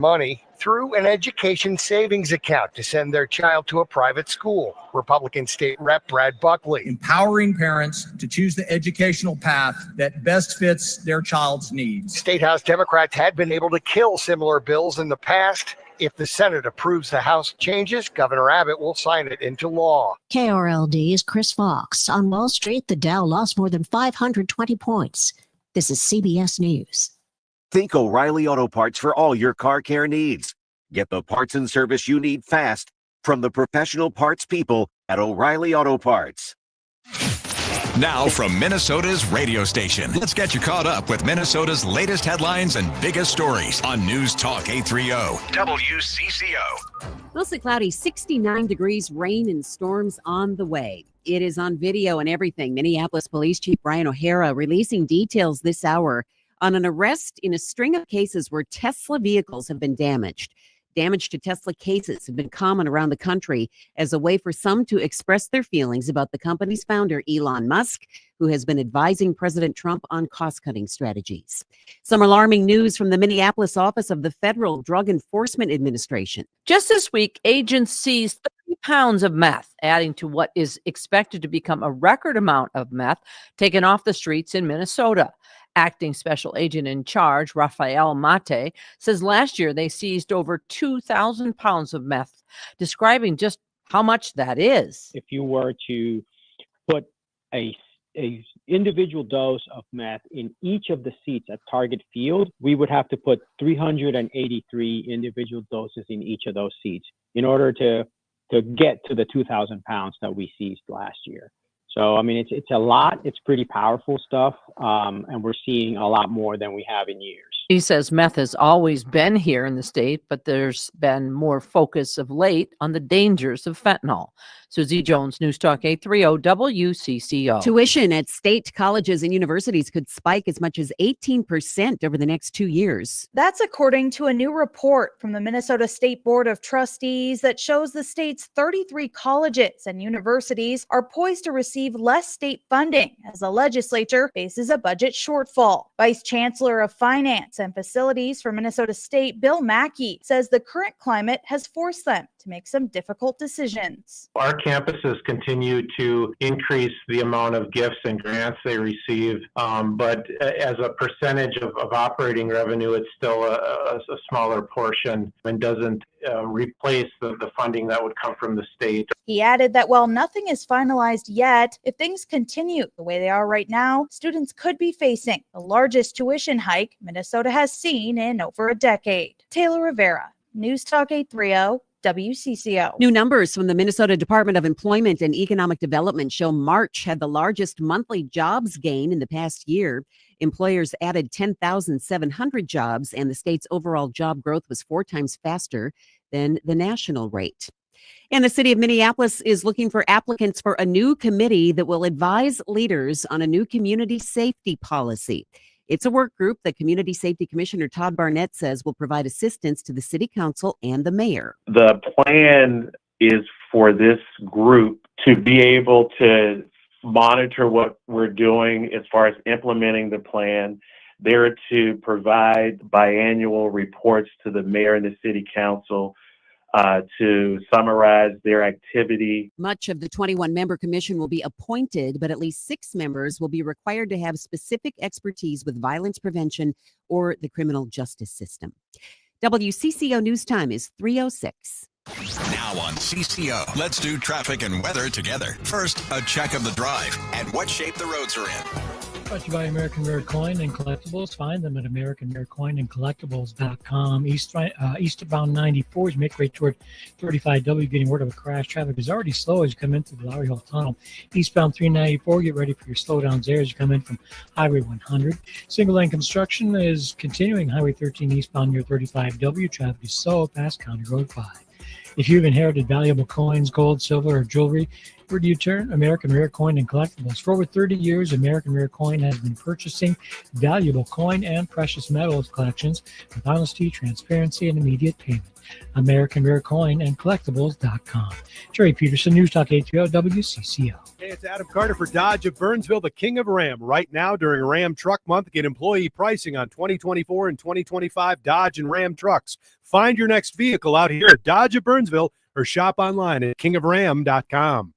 money through an education savings account to send their child to a private school. Republican State Rep Brad Buckley. Empowering parents to choose the educational path that best fits their child's needs. State House Democrats had been able to kill similar bills in the past. If the Senate approves the House changes, Governor Abbott will sign it into law. KRLD's Chris Fox. On Wall Street, the Dow lost more than 520 points. This is CBS News. Think O'Reilly Auto Parts for all your car care needs. Get the parts and service you need fast from the professional parts people at O'Reilly Auto Parts. Now from Minnesota's radio station, let's get you caught up with Minnesota's latest headlines and biggest stories on News Talk 830 WCCO. Mostly cloudy, 69 degrees, rain and storms on the way. It is on video and everything. Minneapolis Police Chief Brian O'Hara releasing details this hour on an arrest in a string of cases where Tesla vehicles have been damaged. Damage to Tesla cases have been common around the country as a way for some to express their feelings about the company's founder, Elon Musk, who has been advising President Trump on cost-cutting strategies. Some alarming news from the Minneapolis office of the Federal Drug Enforcement Administration. Just this week, agents seized 30 pounds of meth, adding to what is expected to become a record amount of meth taken off the streets in Minnesota. Acting Special Agent in Charge, Rafael Mate, says last year they seized over 2,000 pounds of meth, describing just how much that is. If you were to put a individual dose of meth in each of the seats at Target Field, we would have to put 383 individual doses in each of those seats in order to get to the 2,000 pounds that we seized last year. So, I mean, it's a lot. It's pretty powerful stuff, and we're seeing a lot more than we have in years. He says meth has always been here in the state, but there's been more focus of late on the dangers of fentanyl. Susie Jones, News Talk 830 WCCO. Tuition at state colleges and universities could spike as much as 18% over the next 2 years. That's according to a new report from the Minnesota State Board of Trustees that shows the state's 33 colleges and universities are poised to receive less state funding as the legislature faces a budget shortfall. Vice Chancellor of Finance and Facilities for Minnesota State, Bill Mackey, says the current climate has forced them to make some difficult decisions. Our campuses continue to increase the amount of gifts and grants they receive, but as a percentage of operating revenue, it's still a smaller portion and doesn't replace the funding that would come from the state. He added that while nothing is finalized yet, if things continue the way they are right now, students could be facing the largest tuition hike Minnesota has seen in over a decade. Taylor Rivera, News Talk 830. WCCO. New numbers from the Minnesota Department of Employment and Economic Development show March had the largest monthly jobs gain in the past year. Employers added 10,700 jobs, and the state's overall job growth was 4 times faster than the national rate. And the city of Minneapolis is looking for applicants for a new committee that will advise leaders on a new community safety policy. It's a work group that Community Safety Commissioner Todd Barnett says will provide assistance to the city council and the mayor. The plan is for this group to be able to monitor what we're doing as far as implementing the plan. They're to provide biannual reports to the mayor and the city council to summarize their activity. Much of the 21-member commission will be appointed, but at least 6 members will be required to have specific expertise with violence prevention or the criminal justice system. WCCO News Time is 3:06. Now on CCO, let's do traffic and weather together. First, a check of the drive and what shape the roads are in. Brought to you by American Rare Coin and Collectibles. Find them at AmericanRareCoinAndCollectibles.com. Eastbound 94 as you make way toward 35W, getting word of a crash. Traffic is already slow as you come into the Lowry Hill Tunnel. Eastbound 394, get ready for your slowdowns there as you come in from Highway 100. Single lane construction is continuing. Highway 13 eastbound near 35W. Traffic is slow past County Road 5. If you've inherited valuable coins, gold, silver, or jewelry, Where do you turn? American Rare Coin and Collectibles. For over 30 years, American Rare Coin has been purchasing valuable coin and precious metals collections with honesty, transparency, and immediate payment. American Rare Coin and Collectibles.com. Jerry Peterson, News Talk 830 WCCO. Hey, it's Adam Carter for Dodge of Burnsville, the king of Ram. Right now, during Ram Truck Month, get employee pricing on 2024 and 2025 Dodge and Ram trucks. Find your next vehicle out here at Dodge of Burnsville or shop online at kingofram.com.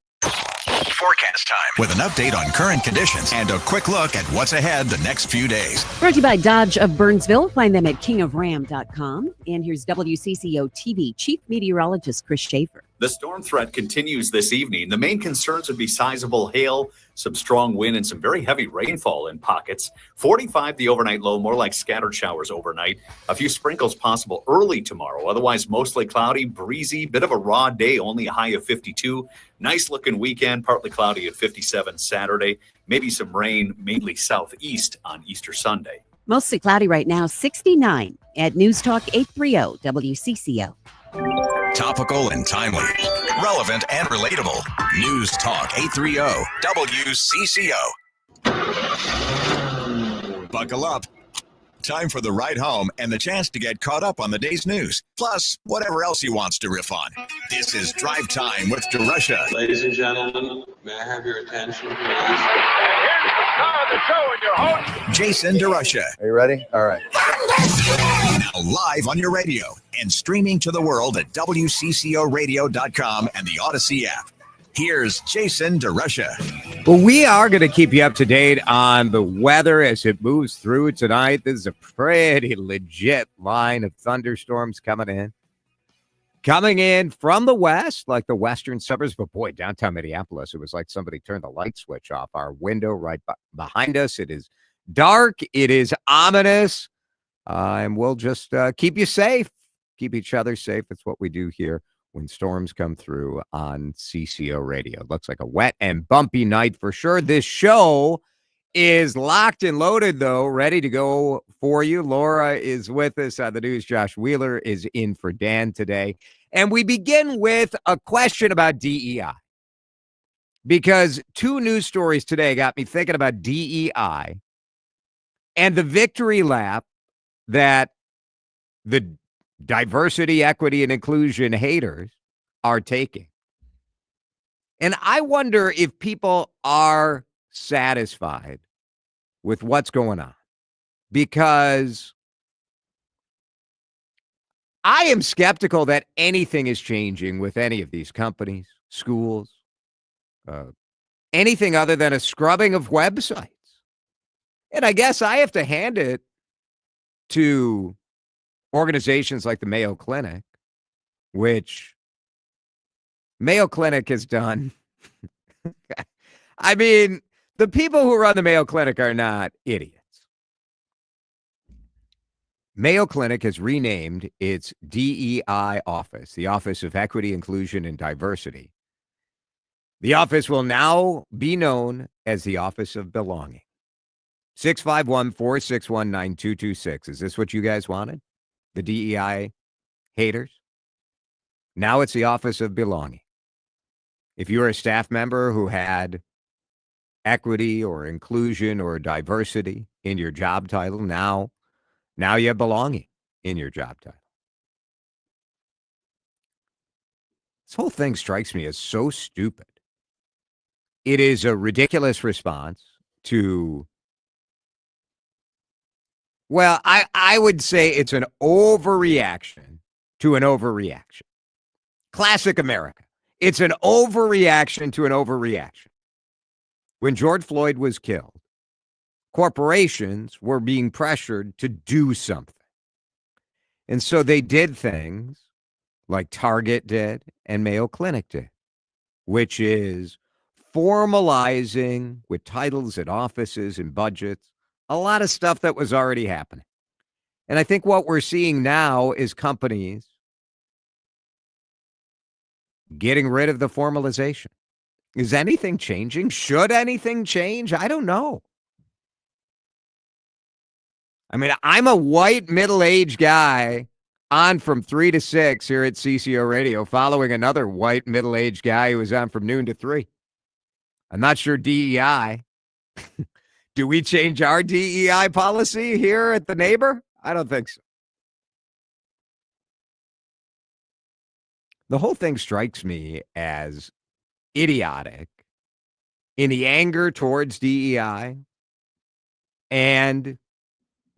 Forecast time with an update on current conditions and a quick look at what's ahead the next few days. Brought to you by Dodge of Burnsville. Find them at kingofram.com. And here's WCCO TV Chief Meteorologist Chris Schaefer. The storm threat continues this evening. The main concerns would be sizable hail, some strong wind, and some very heavy rainfall in pockets. 45 the overnight low, more like scattered showers overnight. A few sprinkles possible early tomorrow. Otherwise, mostly cloudy, breezy, bit of a raw day, only a high of 52. Nice looking weekend, partly cloudy at 57 Saturday. Maybe some rain, mainly southeast on Easter Sunday. Mostly cloudy right now, 69 at News Talk 830 WCCO. Topical and timely, relevant and relatable. News Talk 830 WCCO. Buckle up. Time for the ride home and the chance to get caught up on the day's news, plus whatever else he wants to riff on. This is Drive Time with DeRusha. Ladies and gentlemen, may I have your attention, please? Here's the star of the show and your host, Jason DeRusha. Are you ready? All right. Now live on your radio and streaming to the world at WCCOradio.com and the Odyssey app. Here's Jason DeRusha. Well, we are going to keep you up to date on the weather as it moves through tonight. This is a pretty legit line of thunderstorms coming in. Coming in from the west, like the western suburbs. But boy, downtown Minneapolis, it was like somebody turned the light switch off our window right behind us. It is dark. It is ominous. And we'll just keep you safe. Keep each other safe. It's what we do here when storms come through on CCO Radio. It looks like a wet and bumpy night for sure. This show is locked and loaded, though, ready to go for you. Laura is with us on the news. Josh Wheeler is in for Dan today. And we begin with a question about DEI. Because two news stories today got me thinking about DEI and the victory lap that the diversity, equity, and inclusion haters are taking. And I wonder if people are satisfied with what's going on, because I am skeptical that anything is changing with any of these companies, schools, anything other than a scrubbing of websites. And I guess I have to hand it to organizations like the Mayo Clinic, which Mayo Clinic has done. I mean, the people who run the Mayo Clinic are not idiots. Mayo Clinic has renamed its DEI office, the Office of Equity, Inclusion, and Diversity. The office will now be known as the Office of Belonging. 651-461-9226. Is this what you guys wanted? The DEI haters? Now it's the Office of Belonging. If you're a staff member who had equity or inclusion or diversity in your job title, now you have belonging in your job title. This whole thing strikes me as so stupid. It is a ridiculous response to, well, I would say it's an overreaction to an overreaction. Classic America. It's an overreaction to an overreaction. When George Floyd was killed, corporations were being pressured to do something. And so they did things like Target did and Mayo Clinic did, which is formalizing with titles and offices and budgets, a lot of stuff that was already happening. And I think what we're seeing now is companies getting rid of the formalization. Is anything changing? Should anything change? I don't know. I mean, I'm a white middle-aged guy on from 3 to 6 here at CCO Radio, following another white middle-aged guy who was on from noon to 3. I'm not sure DEI. Do we change our DEI policy here at the neighbor? I don't think so. The whole thing strikes me as idiotic in the anger towards DEI and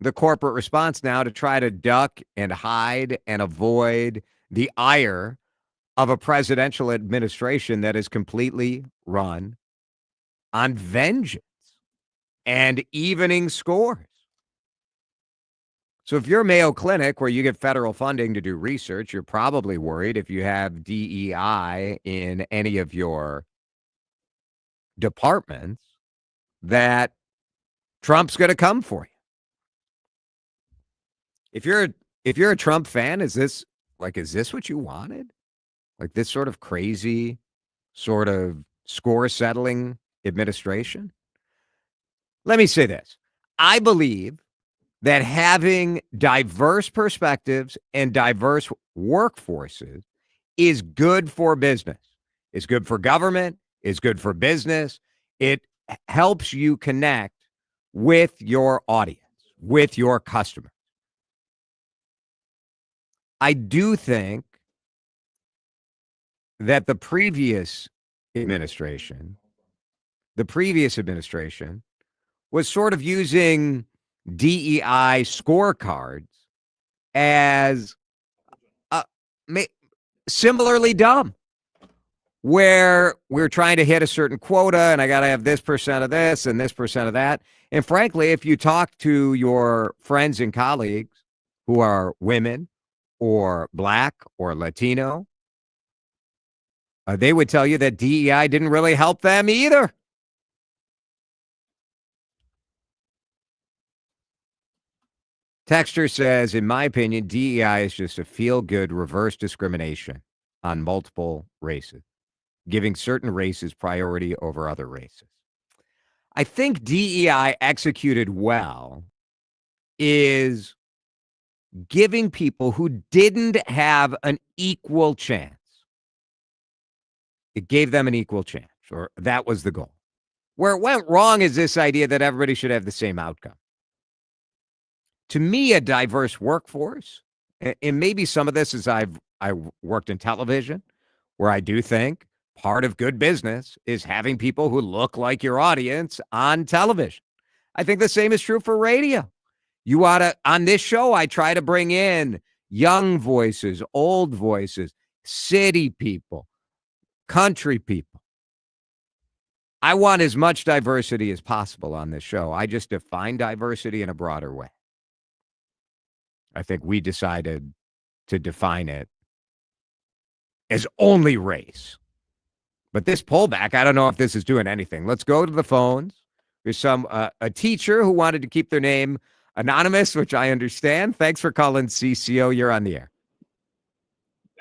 the corporate response now to try to duck and hide and avoid the ire of a presidential administration that is completely run on vengeance and evening scores. So if you're Mayo Clinic, where you get federal funding to do research, you're probably worried if you have DEI in any of your departments that Trump's going to come for you. If you're a Trump fan, is this what you wanted? Like this sort of crazy, sort of score settling administration? Let me say this. I believe that having diverse perspectives and diverse workforces is good for business, is good for government, is good for business. It helps you connect with your audience, with your customer. I do think that the previous administration was sort of using DEI scorecards as similarly dumb, where we're trying to hit a certain quota and I got to have this percent of this and this percent of that. And frankly, if you talk to your friends and colleagues who are women or Black or Latino, they would tell you that DEI didn't really help them either. Texter says, in my opinion, DEI is just a feel-good reverse discrimination on multiple races, giving certain races priority over other races. I think DEI executed well is giving people who didn't have an equal chance. It gave them an equal chance, or that was the goal. Where it went wrong is this idea that everybody should have the same outcome. To me, a diverse workforce, and maybe some of this is I worked in television, where I do think part of good business is having people who look like your audience on television. I think the same is true for radio. You ought to, on this show, I try to bring in young voices, old voices, city people, country people. I want as much diversity as possible on this show. I just define diversity in a broader way. I think we decided to define it as only race. But this pullback, I don't know if this is doing anything. Let's go to the phones. There's a teacher who wanted to keep their name anonymous, which I understand. Thanks for calling CCO. You're on the air.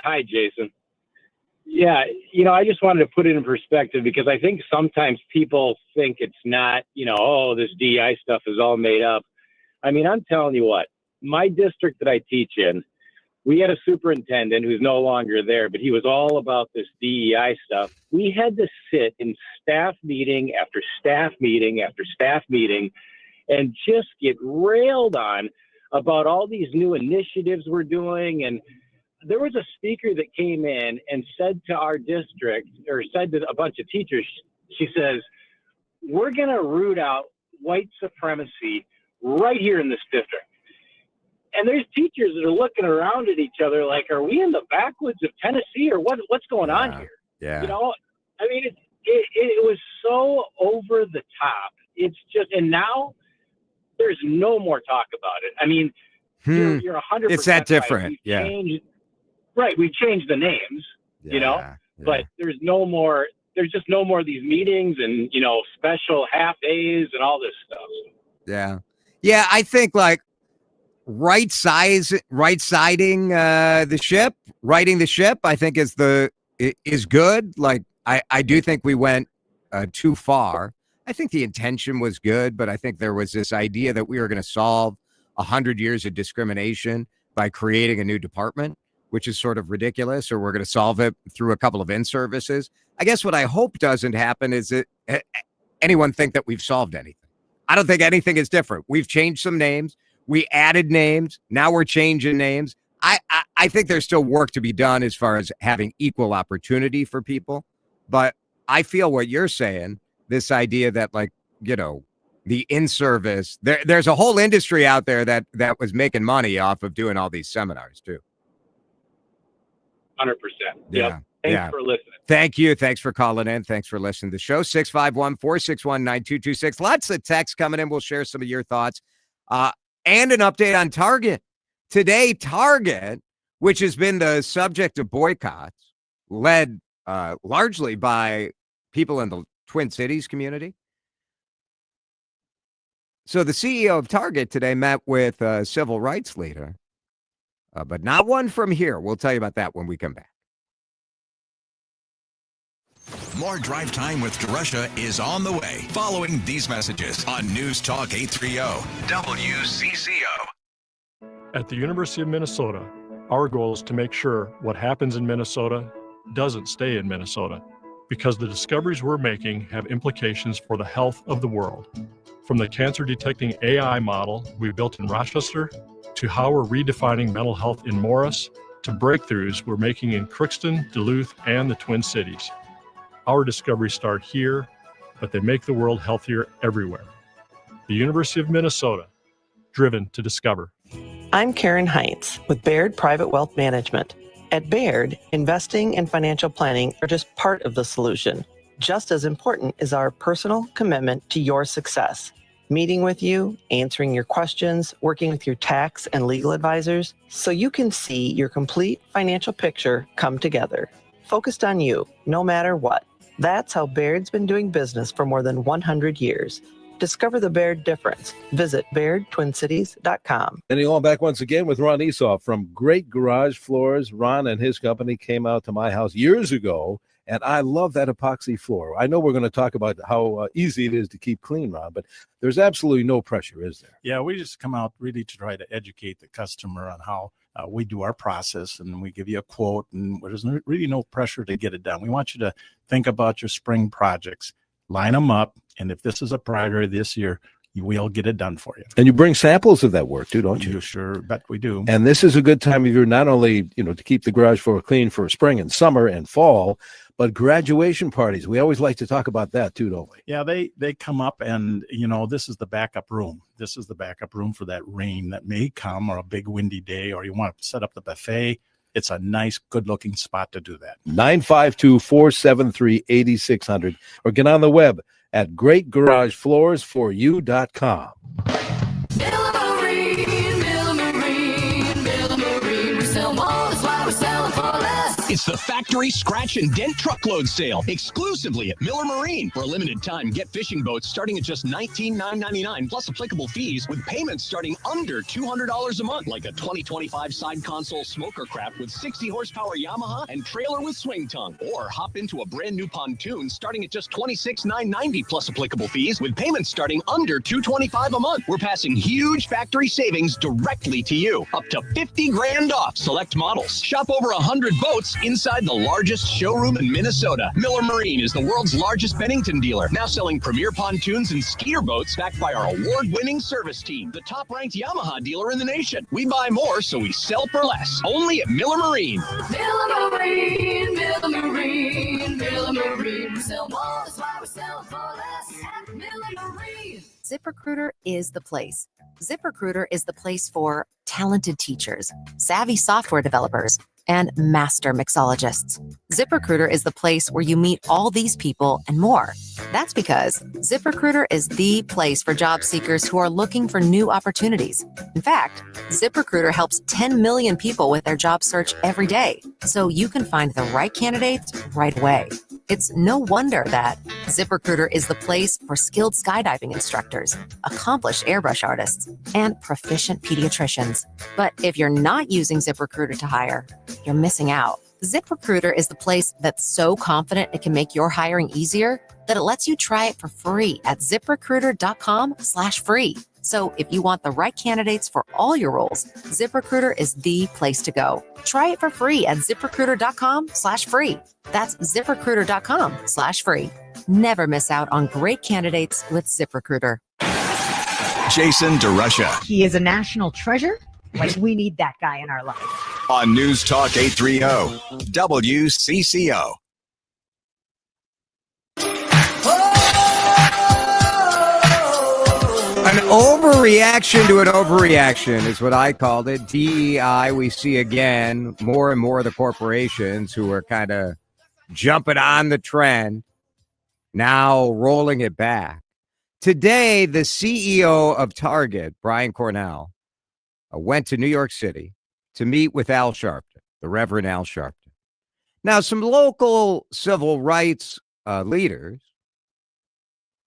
Hi, Jason. Yeah, I just wanted to put it in perspective because I think sometimes people think it's not, oh, this DEI stuff is all made up. I mean, I'm telling you what, my district that I teach in, we had a superintendent who's no longer there, but he was all about this DEI stuff. We had to sit in staff meeting after staff meeting after staff meeting and just get railed on about all these new initiatives we're doing. And there was a speaker that came in and said to our district, or said to a bunch of teachers, she says, we're going to root out white supremacy right here in this district. And there's teachers that are looking around at each other like, are we in the backwoods of Tennessee or what's going on here? Yeah. I mean, it was so over the top. It's just, and now there's no more talk about it. I mean, you're 100%. It's that different. Right. Yeah. We've changed the names, but there's no more, there's just no more of these meetings and, special half days and all this stuff. Yeah. Yeah. I think like right siding the ship, righting the ship, I think is good. Like I do think we went too far. I think the intention was good, but I think there was this idea that we were going to solve 100 years of discrimination by creating a new department, which is sort of ridiculous, or we're going to solve it through a couple of in-services. I guess what I hope doesn't happen is that anyone think that we've solved anything. I don't think anything is different. We've changed some names. We added names. Now we're changing names. I think there's still work to be done as far as having equal opportunity for people. But I feel what you're saying, this idea that, like, you know, the in-service, there's a whole industry out there that was making money off of doing all these seminars too. 100%. Yeah. Thanks for listening. Thank you. Thanks for calling in. Thanks for listening to the show. 651-461-9226. Lots of texts coming in. We'll share some of your thoughts. And an update on Target. Today, Target, which has been the subject of boycotts, led largely by people in the Twin Cities community. So the CEO of Target today met with a civil rights leader, but not one from here. We'll tell you about that when we come back. More Drive Time with DeRusha is on the way following these messages on News Talk 830 WCCO. At the University of Minnesota, our goal is to make sure what happens in Minnesota doesn't stay in Minnesota, because the discoveries we're making have implications for the health of the world. From the cancer-detecting AI model we built in Rochester, to how we're redefining mental health in Morris, to breakthroughs we're making in Crookston, Duluth, and the Twin Cities. Our discoveries start here, but they make the world healthier everywhere. The University of Minnesota, driven to discover. I'm Karen Heinz with Baird Private Wealth Management. At Baird, investing and financial planning are just part of the solution. Just as important is our personal commitment to your success. Meeting with you, answering your questions, working with your tax and legal advisors, so you can see your complete financial picture come together. Focused on you, no matter what. That's how Baird's been doing business for more than 100 years. Discover the Baird difference. Visit BairdTwinCities.com. And all back once again with Ron Esau from Great Garage Floors. Ron and his company came out to my house years ago, and I love that epoxy floor. I know we're going to talk about how easy it is to keep clean, Ron, but there's absolutely no pressure, is there? Yeah, we just come out really to try to educate the customer on how we do our process, and we give you a quote, and there's really no pressure to get it done. We want you to think about your spring projects, line them up, and if this is a priority this year, we'll get it done for you. And you bring samples of that work too, don't you? You sure bet we do. And this is a good time of year, not only, you know, to keep the garage floor clean for spring and summer and fall, but graduation parties. We always like to talk about that too, don't we? Yeah, they come up, and, you know, this is the backup room. This is the backup room for that rain that may come, or a big windy day, or you want to set up the buffet. It's a nice, good-looking spot to do that. 952-473-8600, or get on the web at greatgaragefloorsforyou.com. It's the Factory Scratch and Dent Truckload Sale, exclusively at Miller Marine. For a limited time, get fishing boats starting at just $19,999 plus applicable fees, with payments starting under $200 a month, like a 2025 side console smoker craft with 60 horsepower Yamaha and trailer with swing tongue. Or hop into a brand new pontoon starting at just $26,990 plus applicable fees, with payments starting under $225 a month. We're passing huge factory savings directly to you, up to $50,000 off select models. Shop over 100 boats inside the largest showroom in Minnesota. Miller Marine is the world's largest Bennington dealer, now selling premier pontoons and skier boats backed by our award-winning service team, the top-ranked Yamaha dealer in the nation. We buy more, so we sell for less. Only at Miller Marine. Miller Marine, Miller Marine, Miller Marine. We sell more, that's why we sell for less at Miller Marine. ZipRecruiter is the place. ZipRecruiter is the place for talented teachers, savvy software developers, and master mixologists. ZipRecruiter is the place where you meet all these people and more. That's because ZipRecruiter is the place for job seekers who are looking for new opportunities. In fact, ZipRecruiter helps 10 million people with their job search every day, so you can find the right candidates right away. It's no wonder that ZipRecruiter is the place for skilled skydiving instructors, accomplished airbrush artists, and proficient pediatricians. But if you're not using ZipRecruiter to hire, you're missing out. ZipRecruiter is the place that's so confident it can make your hiring easier that it lets you try it for free at ziprecruiter.com/free. So if you want the right candidates for all your roles, ZipRecruiter is the place to go. Try it for free at ziprecruiter.com/free. That's ziprecruiter.com/free. Never miss out on great candidates with ZipRecruiter. Jason DeRusha He is a national treasure. Like, we need that guy in our life. on News Talk 830 WCCO. An overreaction to an overreaction is what I called it. DEI, we see again more and more of the corporations who are kind of jumping on the trend, now rolling it back. Today, the CEO of Target, Brian Cornell, went to New York City to meet with Al Sharpton, the Reverend Al Sharpton. Now, some local civil rights leaders,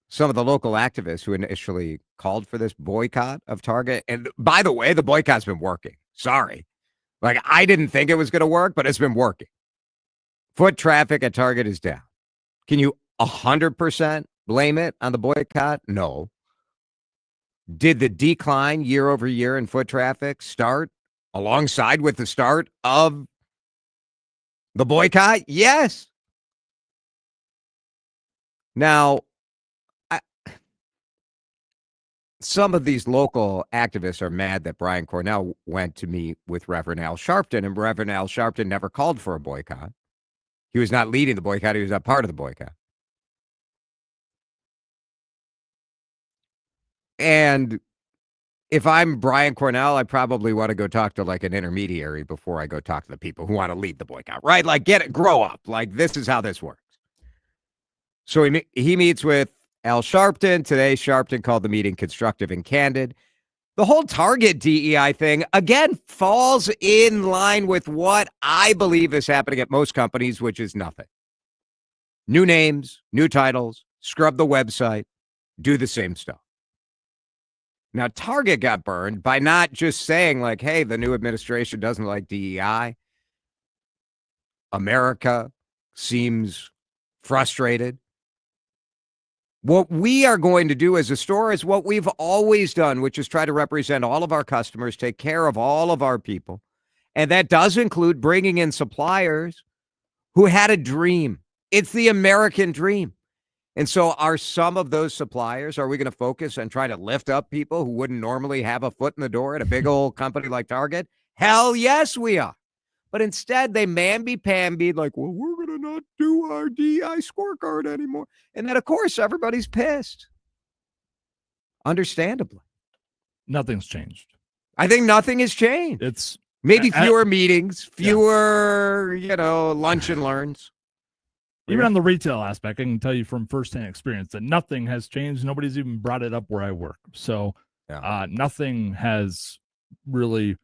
some of the local activists who initially called for this boycott of Target. And by the way, the boycott's been working. Sorry. Like, I didn't think it was going to work, but it's been working. Foot traffic at Target is down. Can you 100% blame it on the boycott? No. Did the decline year over year in foot traffic start alongside with the start of the boycott? Yes. Now, some of these local activists are mad that Brian Cornell went to meet with Reverend Al Sharpton, and Reverend Al Sharpton never called for a boycott. He was not leading the boycott. He was not part of the boycott. And if I'm Brian Cornell, I probably want to go talk to like an intermediary before I go talk to the people who want to lead the boycott, right? Like, get it, grow up. Like, this is how this works. So he meets with Al Sharpton. Today, Sharpton called the meeting constructive and candid. The whole Target DEI thing, again, falls in line with what I believe is happening at most companies, which is nothing. New names, new titles, scrub the website, do the same stuff. Now, Target got burned by not just saying, like, hey, the new administration doesn't like DEI. America seems frustrated. What we are going to do as a store is what we've always done, which is try to represent all of our customers, take care of all of our people. And that does include bringing in suppliers who had a dream. It's the American dream. And so are some of those suppliers, are we going to focus on trying to lift up people who wouldn't normally have a foot in the door at a big old company like Target? Hell yes, we are. But instead, they mamby-pambied like, well, we're going to not do our DEI scorecard anymore. And then, of course, everybody's pissed. Understandably. Nothing's changed. I think nothing has changed. It's maybe fewer meetings, fewer, lunch and learns. Even on the retail aspect, I can tell you from firsthand experience that nothing has changed. Nobody's even brought it up where I work. So nothing has really,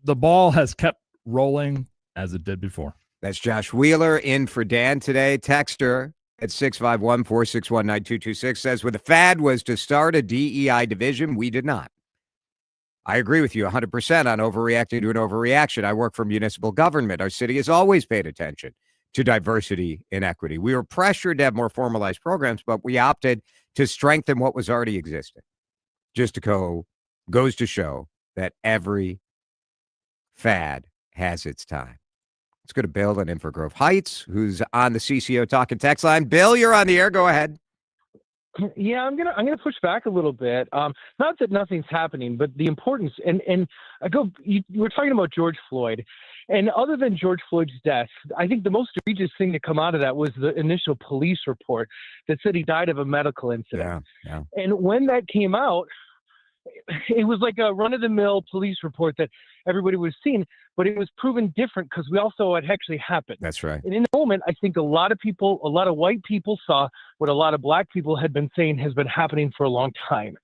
the ball has kept rolling as it did before. That's Josh Wheeler in for Dan today. Texter at 651-461-9226 says, well, the fad was to start a DEI division. We did not. I agree with you 100% on overreacting to an overreaction. I work for municipal government. Our city has always paid attention to diversity and equity. We were pressured to have more formalized programs, but we opted to strengthen what was already existing. Just to goes to show that every fad has its time. Let's go to Bill in Inver Grove Heights, who's on the CCO Talk and Text line. Bill, you're on the air. Go ahead. Yeah, I'm gonna push back a little bit. Not that nothing's happening, but the importance. And you were talking about George Floyd, and other than George Floyd's death, I think the most egregious thing to come out of that was the initial police report that said he died of a medical incident. Yeah. And when that came out, it was like a run-of-the-mill police report that everybody was seeing, but it was proven different because we all saw what actually happened. That's right. And in the moment, I think a lot of white people saw what a lot of black people had been saying has been happening for a long time.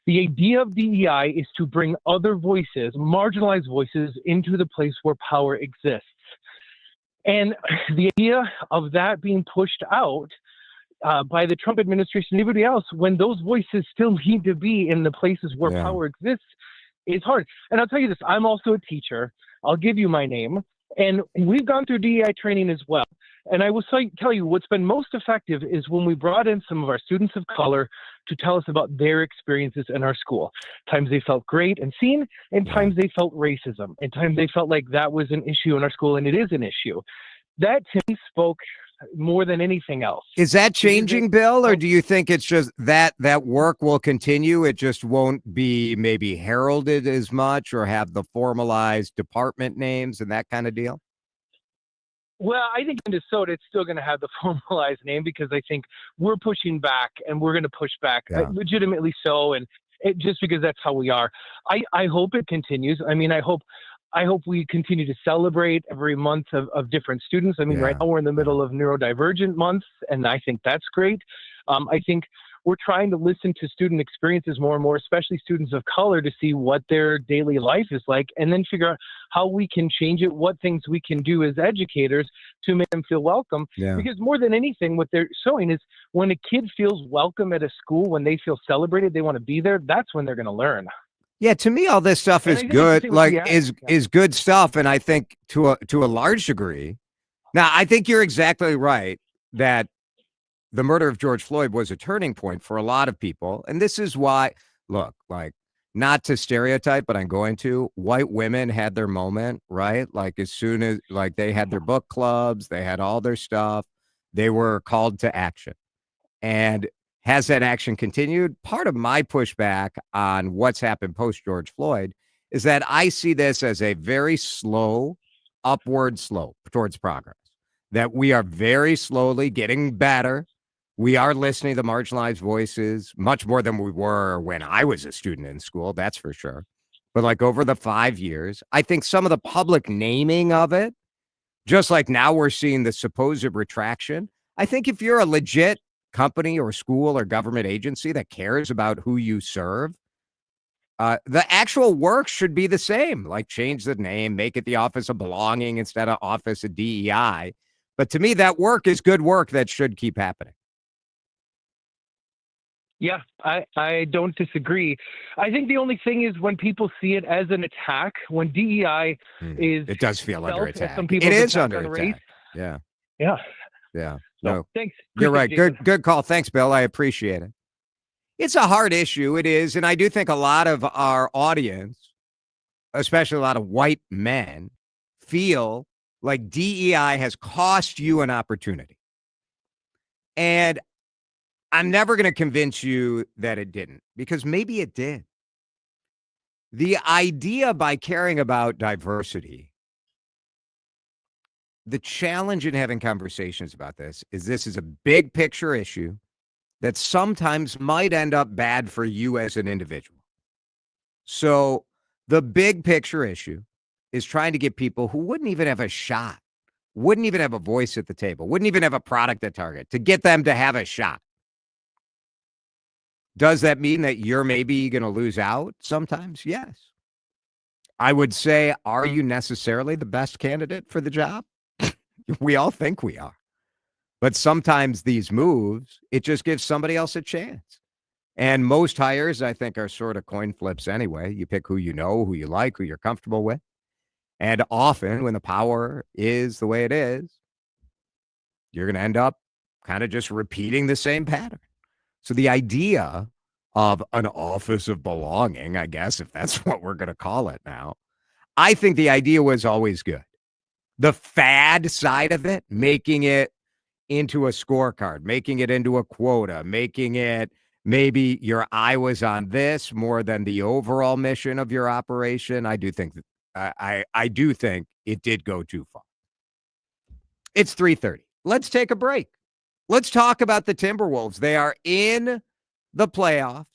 The idea of DEI is to bring other voices, marginalized voices, into the place where power exists. And the idea of that being pushed out by the Trump administration and everybody else, when those voices still need to be in the places where power exists, is hard. And I'll tell you this, I'm also a teacher. I'll give you my name. And we've gone through DEI training as well. And I will tell you what's been most effective is when we brought in some of our students of color to tell us about their experiences in our school. Times they felt great and seen, and times they felt racism, and times they felt like that was an issue in our school, and it is an issue. That, to me, spoke more than anything else. Is that changing, Bill, or do you think it's just that work will continue? It just won't be maybe heralded as much or have the formalized department names and that kind of deal? Well, I think Minnesota, it's still going to have the formalized name because I think we're pushing back and we're going to push back legitimately so. And just because that's how we are. I hope it continues. I mean, I hope we continue to celebrate every month of different students. I mean, right now we're in the middle of neurodivergent month, and I think that's great. I think we're trying to listen to student experiences more and more, especially students of color, to see what their daily life is like, and then figure out how we can change it, what things we can do as educators to make them feel welcome. Yeah. Because more than anything, what they're showing is when a kid feels welcome at a school, when they feel celebrated, they want to be there, that's when they're going to learn. Yeah, to me, all this stuff is good, is good stuff. And I think to a large degree, now I think you're exactly right that the murder of George Floyd was a turning point for a lot of people. And this is why, look, like, not to stereotype, but I'm going to, white women had their moment, right? Like as soon as they had their book clubs, they had all their stuff, they were called to action. And has that action continued? Part of my pushback on what's happened post George Floyd is that I see this as a very slow upward slope towards progress, that we are very slowly getting better. We are listening to marginalized voices much more than we were when I was a student in school. That's for sure. But like over the 5 years, I think some of the public naming of it, just like now we're seeing the supposed retraction. I think if you're a legit company or school or government agency that cares about who you serve, the actual work should be the same, like change the name, make it the Office of Belonging instead of Office of DEI. But to me, that work is good work that should keep happening. Yeah, I don't disagree. I think the only thing is when people see it as an attack, when DEI is... It does feel under attack. It is under attack. Yeah. Yeah. Yeah. So, no, thanks. You're right. Jason. Good call. Thanks, Bill. I appreciate it. It's a hard issue. It is. And I do think a lot of our audience, especially a lot of white men, feel like DEI has cost you an opportunity. And I'm never going to convince you that it didn't, because maybe it did. The idea by caring about diversity, the challenge in having conversations about this is a big picture issue that sometimes might end up bad for you as an individual. So the big picture issue is trying to get people who wouldn't even have a shot, wouldn't even have a voice at the table, wouldn't even have a product at Target, to get them to have a shot. Does that mean that you're maybe going to lose out sometimes? Yes. I would say, are you necessarily the best candidate for the job? We all think we are. But sometimes these moves, it just gives somebody else a chance. And most hires, I think, are sort of coin flips anyway. You pick who you know, who you like, who you're comfortable with. And often when the power is the way it is, you're going to end up kind of just repeating the same pattern. So the idea of an office of belonging, I guess, if that's what we're going to call it now, I think the idea was always good. The fad side of it, making it into a scorecard, making it into a quota, making it maybe your eye was on this more than the overall mission of your operation. I do think I do think it did go too far. It's 3:30. Let's take a break. Let's talk about the Timberwolves. They are in the playoffs.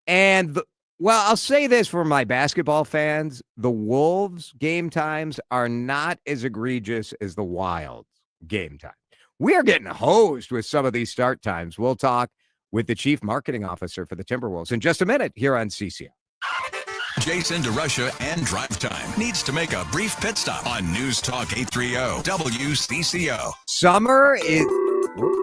And, well, I'll say this for my basketball fans. The Wolves game times are not as egregious as the Wild's game time. We are getting hosed with some of these start times. We'll talk with the chief marketing officer for the Timberwolves in just a minute here on CCO. Jason DeRusha and DriveTime needs to make a brief pit stop on News Talk 830 WCCO. Summer is...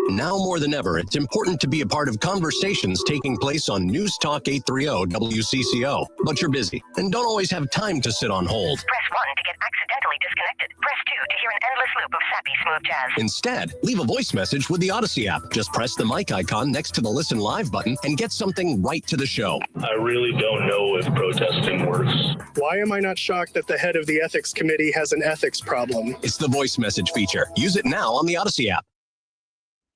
Now more than ever, it's important to be a part of conversations taking place on News Talk 830 WCCO. But you're busy and don't always have time to sit on hold. Press 1 to get accidentally disconnected. Press 2 to hear an endless loop of sappy smooth jazz. Instead, leave a voice message with the Odyssey app. Just press the mic icon next to the Listen Live button and get something right to the show. I really don't know if protesting works. Why am I not shocked that the head of the ethics committee has an ethics problem? It's the voice message feature. Use it now on the Odyssey app.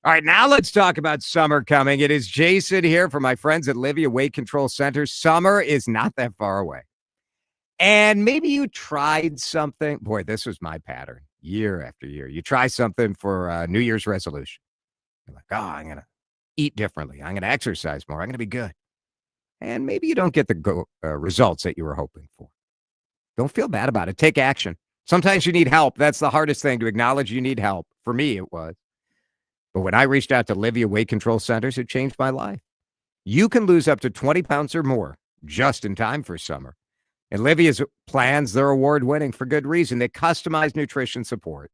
All right, now let's talk about summer coming. It is Jason here from my friends at Livia Weight Control Center. Summer is not that far away. And maybe you tried something. Boy, this was my pattern year after year. You try something for a New Year's resolution. You're like, oh, I'm going to eat differently. I'm going to exercise more. I'm going to be good. And maybe you don't get the results that you were hoping for. Don't feel bad about it. Take action. Sometimes you need help. That's the hardest thing, to acknowledge you need help. For me, it was. But when I reached out to Livia Weight Control Centers, it changed my life. You can lose up to 20 pounds or more just in time for summer. And Livia's plans, they're award-winning for good reason. They customize nutrition support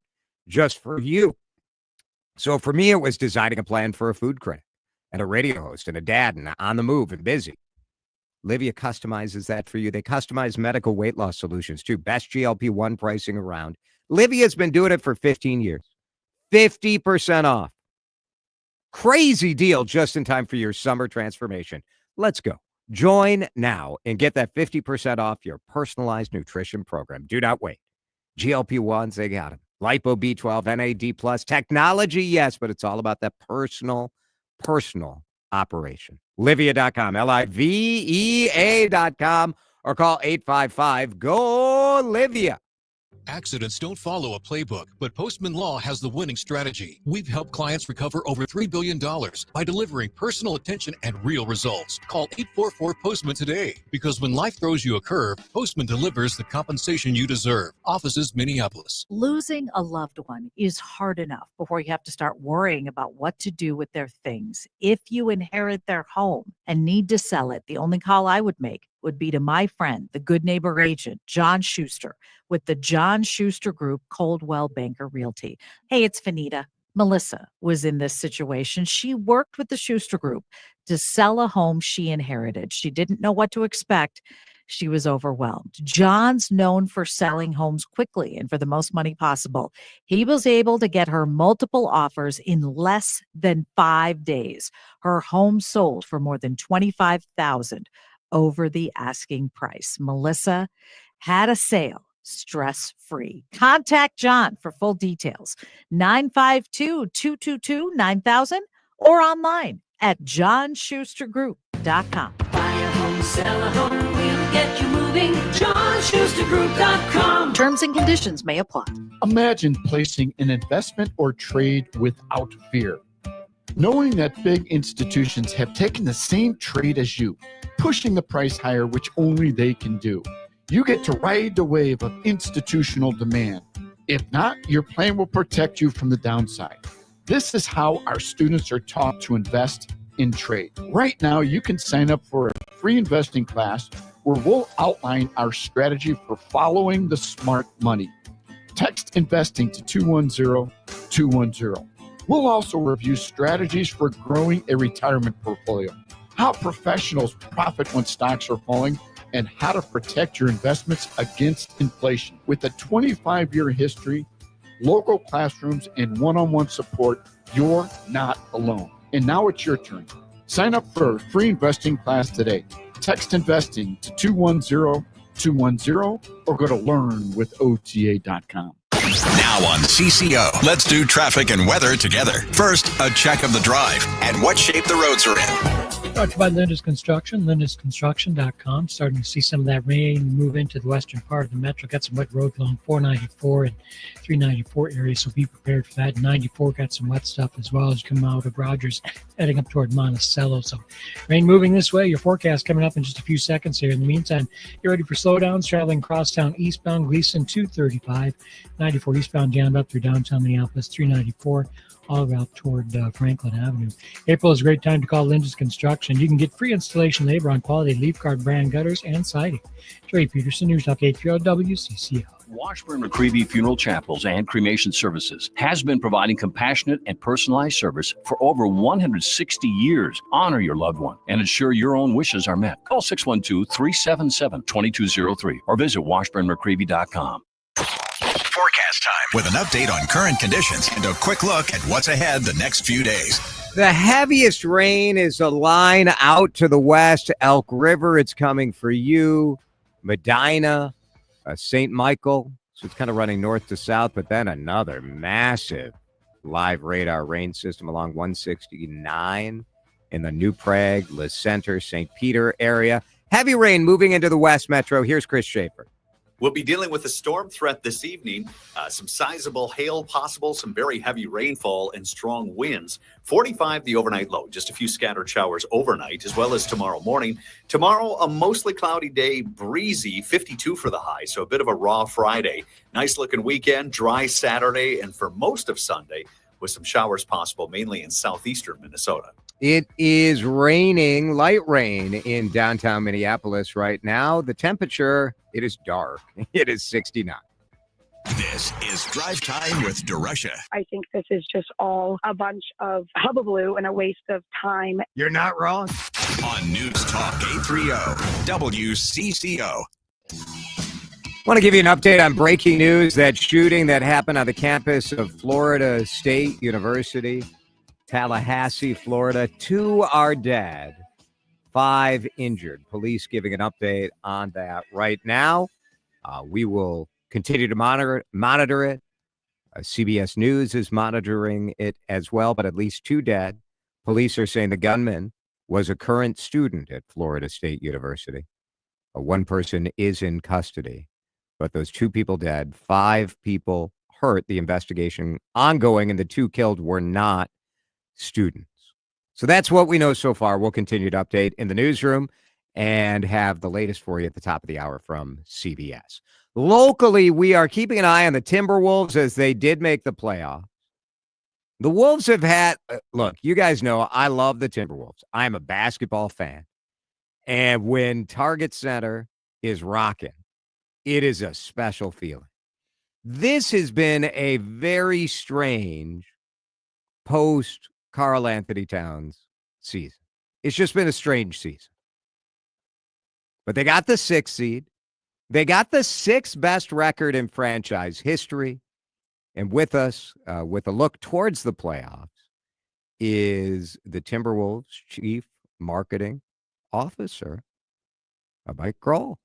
just for you. So for me, it was designing a plan for a food critic and a radio host and a dad and on the move and busy. Livia customizes that for you. They customize medical weight loss solutions too. Best GLP-1 pricing around. Livia's been doing it for 15 years. 50% off. Crazy deal just in time for your summer transformation. Let's go. Join now and get that 50% off your personalized nutrition program. Do not wait. GLP-1s, they got them. Lipo B12, NAD+, technology, yes, but it's all about that personal operation. Livia.com, Livea.com, or call 855-GO-LIVIA. Accidents don't follow a playbook, but Postman Law has the winning strategy. We've helped clients recover over $3 billion by delivering personal attention and real results. Call 844-POSTMAN today, because when life throws you a curve, Postman delivers the compensation you deserve. Offices, Minneapolis. Losing a loved one is hard enough before you have to start worrying about what to do with their things. If you inherit their home and need to sell it, the only call I would make would be to my friend, the Good Neighbor agent, John Schuster, with the John Schuster Group, Coldwell Banker Realty. Hey, it's Fanita. Melissa was in this situation. She worked with the Schuster Group to sell a home she inherited. She didn't know what to expect. She was overwhelmed. John's known for selling homes quickly and for the most money possible. He was able to get her multiple offers in less than 5 days. Her home sold for more than $25,000 over the asking price. Melissa had a sale stress-free. Contact John for full details. 952-222-9000 or online at johnschustergroup.com. Buy a home, sell a home, we'll get you moving. johnschustergroup.com. Terms and conditions may apply. Imagine placing an investment or trade without fear. Knowing that big institutions have taken the same trade as you, pushing the price higher, which only they can do. You get to ride the wave of institutional demand. If not, your plan will protect you from the downside. This is how our students are taught to invest in trade. Right now, you can sign up for a free investing class where we'll outline our strategy for following the smart money. Text investing to 210-210. We'll also review strategies for growing a retirement portfolio, how professionals profit when stocks are falling, and how to protect your investments against inflation. With a 25-year history, local classrooms, and one-on-one support, you're not alone. And now it's your turn. Sign up for a free investing class today. Text investing to 210-210 or go to learnwithota.com. Now on CCO, let's do traffic and weather together. First, a check of the drive and what shape the roads are in. Brought to you by Linda's Construction, lindasconstruction.com. Starting to see some of that rain move into the western part of the metro. Got some wet roads along 494 and 394 areas, so be prepared for that. 94 got some wet stuff as well as you come out of Rogers, heading up toward Monticello. So rain moving this way. Your forecast coming up in just a few seconds here. In the meantime, get ready for slowdowns traveling crosstown eastbound, Gleason 235, 94 eastbound jammed up through downtown Minneapolis, 394. All around toward Franklin Avenue. April is a great time to call Linda's Construction. You can get free installation labor on quality Leaf Guard brand gutters and siding. Jerry Peterson, News Talk 830 WCCO. Washburn-McCreevy Funeral Chapels and Cremation Services has been providing compassionate and personalized service for over 160 years. Honor your loved one and ensure your own wishes are met. Call 612-377-2203 or visit washburnmccreevy.com. Forecast time with an update on current conditions and a quick look at what's ahead the next few days. The heaviest rain is a line out to the west. Elk River, it's coming for you. Medina, St. Michael. So it's kind of running north to south, but then another massive live radar rain system along 169 in the New Prague, Le Center, St. Peter area. Heavy rain moving into the west metro. Here's Chris Schaefer. We'll be dealing with a storm threat this evening. Some sizable hail possible, some very heavy rainfall and strong winds. 45 the overnight low, just a few scattered showers overnight, as well as tomorrow morning. Tomorrow, a mostly cloudy day, breezy, 52 for the high, so a bit of a raw Friday. Nice looking weekend, dry Saturday, and for most of Sunday, with some showers possible, mainly in southeastern Minnesota. It is raining, light rain in downtown Minneapolis right now. The temperature, it is dark. It is 69. This is Drive Time with DeRusha. I think this is just all a bunch of hullabaloo and a waste of time. You're not wrong. On News Talk 830 WCCO. Want to give you an update on breaking news, that shooting that happened on the campus of Florida State University, Tallahassee, Florida. 2 are dead, 5 injured. Police giving an update on that right now. We will continue to monitor it. CBS News is monitoring it as well, but at least 2 dead. Police are saying the gunman was a current student at Florida State University. 1 person is in custody, but those 2 people dead, 5 people hurt. The investigation ongoing, and the 2 killed were not students. So that's what we know so far. We'll continue to update in the newsroom and have the latest for you at the top of the hour from CBS. Locally, we are keeping an eye on the Timberwolves as they did make the playoffs. The Wolves have had, look, you guys know I love the Timberwolves. I'm a basketball fan. And when Target Center is rocking, it is a special feeling. This has been a very strange post Karl Anthony Towns season. It's just been a strange season. But they got the 6th seed. They got the 6th best record in franchise history. And with us, with a look towards the playoffs, is the Timberwolves Chief Marketing Officer, Mike Grahl.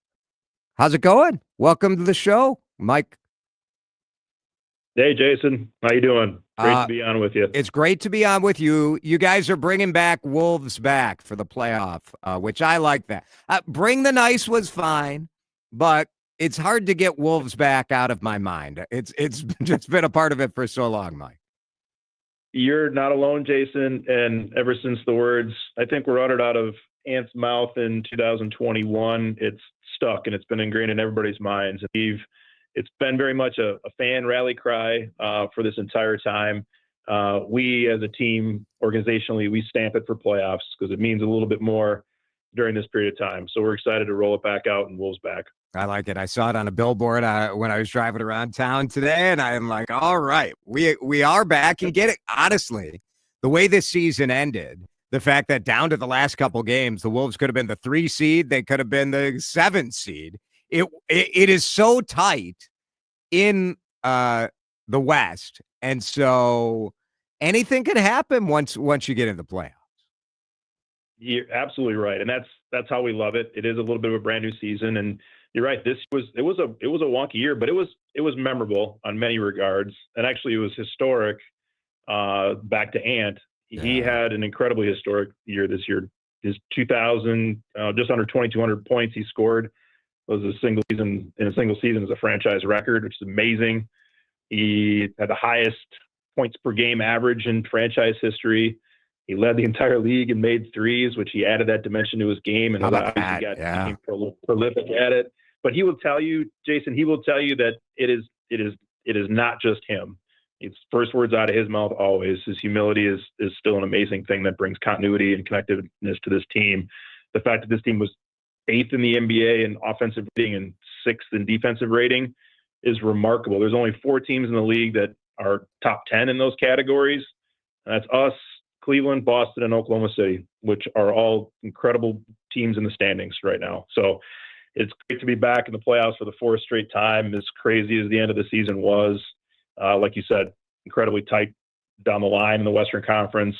How's it going? Welcome to the show, Mike. Hey, Jason. How you doing? Great to be on with you. It's great to be on with you. You guys are bringing back Wolves back for the playoff, which I like that. Bring the Nice was fine, but it's hard to get Wolves back out of my mind. It's just been a part of it for so long, Mike. You're not alone, Jason. And ever since the words, I think were uttered out of Ant's mouth in 2021, it's stuck and it's been ingrained in everybody's minds. It's been very much a fan rally cry for this entire time. We as a team, organizationally, we stamp it for playoffs because it means a little bit more during this period of time. So we're excited to roll it back out and Wolves back. I like it. I saw it on a billboard when I was driving around town today, and I'm like, all right, we are back. And get it, honestly, the way this season ended, the fact that down to the last couple games, the Wolves could have been the 3 seed, they could have been the 7th seed. It is so tight in the West, and so anything could happen once you get into the playoffs. You're absolutely right, and that's how we love it. It is a little bit of a brand new season, and you're right. It was a wonky year, but it was memorable on many regards, and actually it was historic. Back to Ant, he had an incredibly historic year this year. His 2,000, just under 2,200 points he scored. Was a single season as a franchise record, which is amazing. He had the highest points per game average in franchise history. He led the entire league in made threes, which he added that dimension to his game, and became prolific at it. But he will tell you, Jason, that it is not just him. It's first words out of his mouth always. His humility is still an amazing thing that brings continuity and connectiveness to this team. The fact that this team was 8th in the NBA in offensive rating and 6th in defensive rating is remarkable. There's only 4 teams in the league that are top 10 in those categories. And that's us, Cleveland, Boston, and Oklahoma City, which are all incredible teams in the standings right now. So it's great to be back in the playoffs for the fourth straight time. As crazy as the end of the season was, like you said, incredibly tight down the line in the Western Conference.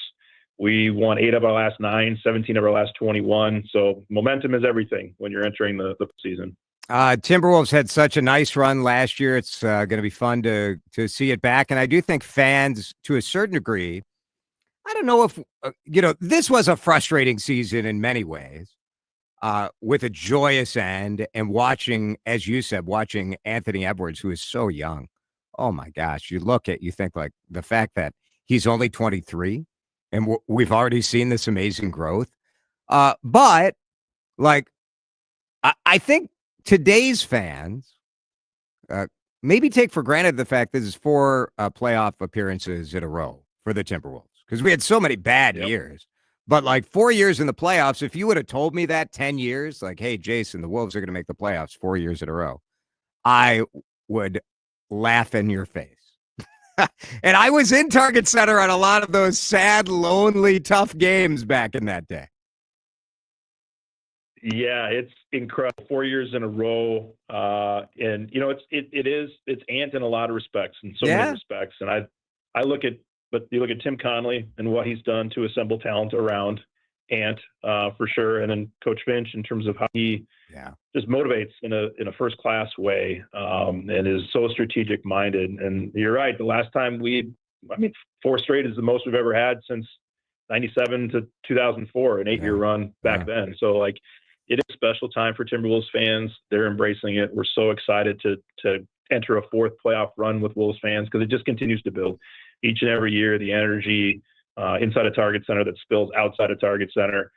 We won 8 of our last 9, 17 of our last 21. So momentum is everything when you're entering the season. Timberwolves had such a nice run last year. It's going to be fun to see it back. And I do think fans, to a certain degree, I don't know if, this was a frustrating season in many ways, with a joyous end and watching, as you said, watching Anthony Edwards, who is so young. Oh, my gosh. You think like the fact that he's only 23 and we've already seen this amazing growth. But like, I think today's fans maybe take for granted the fact that this is 4 playoff appearances in a row for the Timberwolves, because we had so many bad years. But like 4 years in the playoffs, if you would have told me that 10 years, like, hey, Jason, the Wolves are going to make the playoffs 4 years in a row, I would laugh in your face. And I was in Target Center on a lot of those sad, lonely, tough games back in that day. Yeah, it's incredible. 4 years in a row. And it's Ant in a lot of respects, in so many respects. And I look at Tim Connolly and what he's done to assemble talent around Ant, for sure. And then Coach Finch, in terms of how he just motivates in a first class way, and is so strategic minded. And you're right. The last time 4 straight is the most we've ever had since 97 to 2004, an 8-year run back then. So like, it is a special time for Timberwolves fans. They're embracing it. We're so excited to enter a 4th playoff run with Wolves fans, because it just continues to build each and every year. The energy inside of Target Center that spills outside of Target Center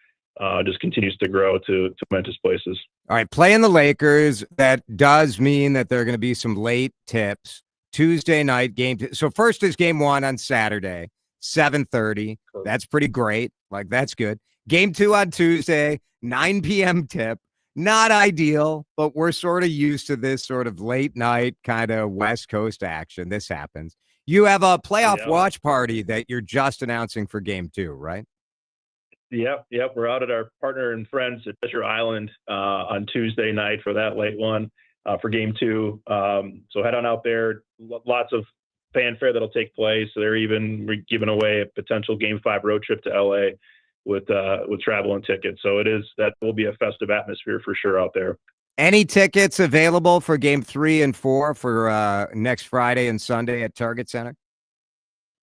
just continues to grow to momentous places. All right, playing the Lakers, that does mean that there are going to be some late tips. Tuesday night game. So first is game 1 on Saturday, 7:30. That's pretty great. Like, that's good. Game 2 on Tuesday, 9 p.m. tip. Not ideal, but we're sort of used to this sort of late night kind of West Coast action. This happens. You have a playoff watch party that you're just announcing for game 2, right? Yep. We're out at our partner and friends at Fisher Island on Tuesday night for that late one for game 2. So head on out there. Lots of fanfare that'll take place. So they're even giving away a potential game 5 road trip to LA with travel and tickets. So that will be a festive atmosphere for sure out there. Any tickets available for game 3 and 4 for next Friday and Sunday at Target Center?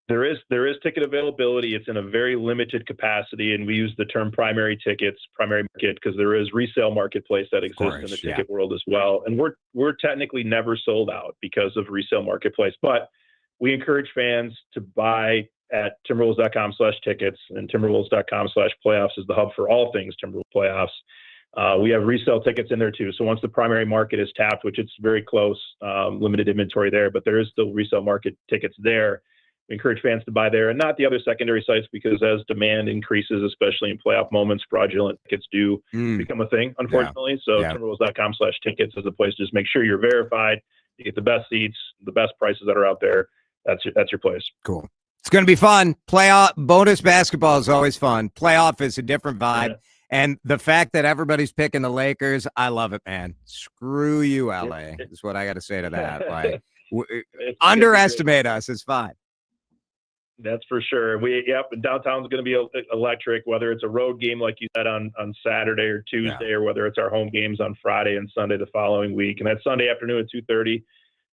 There is ticket availability. It's in a very limited capacity, and we use the term primary market, because there is resale marketplace that exists in the ticket world as well. And we're technically never sold out because of resale marketplace, but we encourage fans to buy at Timberwolves.com/tickets, and Timberwolves.com/playoffs is the hub for all things Timberwolves playoffs. We have resale tickets in there too. So once the primary market is tapped, which it's very close, limited inventory there, but there is still resale market tickets there. We encourage fans to buy there and not the other secondary sites, because as demand increases, especially in playoff moments, fraudulent tickets do become a thing, unfortunately. Timberwolves.com/tickets is the place to just make sure you're verified. You get the best seats, the best prices that are out there. That's your place. Cool. It's going to be fun. Playoff bonus basketball is always fun. Playoff is a different vibe. Yeah. And the fact that everybody's picking the Lakers, I love it, man. Screw you, LA, is what I got to say to that. Like, underestimate us. It's fine. That's for sure. And downtown's going to be electric, whether it's a road game, like you said, on Saturday or Tuesday, or whether it's our home games on Friday and Sunday the following week. And that Sunday afternoon at 2:30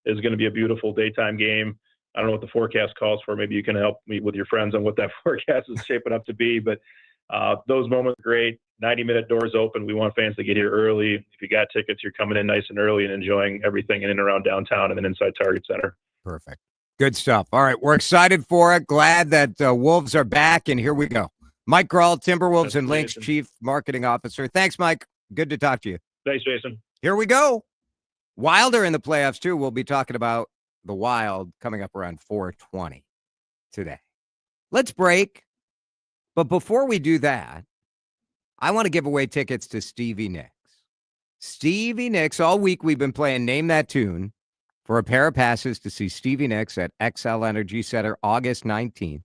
is going to be a beautiful daytime game. I don't know what the forecast calls for. Maybe you can help me with your friends on what that forecast is shaping up to be. But those moments are great. 90-minute doors open. We want fans to get here early. If you got tickets, you're coming in nice and early and enjoying everything in and around downtown and then inside Target Center. Perfect. Good stuff. All right. We're excited for it. Glad that Wolves are back. And here we go. Mike Grahl, Timberwolves and Lynx Chief Marketing Officer. Thanks, Mike. Good to talk to you. Thanks, Jason. Here we go. Wilder in the playoffs, too. We'll be talking about the Wild coming up around 4:20 today. Let's break. But before we do that, I want to give away tickets to Stevie Nicks. Stevie Nicks, all week we've been playing Name That Tune for a pair of passes to see Stevie Nicks at XL Energy Center August 19th.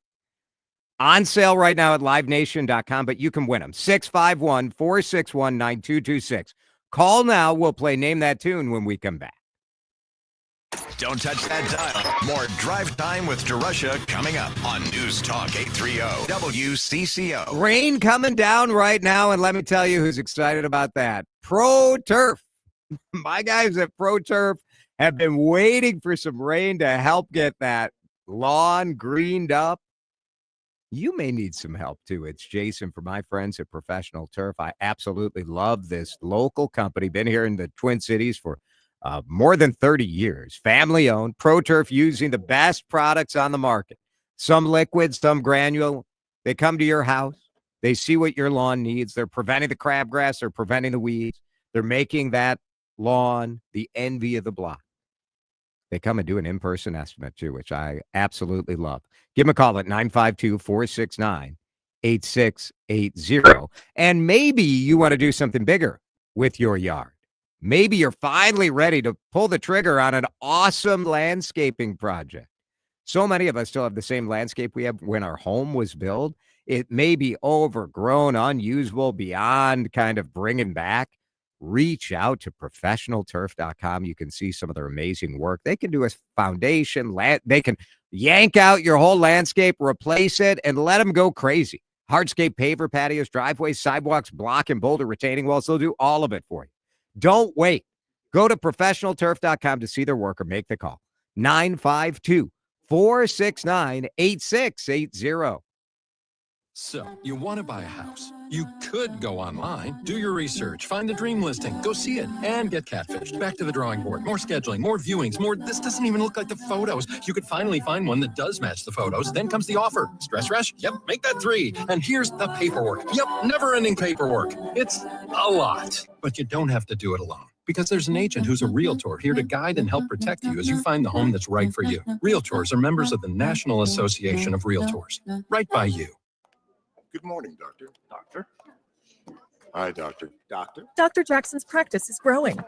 On sale right now at livenation.com, but you can win them. 651-461-9226. Call now. We'll play Name That Tune when we come back. Don't touch that dial. More Drive Time with DeRusha coming up on News Talk 830 WCCO. Rain coming down right now, and let me tell you who's excited about that. Pro Turf. My guys at Pro Turf have been waiting for some rain to help get that lawn greened up. You may need some help, too. It's Jason from my friends at Professional Turf. I absolutely love this local company. Been here in the Twin Cities for more than 30 years. Family-owned. Pro Turf using the best products on the market. Some liquid, some granule. They come to your house. They see what your lawn needs. They're preventing the crabgrass. They're preventing the weeds. They're making that lawn the envy of the block. They come and do an in-person estimate, too, which I absolutely love. Give them a call at 952-469-8680. And maybe you want to do something bigger with your yard. Maybe you're finally ready to pull the trigger on an awesome landscaping project. So many of us still have the same landscape we have when our home was built. It may be overgrown, unusable, beyond kind of bringing back. Reach out to professionalturf.com. You can see some of their amazing work. They can do a foundation. They can yank out your whole landscape, replace it, and let them go crazy. Hardscape paver, patios, driveways, sidewalks, block and boulder retaining walls. They'll do all of it for you. Don't wait. Go to professionalturf.com to see their work or make the call. 952-469-8680. So, you want to buy a house. You could go online, do your research, find the dream listing, go see it, and get catfished. Back to the drawing board. More scheduling, more viewings, more. This doesn't even look like the photos. You could finally find one that does match the photos. Then comes the offer. Stress rush? Yep, make that 3. And here's the paperwork. Yep, never-ending paperwork. It's a lot. But you don't have to do it alone. Because there's an agent who's a realtor here to guide and help protect you as you find the home that's right for you. Realtors are members of the National Association of Realtors. Right by you. Good morning, Doctor. Doctor? Hi, Doctor. Doctor? Dr. Jackson's practice is growing.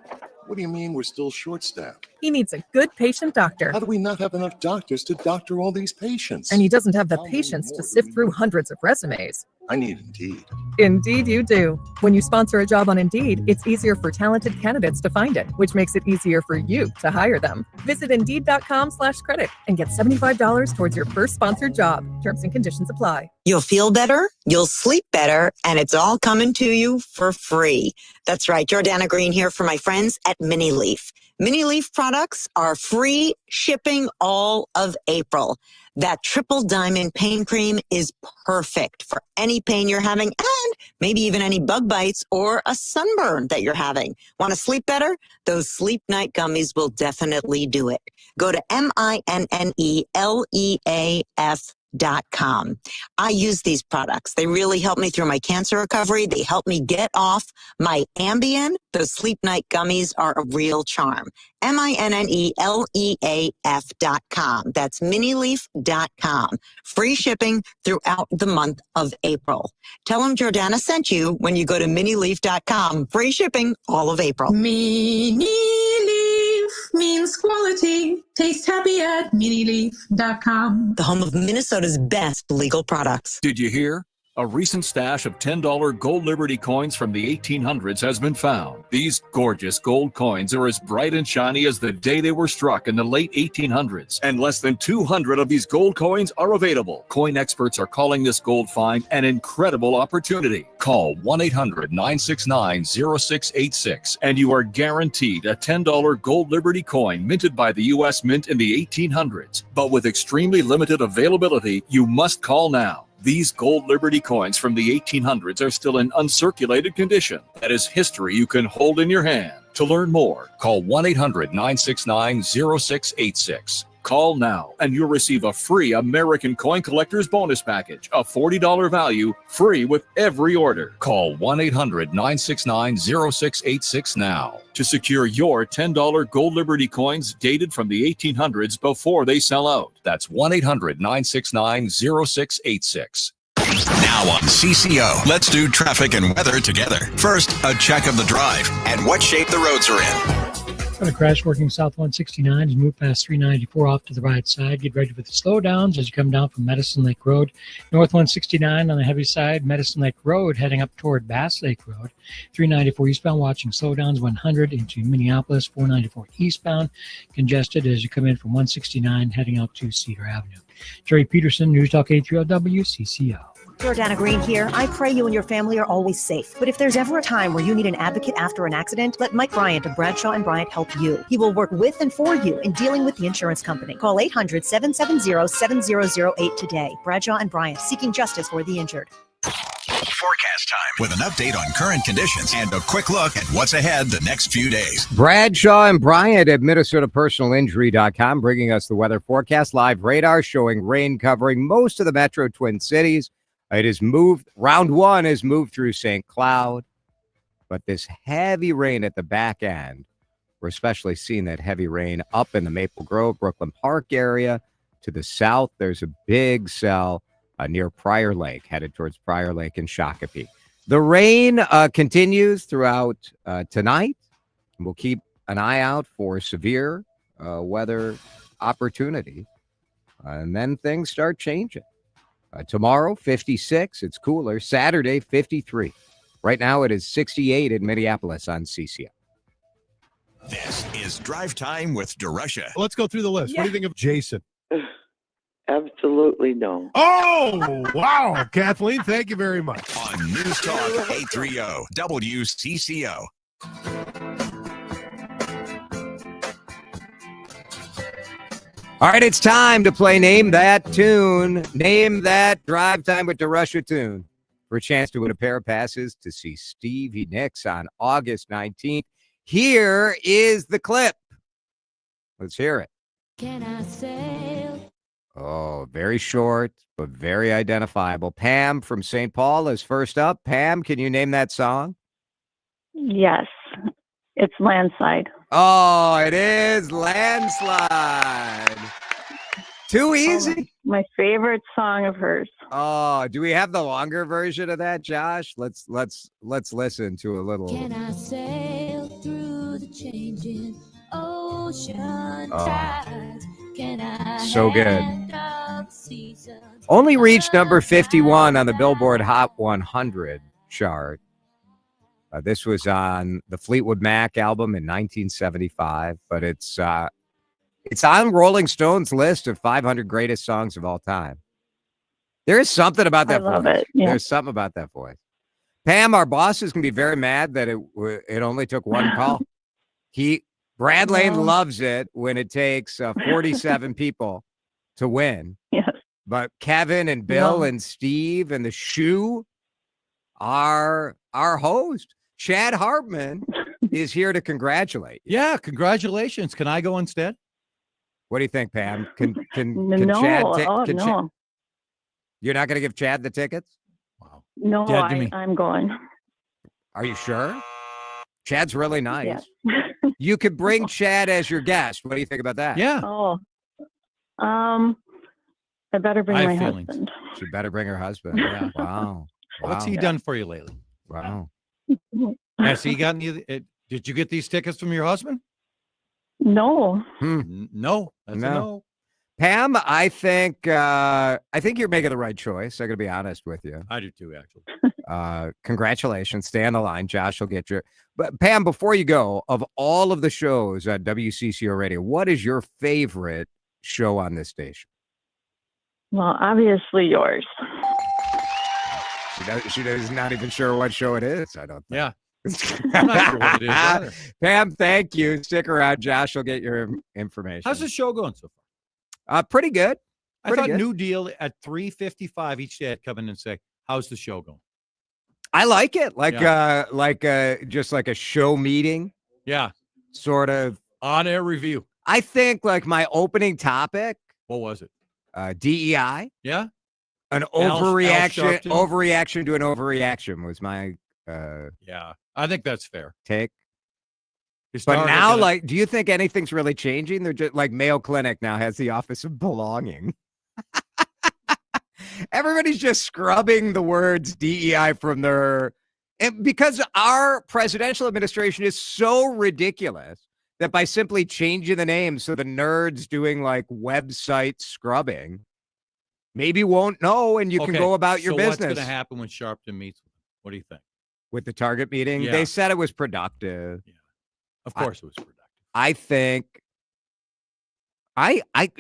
What do you mean we're still short-staffed? He needs a good patient doctor. How do we not have enough doctors to doctor all these patients? And he doesn't have the patience to sift through hundreds of resumes. I need Indeed. Indeed you do. When you sponsor a job on Indeed, it's easier for talented candidates to find it, which makes it easier for you to hire them. Visit Indeed.com/credit and get $75 towards your first sponsored job. Terms and conditions apply. You'll feel better, you'll sleep better, and it's all coming to you for free. That's right. Jordana Green here for my friends at Mini Leaf. Mini Leaf products are free shipping all of April. That triple diamond pain cream is perfect for any pain you're having and maybe even any bug bites or a sunburn that you're having. Want to sleep better? Those Sleep Night gummies will definitely do it. Go to MINNELEAF.com. I use these products. They really help me through my cancer recovery. They help me get off my Ambien. Those Sleep Night gummies are a real charm. MINNELEAF.com. That's minileaf.com. Free shipping throughout the month of April. Tell them Jordana sent you when you go to minileaf.com. Free shipping all of April. Mini Leaf means quality. Taste happy at minileaf.com. The home of Minnesota's best legal products. Did you hear? A recent stash of $10 gold Liberty coins from the 1800s has been found. These gorgeous gold coins are as bright and shiny as the day they were struck in the late 1800s, and less than 200 of these gold coins are available. Coin experts are calling this gold find an incredible opportunity. Call 1-800-969-0686 and you are guaranteed a $10 gold Liberty coin minted by the U.S. Mint in the 1800s. But with extremely limited availability, you must call now. These gold Liberty coins from the 1800s are still in uncirculated condition. That is history you can hold in your hand. To learn more, call 1-800-969-0686. Call now and you'll receive a free American Coin Collector's Bonus Package, a $40 value, free with every order. Call 1-800-969-0686 now to secure your $10 gold Liberty coins dated from the 1800s before they sell out. That's 1-800-969-0686. Now on CCO, let's do traffic and weather together. First, a check of the drive and what shape the roads are in. Got a crash working south 169 as you move past 394 off to the right side. Get ready for the slowdowns as you come down from Medicine Lake Road. North 169 on the heavy side, Medicine Lake Road heading up toward Bass Lake Road. 394 eastbound watching slowdowns 100 into Minneapolis. 494 eastbound congested as you come in from 169 heading out to Cedar Avenue. Jerry Peterson, News Talk 830 WCCO. Jordana Green here. I pray you and your family are always safe. But if there's ever a time where you need an advocate after an accident, let Mike Bryant of Bradshaw & Bryant help you. He will work with and for you in dealing with the insurance company. Call 800-770-7008 today. Bradshaw & Bryant, seeking justice for the injured. Forecast time with an update on current conditions and a quick look at what's ahead the next few days. Bradshaw and Bryant at MinnesotaPersonalInjury.com bringing us the weather forecast. Live radar showing rain covering most of the metro Twin Cities. It has moved. Round one has moved through St. Cloud, but this heavy rain at the back end, we're especially seeing that heavy rain up in the Maple Grove, Brooklyn Park area. To the south, there's a big cell near Prior Lake, headed towards Prior Lake and Shakopee. The rain continues throughout tonight. We'll keep an eye out for severe weather opportunity, and then things start changing. Tomorrow, 56. It's cooler. Saturday, 53. Right now, it is 68 in Minneapolis on CCO. This is Drive Time with DeRusha. Let's go through the list. What do you think of Jason? Absolutely no. Oh, wow. Kathleen, thank you very much. On News Talk 830 WCCO. All right, it's time to play Name That Tune. Name That Drive Time with DeRusha tune for a chance to win a pair of passes to see Stevie Nicks on August 19th. Here is the clip. Let's hear it. Can I sail? Oh, very short, but very identifiable. Pam from St. Paul is first up. Pam, can you name that song? Yes, it's Landslide. Oh, it is Landslide. Too easy. My favorite song of hers. Oh, do we have the longer version of that, Josh? Let's listen to a little. Can I sail through the changing ocean tides? Can I So good. handle the seasons? Only reached number 51 on the Billboard Hot 100 chart. This was on the Fleetwood Mac album in 1975, but it's on Rolling Stone's list of 500 greatest songs of all time. There is something about that voice. love it. Yeah. There's something about that voice. Pam, our bosses can be very mad that it only took one call. Brad Lane loves it when it takes 47 people to win. Yes. But Kevin and Bill and Steve and the Shoe, our host, Chad Hartman, is here to congratulate you. Yeah, congratulations. Can I go instead? What do you think, Pam? Can No. Chad No. You're not going to give Chad the tickets? No, Dead to me. I'm going. Are you sure? Chad's really nice. Yeah. You could bring Chad as your guest. What do you think about that? Yeah. Oh. I better bring my husband. She better bring her husband. Yeah. Wow. What's he done for you lately? Wow. Has he gotten you? Did you get these tickets from your husband? No. No. That's a no. Pam, I think you're making the right choice. I'm going to be honest with you. I do too, actually. Congratulations. Stay on the line. Josh will get your. But Pam, before you go, of all of the shows at WCCO Radio, what is your favorite show on this station? Well, obviously yours. She's not even sure what show it is. I don't think. Yeah. I'm not sure what it is either. Pam, thank you. Stick around. Josh will get your information. How's the show going so far? Pretty good. I thought New Deal at 3:55 each day I'd come in and say, how's the show going? I like it. Just like a show meeting. Yeah. Sort of. On-air review. I think like my opening topic. What was it? DEI. Yeah. An overreaction to an overreaction was my yeah. I think that's fair. Take. But now, do you think anything's really changing? They're just like Mayo Clinic now has the Office of Belonging. Everybody's just scrubbing the words DEI from and because our presidential administration is so ridiculous that by simply changing the name so the nerds doing like website scrubbing maybe won't know and you can go about your business. What's going to happen when Sharpton meets with them? What do you think? With the Target meeting? Yeah. They said it was productive. Yeah. Of course it was productive. I think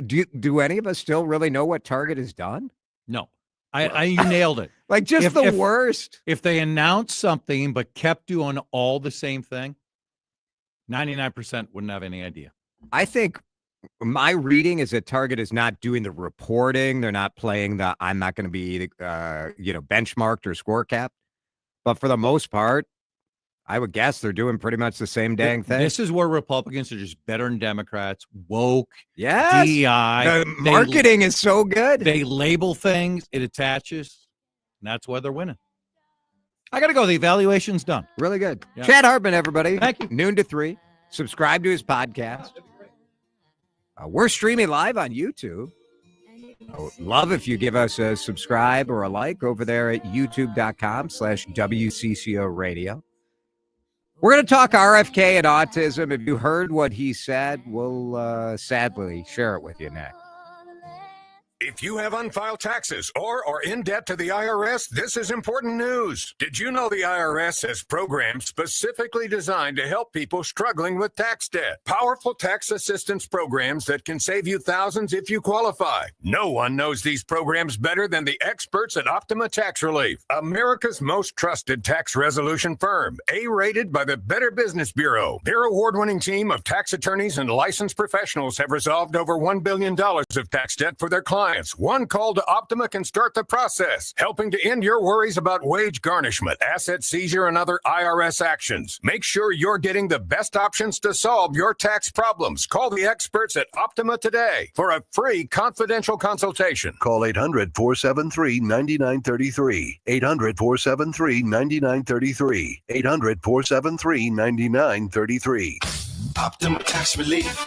do any of us still really know what Target has done? No. You nailed it. Like just the worst. If they announced something but kept doing all the same thing, 99% wouldn't have any idea. I think my reading is that Target is not doing the reporting. They're not playing the I'm not going to be benchmarked or score capped. But for the most part, I would guess they're doing pretty much the same dang thing. This is where Republicans are just better than Democrats. Woke, yes. DEI. The marketing is so good. They label things, it attaches, and that's why they're winning. I got to go. The evaluation's done. Really good. Yeah. Chad Hartman, everybody. Thank you. Noon to 3. Subscribe to his podcast. We're streaming live on YouTube. I would love if you give us a subscribe or a like over there at youtube.com/WCCO radio. We're going to talk RFK and autism. If you heard what he said, we'll sadly share it with you next. If you have unfiled taxes or are in debt to the IRS, this is important news. Did you know the IRS has programs specifically designed to help people struggling with tax debt? Powerful tax assistance programs that can save you thousands if you qualify. No one knows these programs better than the experts at Optima Tax Relief, America's most trusted tax resolution firm, A-rated by the Better Business Bureau. Their award-winning team of tax attorneys and licensed professionals have resolved over $1 billion of tax debt for their clients. One call to Optima can start the process, helping to end your worries about wage garnishment, asset seizure, and other IRS actions. Make sure you're getting the best options to solve your tax problems. Call the experts at Optima today for a free confidential consultation. Call 800-473-9933. 800-473-9933. 800-473-9933. Optima Tax Relief.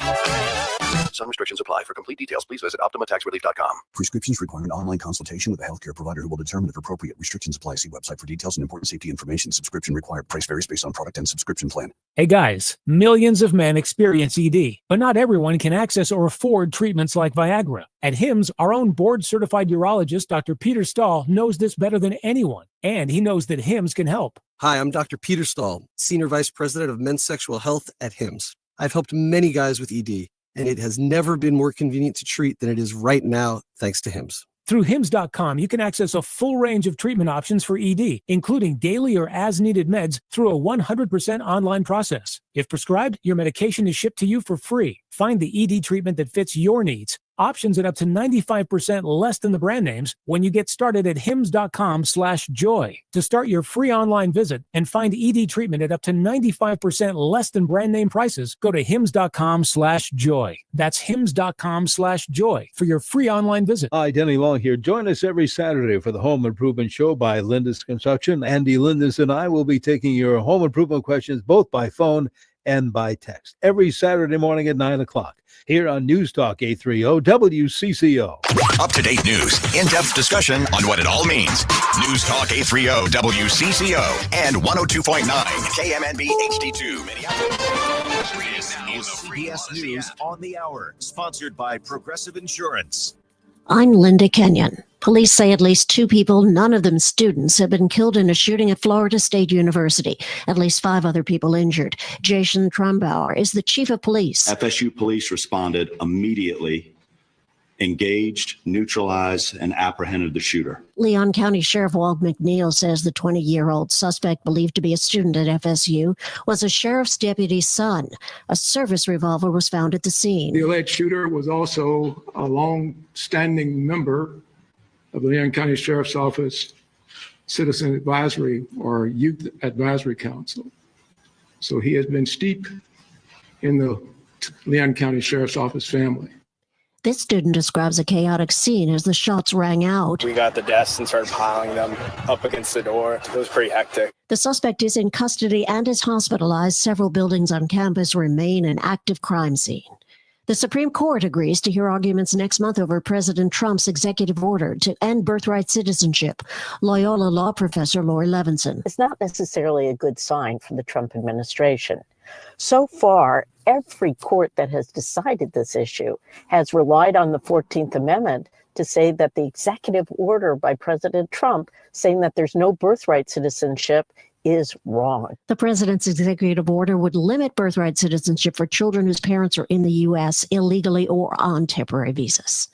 Some restrictions apply. For complete details, please visit OptimaTaxRelief.com. Prescriptions require an online consultation with a healthcare provider who will determine if appropriate. Restrictions apply. See website for details and important safety information. Subscription required. Price varies based on product and subscription plan. Hey guys, millions of men experience ED, but not everyone can access or afford treatments like Viagra. At HIMSS, our own board-certified urologist, Dr. Peter Stahl, knows this better than anyone, and he knows that HIMSS can help. Hi, I'm Dr. Peter Stahl, Senior Vice President of Men's Sexual Health at HIMSS. I've helped many guys with ED, and it has never been more convenient to treat than it is right now, thanks to HIMSS. Through HIMSS.com, you can access a full range of treatment options for ED, including daily or as-needed meds through a 100% online process. If prescribed, your medication is shipped to you for free. Find the ED treatment that fits your needs. Options at up to 95% less than the brand names when you get started at hims.com/joy. To start your free online visit and find ED treatment at up to 95% less than brand name prices, go to hims.com/joy. That's hims.com/joy for your free online visit. Hi, Denny Long here. Join us every Saturday for the Home Improvement Show by Lindis Construction. Andy Lindis and I will be taking your home improvement questions both by phone and by text every Saturday morning at 9 o'clock here on News Talk 830 WCCO. Up-to-date news, in-depth discussion on what it all means. News Talk 830 WCCO and 102.9 KMNB HD2 Minneapolis. This is CBS News on the Hour, sponsored by Progressive Insurance. I'm Linda Kenyon. Police say at least 2 people, none of them students, have been killed in a shooting at Florida State University. At least 5 other people injured. Jason Trumbauer is the chief of police. FSU police responded immediately, engaged, neutralized, and apprehended the shooter. Leon County Sheriff Walt McNeil says the 20-year-old suspect, believed to be a student at FSU, was a sheriff's deputy's son. A service revolver was found at the scene. The alleged shooter was also a long-standing member of the Leon County Sheriff's Office Citizen Advisory or Youth Advisory Council. So he has been steeped in the Leon County Sheriff's Office family. This student describes a chaotic scene as the shots rang out. We got the desks and started piling them up against the door. It was pretty hectic. The suspect is in custody and is hospitalized. Several buildings on campus remain an active crime scene. The Supreme Court agrees to hear arguments next month over President Trump's executive order to end birthright citizenship. Loyola law professor Lori Levinson. It's not necessarily a good sign for the Trump administration. So far, every court that has decided this issue has relied on the 14th Amendment to say that the executive order by President Trump saying that there's no birthright citizenship is wrong. The president's executive order would limit birthright citizenship for children whose parents are in the U.S. illegally or on temporary visas.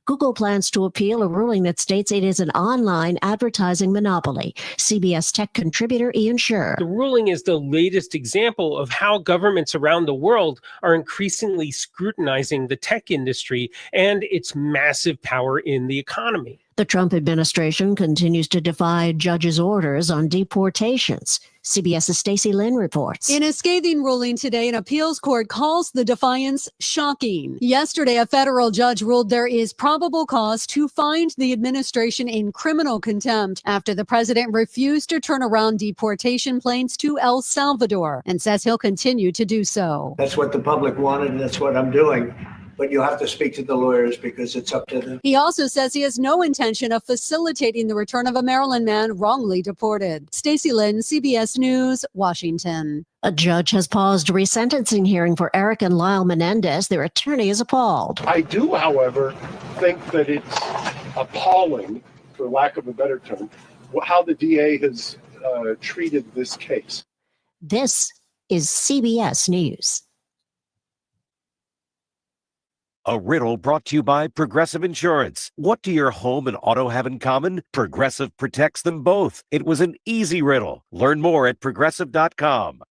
Google plans to appeal a ruling that states it is an online advertising monopoly. CBS Tech contributor Ian Scher. The ruling is the latest example of how governments around the world are increasingly scrutinizing the tech industry and its massive power in the economy. The Trump administration continues to defy judges' orders on deportations. CBS's Stacey Lynn reports. In a scathing ruling today, an appeals court calls the defiance shocking. Yesterday, a federal judge ruled there is probable cause to find the administration in criminal contempt after the president refused to turn around deportation planes to El Salvador and says he'll continue to do so. That's what the public wanted, and that's what I'm doing. But you'll have to speak to the lawyers because it's up to them. He also says he has no intention of facilitating the return of a Maryland man wrongly deported. Stacey Lynn, CBS News, Washington. A judge has paused resentencing hearing for Eric and Lyle Menendez. Their attorney is appalled. I do, however, think that it's appalling, for lack of a better term, how the DA has treated this case. This is CBS News. A riddle brought to you by Progressive Insurance. What do your home and auto have in common? Progressive protects them both. It was an easy riddle. Learn more at progressive.com.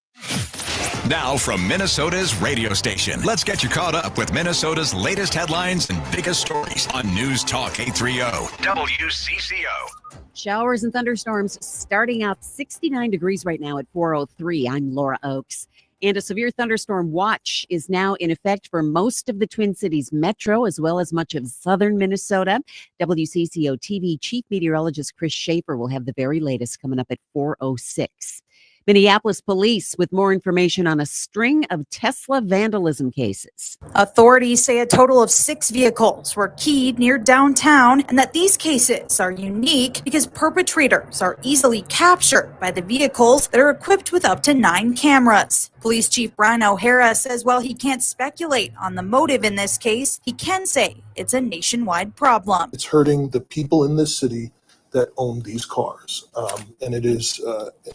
Now from Minnesota's radio station, let's get you caught up with Minnesota's latest headlines and biggest stories on News Talk 830 WCCO. Showers and thunderstorms starting out 69 degrees right now at 4:03. I'm Laura Oakes. And a severe thunderstorm watch is now in effect for most of the Twin Cities metro, as well as much of southern Minnesota. WCCO TV Chief Meteorologist Chris Schaefer will have the very latest coming up at 4:06. Minneapolis police with more information on a string of Tesla vandalism cases. Authorities say a total of 6 vehicles were keyed near downtown, and that these cases are unique because perpetrators are easily captured by the vehicles that are equipped with up to 9 cameras. Police Chief Brian O'Hara says while he can't speculate on the motive in this case, he can say it's a nationwide problem. It's hurting the people in this city that own these cars. And it is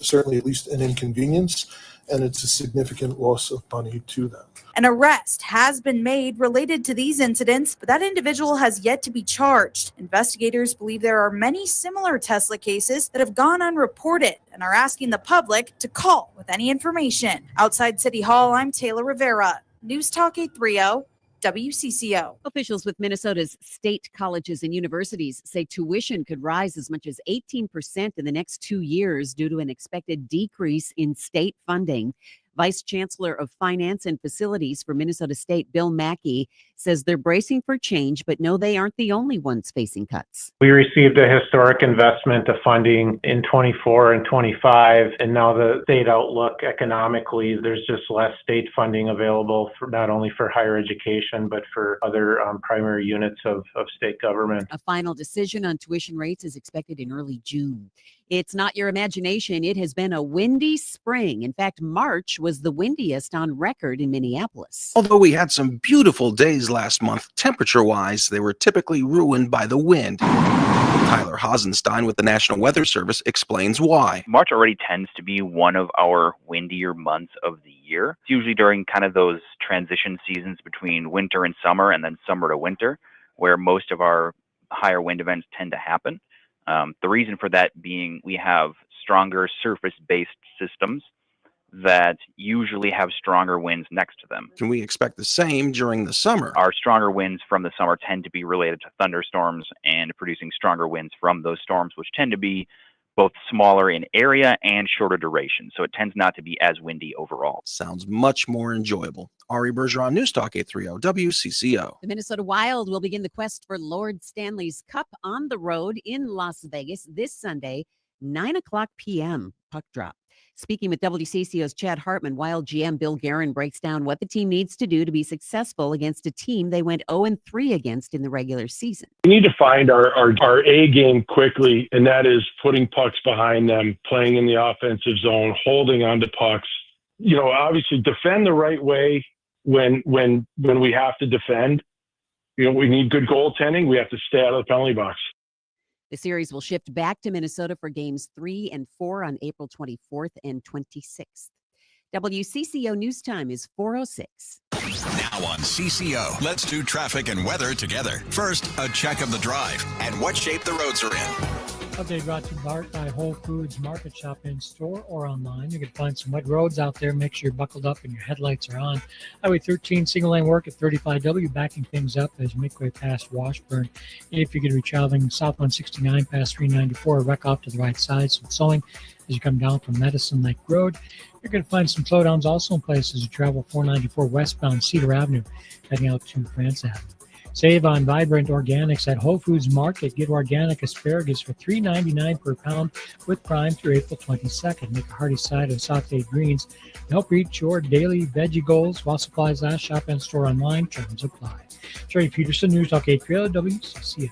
certainly at least an inconvenience, and it's a significant loss of money to them. An arrest has been made related to these incidents, but that individual has yet to be charged. Investigators believe there are many similar Tesla cases that have gone unreported and are asking the public to call with any information. Outside City Hall, I'm Taylor Rivera, News Talk 830. WCCO. Officials with Minnesota's state colleges and universities say tuition could rise as much as 18% in the next 2 years due to an expected decrease in state funding. Vice Chancellor of Finance and Facilities for Minnesota State, Bill Mackey, says they're bracing for change, but no, they aren't the only ones facing cuts. We received a historic investment of funding in 24 and 25, and now the state outlook economically, there's just less state funding available for not only for higher education, but for other primary units of state government. A final decision on tuition rates is expected in early June. It's not your imagination. It has been a windy spring. In fact, March was the windiest on record in Minneapolis. Although we had some beautiful days last month, temperature-wise, they were typically ruined by the wind. Tyler Hasenstein with the National Weather Service explains why. March already tends to be one of our windier months of the year. It's usually during kind of those transition seasons between winter and summer, and then summer to winter, where most of our higher wind events tend to happen. The reason for that being we have stronger surface-based systems that usually have stronger winds next to them. Can we expect the same during the summer? Our stronger winds from the summer tend to be related to thunderstorms and producing stronger winds from those storms, which tend to be both smaller in area and shorter duration. So it tends not to be as windy overall. Sounds much more enjoyable. Ari Bergeron, News Talk 830 WCCO. The Minnesota Wild will begin the quest for Lord Stanley's Cup on the road in Las Vegas this Sunday, 9:00 p.m. puck drop. Speaking with WCCO's Chad Hartman, Wild GM Bill Guerin breaks down what the team needs to do to be successful against a team they went 0-3 against in the regular season. We need to find our A game quickly, and that is putting pucks behind them, playing in the offensive zone, holding onto pucks, obviously defend the right way when we have to defend. We need good goaltending. We have to stay out of the penalty box. The series will shift back to Minnesota for games 3 and 4 on April 24th and 26th. WCCO News Time is 4:06. Now on CCO, let's do traffic and weather together. First, a check of the drive and what shape the roads are in. Update brought to you by Whole Foods Market Shop in store or online. You can find some wet roads out there. Make sure you're buckled up and your headlights are on. Highway 13 single lane work at 35W, backing things up as you make way past Washburn. If you're going to be traveling south 169 past 394, wreck off to the right side. Some slowing as you come down from Medicine Lake Road. You're going to find some slowdowns also in places you travel 494 westbound Cedar Avenue, heading out to France Avenue. Save on Vibrant Organics at Whole Foods Market. Get organic asparagus for $3.99 per pound with Prime through April 22nd. Make a hearty side of sauteed greens to help reach your daily veggie goals. While supplies last, shop and store online. Terms apply. Trey Peterson, News Talk 830 WCCO.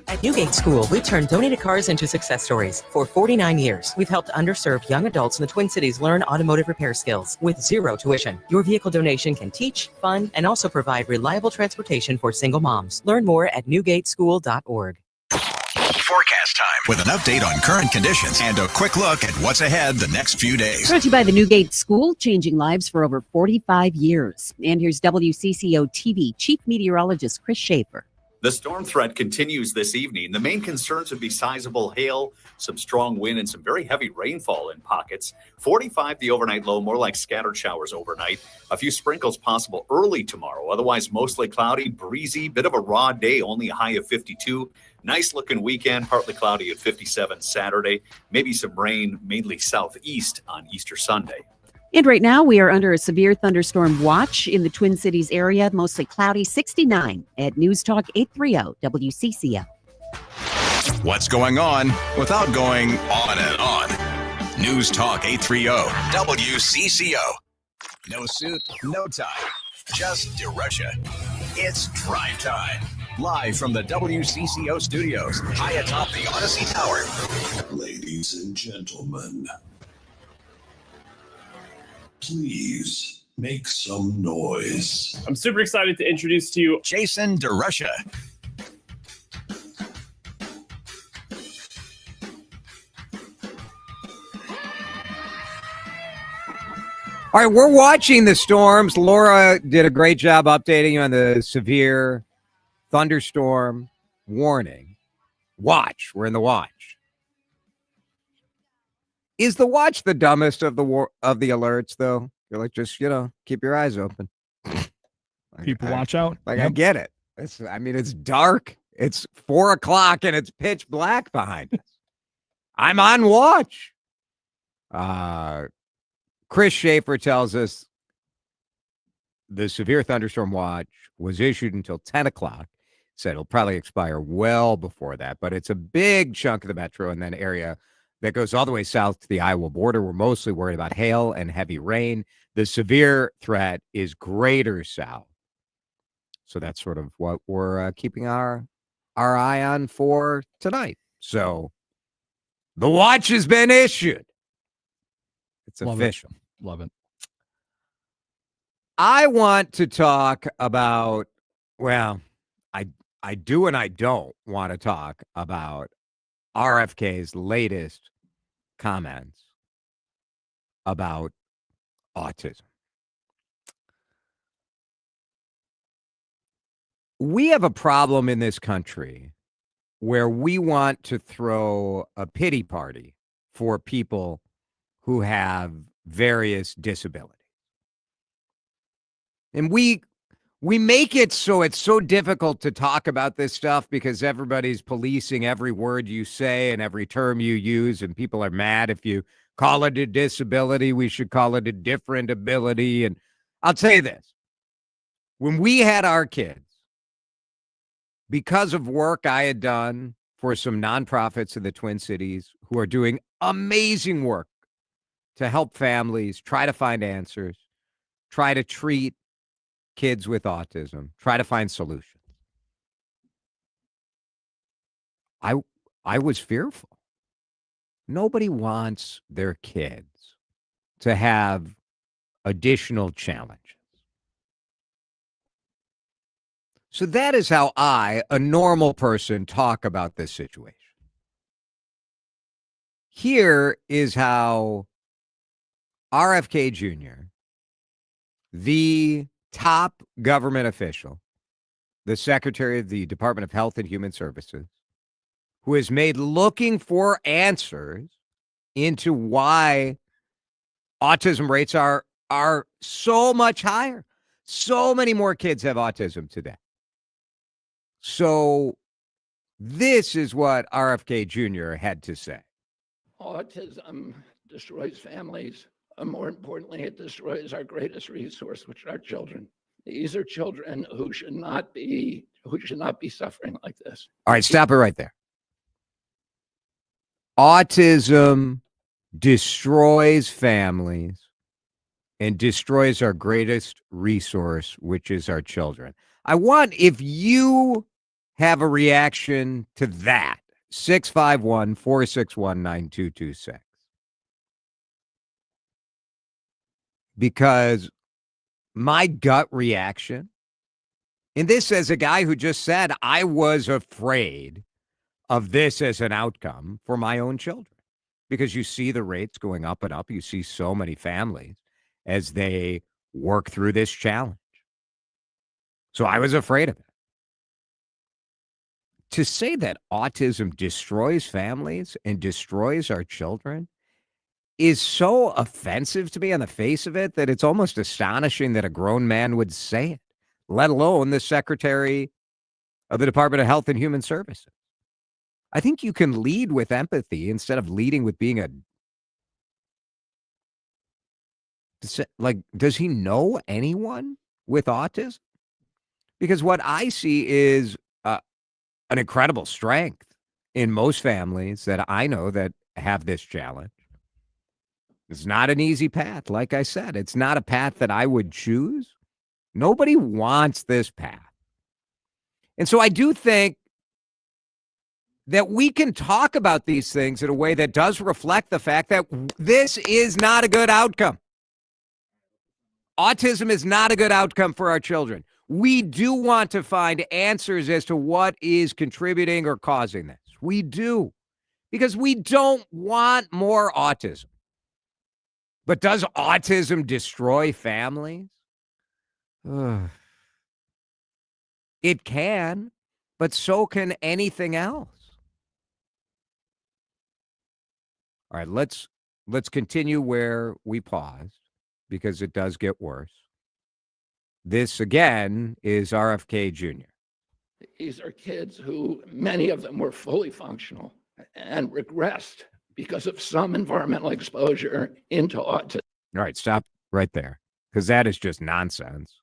At Newgate School, we turn donated cars into success stories. For 49 years, we've helped underserved young adults in the Twin Cities learn automotive repair skills with zero tuition. Your vehicle donation can teach, fund, and also provide reliable transportation for single moms. Learn more at newgateschool.org. Forecast time with an update on current conditions and a quick look at what's ahead the next few days. Brought to you by the Newgate School, changing lives for over 45 years. And here's WCCO TV Chief Meteorologist Chris Schaefer. The storm threat continues this evening. The main concerns would be sizable hail, some strong wind, and some very heavy rainfall in pockets. 45 the overnight low, more like scattered showers overnight. A few sprinkles possible early tomorrow. Otherwise, mostly cloudy, breezy, bit of a raw day, only a high of 52. Nice looking weekend, partly cloudy at 57 Saturday. Maybe some rain, mainly southeast on Easter Sunday. And right now, we are under a severe thunderstorm watch in the Twin Cities area, mostly cloudy, 69 at News Talk 830 WCCO. What's going on without going on and on? News Talk 830 WCCO. No suit, no tie, just DeRusha. It's Drive Time. Live from the WCCO studios, high atop the Odyssey Tower. Ladies and gentlemen, please make some noise. I'm super excited to introduce to you Jason DeRusha. All right, we're watching the storms. Laura did a great job updating you on the severe thunderstorm warning. Watch. We're in the watch. Is the watch the dumbest of the alerts, though? You're like, just, keep your eyes open. People watch out. I get it. It's dark. It's 4:00 and it's pitch black behind us. I'm on watch. Chris Schaefer tells us the severe thunderstorm watch was issued until 10 o'clock. Said it'll probably expire well before that, but it's a big chunk of the metro and then area that goes all the way south to the Iowa border. We're mostly worried about hail and heavy rain. The severe threat is greater south. So that's sort of what we're keeping our eye on for tonight. So the watch has been issued. It's official. Love it. I want to talk about, I do and I don't want to talk about RFK's latest comments about autism. We have a problem in this country where we want to throw a pity party for people who have various disabilities. And we make it so it's so difficult to talk about this stuff because everybody's policing every word you say and every term you use, and people are mad if you call it a disability. We should call it a different ability. And I'll tell you this. When we had our kids, because of work I had done for some nonprofits in the Twin Cities who are doing amazing work to help families try to find answers, try to treat kids with autism, try to find solutions. I was fearful. Nobody wants their kids to have additional challenges. So that is how I, a normal person, talk about this situation. Here is how RFK Jr., the top government official, the Secretary of the Department of Health and Human Services, who is made looking for answers into why autism rates are so much higher. So many more kids have autism today. So this is what RFK Jr. had to say. Autism destroys families. More importantly, it destroys our greatest resource, which are our children. These are children who should not be suffering like this. All right, stop it right there. Autism destroys families and destroys our greatest resource, which is our children. I want, if you have a reaction to that, 651-461-9226. Because my gut reaction, and this as a guy who just said I was afraid of this as an outcome for my own children, because you see the rates going up and up. You see so many families as they work through this challenge. So I was afraid of it. To say that autism destroys families and destroys our children is so offensive to me on the face of it that it's almost astonishing that a grown man would say it, let alone the Secretary of the Department of Health and Human Services. I think you can lead with empathy instead of leading with being does he know anyone with autism? Because what I see is an incredible strength in most families that I know that have this challenge. It's not an easy path. Like I said, it's not a path that I would choose. Nobody wants this path. And so I do think that we can talk about these things in a way that does reflect the fact that this is not a good outcome. Autism is not a good outcome for our children. We do want to find answers as to what is contributing or causing this. We do, because we don't want more autism. But does autism destroy families? It can, but so can anything else. All right, let's continue where we paused, because it does get worse. This, again, is RFK Jr. These are kids who, many of them were fully functional and regressed because of some environmental exposure into autism. All right, stop right there, because that is just nonsense.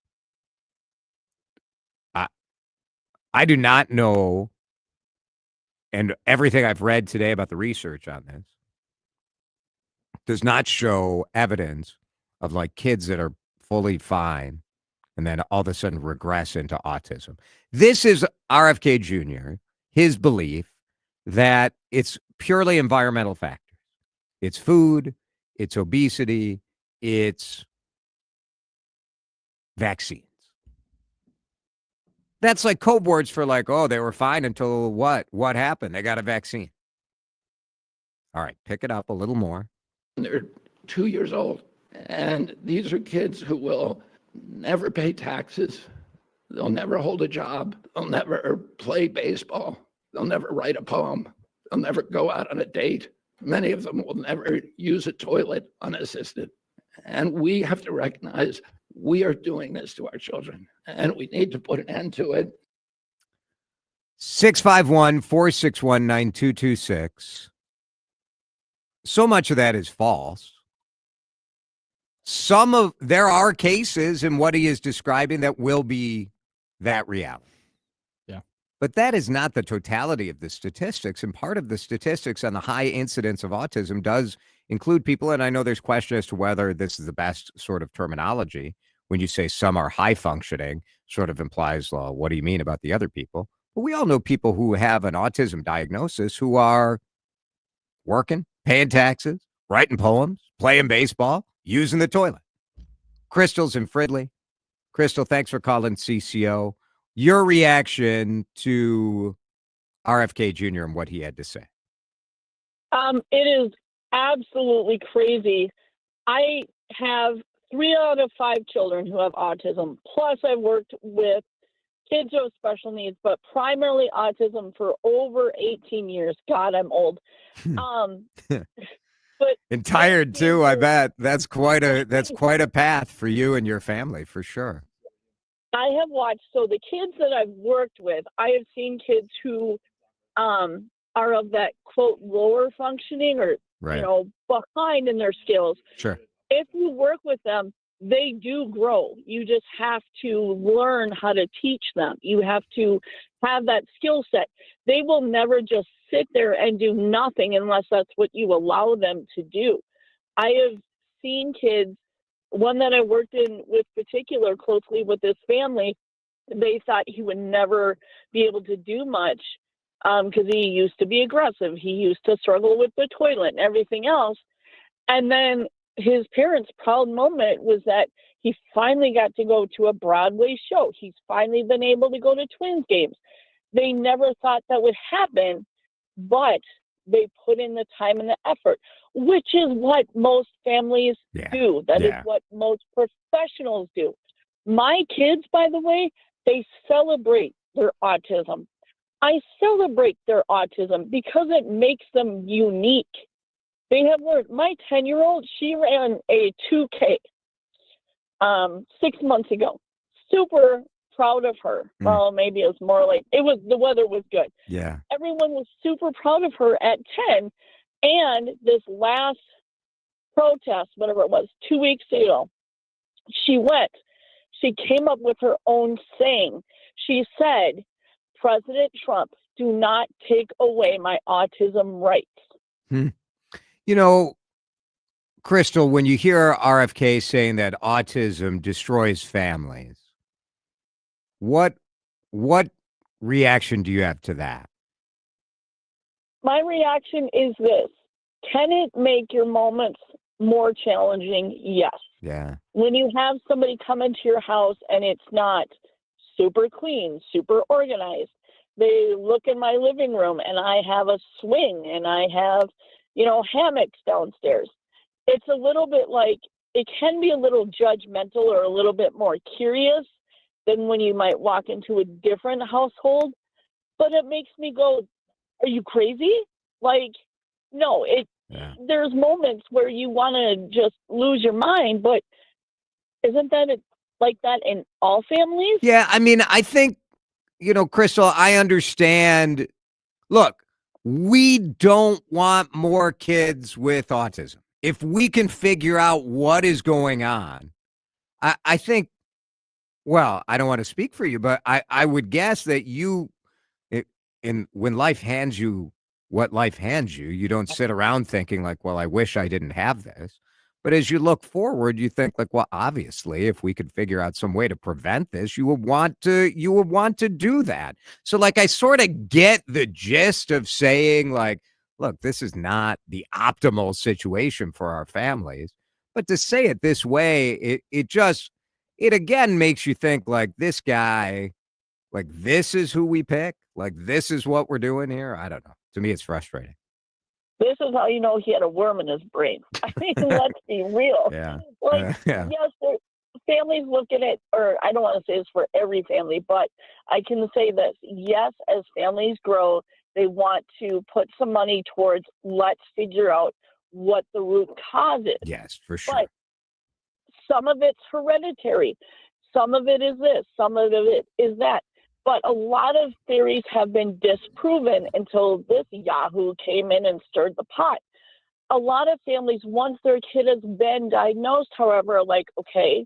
I do not know, and everything I've read today about the research on this does not show evidence of like kids that are fully fine and then all of a sudden regress into autism. This is RFK Jr., his belief that it's purely environmental factors. It's food, it's obesity, it's vaccines. That's like code words for like, oh, they were fine until what? What happened? They got a vaccine. All right, pick it up a little more. They're 2 years old. And these are kids who will never pay taxes. They'll never hold a job. They'll never play baseball. They'll never write a poem. They'll never go out on a date. Many of them will never use a toilet unassisted. And we have to recognize we are doing this to our children, and we need to put an end to it. 651-461-9226. So much of that is false. There are cases in what he is describing that will be that reality. Yeah. But that is not the totality of the statistics. And part of the statistics on the high incidence of autism does include people, and I know there's question as to whether this is the best sort of terminology. When you say some are high functioning, sort of implies, well, what do you mean about the other people? But we all know people who have an autism diagnosis who are working, paying taxes, writing poems, playing baseball, using the toilet. Crystal's in Fridley. Crystal, thanks for calling CCO. Your reaction to RFK Jr. and what he had to say. It is absolutely crazy. I have 3 out of 5 children who have autism. Plus, I've worked with kids who have special needs, but primarily autism for over 18 years. God, I'm old. But and tired too, I bet. That's quite a path for you and your family, for sure. I have watched, so the kids that I've worked with, I have seen kids who are of that, quote, lower functioning or, Right. behind in their skills. Sure. If you work with them, they do grow. You just have to learn how to teach them. You have to have that skill set. They will never just sit there and do nothing unless that's what you allow them to do. I have seen kids, one that I worked in with particular closely with this family, they thought he would never be able to do much because he used to be aggressive. He used to struggle with the toilet and everything else. And then his parents' proud moment was that he finally got to go to a Broadway show. He's finally been able to go to Twins games. They never thought that would happen, but they put in the time and the effort, which is what most families do. That is what most professionals do. My kids, by the way, they celebrate their autism. I celebrate their autism because it makes them unique. They have learned. My 10-year-old, she ran a 2K 6 months ago. Super proud of her. Well, maybe it was more like the weather was good. Yeah. Everyone was super proud of her at 10. And this last protest, whatever it was, 2 weeks ago, she came up with her own saying. She said, President Trump, do not take away my autism rights. Crystal, when you hear RFK saying that autism destroys families, what reaction do you have to that? My reaction is this. Can it make your moments more challenging? Yes. Yeah. When you have somebody come into your house and it's not super clean, super organized, they look in my living room and I have a swing and I have, hammocks downstairs. It's a little bit like, it can be a little judgmental or a little bit more curious than when you might walk into a different household. But it makes me go, are you crazy? Like, no, there's moments where you want to just lose your mind, but isn't that like that in all families? Yeah, I mean, I think, Crystal, I understand. Look, we don't want more kids with autism. If we can figure out what is going on, I think, well, I don't want to speak for you, but I would guess that when life hands you what life hands you, you don't sit around thinking like, well, I wish I didn't have this. But as you look forward, you think like, well, obviously, if we could figure out some way to prevent this, you would want to do that. So like, I sort of get the gist of saying like, look, this is not the optimal situation for our families. But to say it this way, it again makes you think like this guy, like this is who we pick. Like this is what we're doing here. I don't know. To me, it's frustrating. This is how you know he had a worm in his brain. I mean, let's be real. Yeah. Yes, families look at it, or I don't want to say this for every family, but I can say this. Yes, as families grow, they want to put some money towards let's figure out what the root cause is. Yes, for sure. But some of it's hereditary. Some of it is this. Some of it is that. But a lot of theories have been disproven until this Yahoo came in and stirred the pot. A lot of families, once their kid has been diagnosed, however, are like, okay,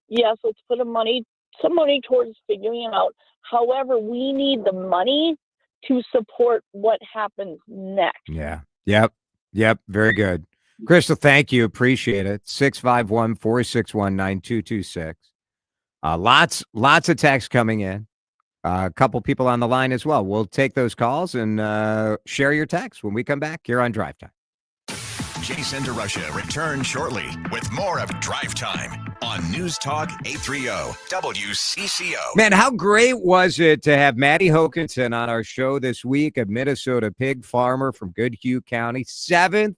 yes, let's put some money towards figuring it out. However, we need the money to support what happens next. Yeah. Yep. Very good. Crystal, thank you. Appreciate it. 651-461-9226. Lots of texts coming in. A couple people on the line as well. We'll take those calls and share your text when we come back here on Drive Time. Jason DeRusha returns shortly with more of Drive Time on News Talk 830 WCCO. Man, how great was it to have Maddie Hokanson on our show this week, a Minnesota pig farmer from Goodhue County, 7th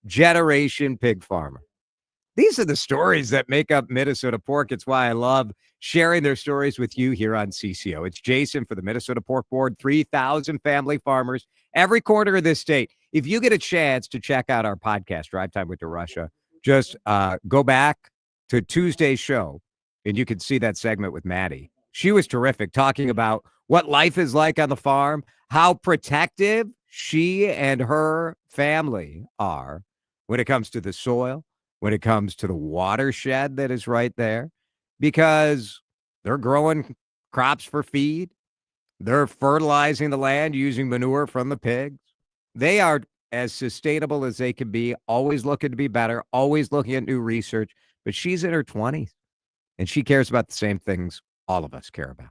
generation pig farmer. These are the stories that make up Minnesota pork. It's why I love sharing their stories with you here on CCO. It's Jason for the Minnesota Pork Board, 3,000 family farmers every corner of this state. If you get a chance to check out our podcast, Drive Time with DeRusha, just go back to Tuesday's show, and you can see that segment with Maddie. She was terrific, talking about what life is like on the farm, how protective she and her family are when it comes to the soil, when it comes to the watershed that is right there, because they're growing crops for feed. They're fertilizing the land using manure from the pigs. They are as sustainable as they can be, always looking to be better, always looking at new research. But she's in her 20s, and she cares about the same things all of us care about.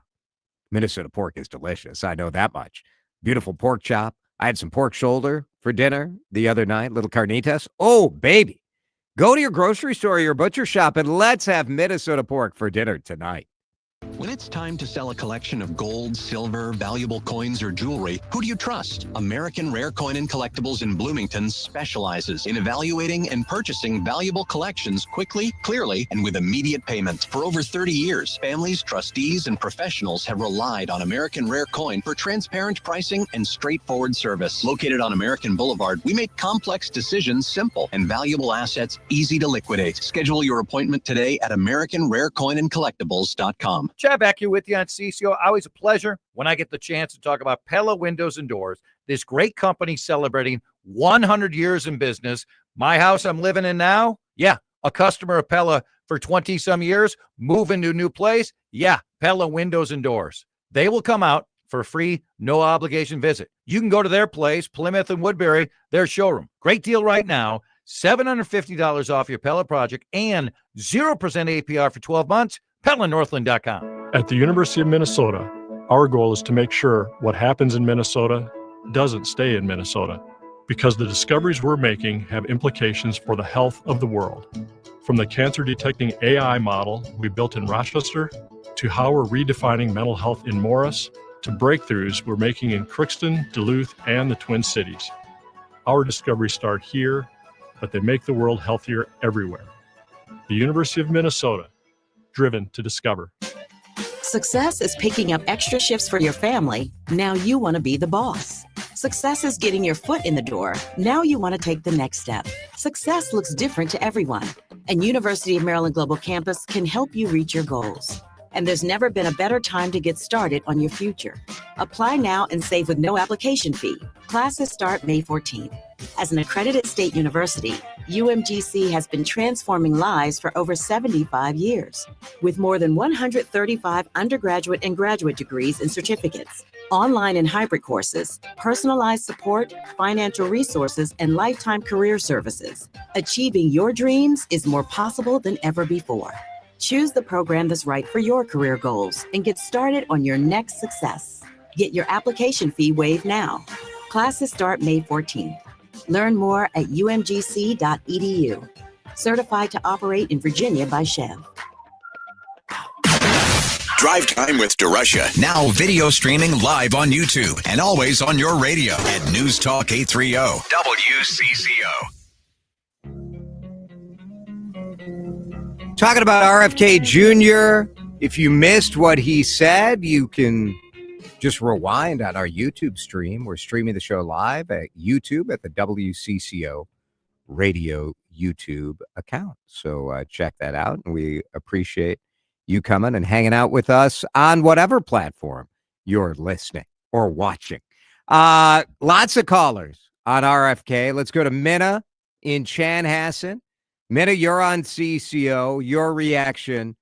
Minnesota pork is delicious. I know that much. Beautiful pork chop. I had some pork shoulder for dinner the other night, little carnitas. Oh, baby. Go to your grocery store or your butcher shop and let's have Minnesota pork for dinner tonight. When it's time to sell a collection of gold, silver, valuable coins, or jewelry, who do you trust? American Rare Coin and Collectibles in Bloomington specializes in evaluating and purchasing valuable collections quickly, clearly, and with immediate payment. For over 30 years, families, trustees, and professionals have relied on American Rare Coin for transparent pricing and straightforward service. Located on American Boulevard, we make complex decisions simple and valuable assets easy to liquidate. Schedule your appointment today at AmericanRareCoinAndCollectibles.com. Chad back here with you on CCO. Always a pleasure when I get the chance to talk about Pella Windows and Doors, this great company celebrating 100 years in business. My house I'm living in now, yeah, a customer of Pella for 20-some years, moving to a new place, yeah, Pella Windows and Doors. They will come out for a free, no-obligation visit. You can go to their place, Plymouth and Woodbury, their showroom. Great deal right now, $750 off your Pella project and 0% APR for 12 months. PellaNorthland.com. At the University of Minnesota, our goal is to make sure what happens in Minnesota doesn't stay in Minnesota, because the discoveries we're making have implications for the health of the world. From the cancer-detecting AI model we built in Rochester, to how we're redefining mental health in Morris, to breakthroughs we're making in Crookston, Duluth, and the Twin Cities. Our discoveries start here, but they make the world healthier everywhere. The University of Minnesota, driven to discover. Success is picking up extra shifts for your family. Now you want to be the boss. Success is getting your foot in the door. Now you want to take the next step. Success looks different to everyone, and University of Maryland Global Campus can help you reach your goals. And there's never been a better time to get started on your future. Apply now and save with no application fee. Classes start May 14th. As an accredited state university, UMGC has been transforming lives for over 75 years. With more than 135 undergraduate and graduate degrees and certificates, online and hybrid courses, personalized support, financial resources, and lifetime career services, achieving your dreams is more possible than ever before. Choose the program that's right for your career goals and get started on your next success. Get your application fee waived now. Classes start May 14th. Learn more at umgc.edu. Certified to operate in Virginia by Chev. Drive Time with DeRusha. Now video streaming live on YouTube and always on your radio at News Talk 830 WCCO. Talking about RFK Jr., if you missed what he said, you can just rewind on our YouTube stream. We're streaming the show live at YouTube at the WCCO radio YouTube account. So check that out. And we appreciate you coming and hanging out with us on whatever platform you're listening or watching. Lots of callers on RFK. Let's go to Minna in Chanhassen. Minna, you're on CCO. Your reaction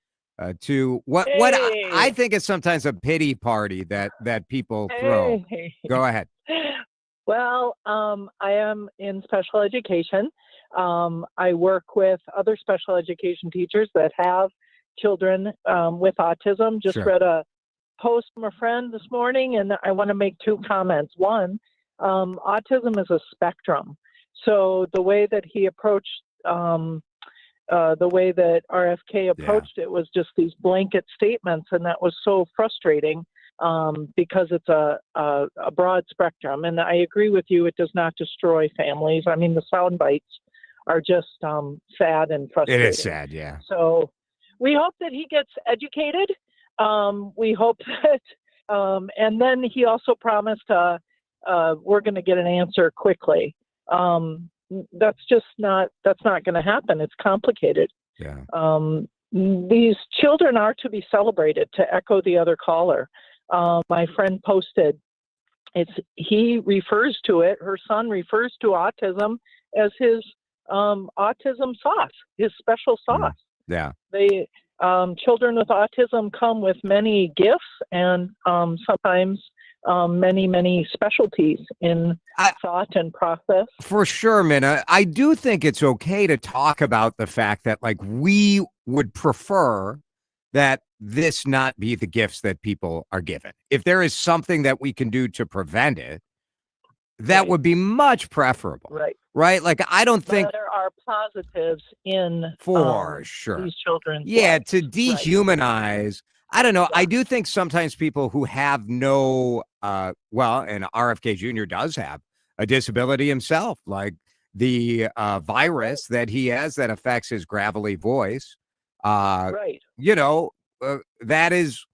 to what I think is sometimes a pity party that people throw. Go ahead. Well, I am in special education. I work with other special education teachers that have children with autism. Just read a post from a friend this morning, and I want to make two comments. One, autism is a spectrum. So the way that he approached, the way that RFK approached it was just these blanket statements, and that was so frustrating because it's a broad spectrum. And I agree with you; it does not destroy families. I mean, the sound bites are just sad and frustrating. It is sad, yeah. So we hope that he gets educated. We hope that, and then he also promised we're going to get an answer quickly. That's not going to happen. It's complicated. Yeah. These children are to be celebrated, to echo the other caller. My friend posted, he refers to it, her son refers to autism as his autism sauce, his special sauce. Yeah. They children with autism come with many gifts and sometimes many specialties in thought and process. For sure, Minna. I do think it's okay to talk about the fact that, like, we would prefer that this not be the gifts that people are given. If there is something that we can do to prevent it, that would be much preferable. Right? Like, I don't think there are positives in for sure these children. To dehumanize. I don't know. I do think sometimes people who have no, and RFK Jr. does have a disability himself, like the virus that he has that affects his gravelly voice. You know, that is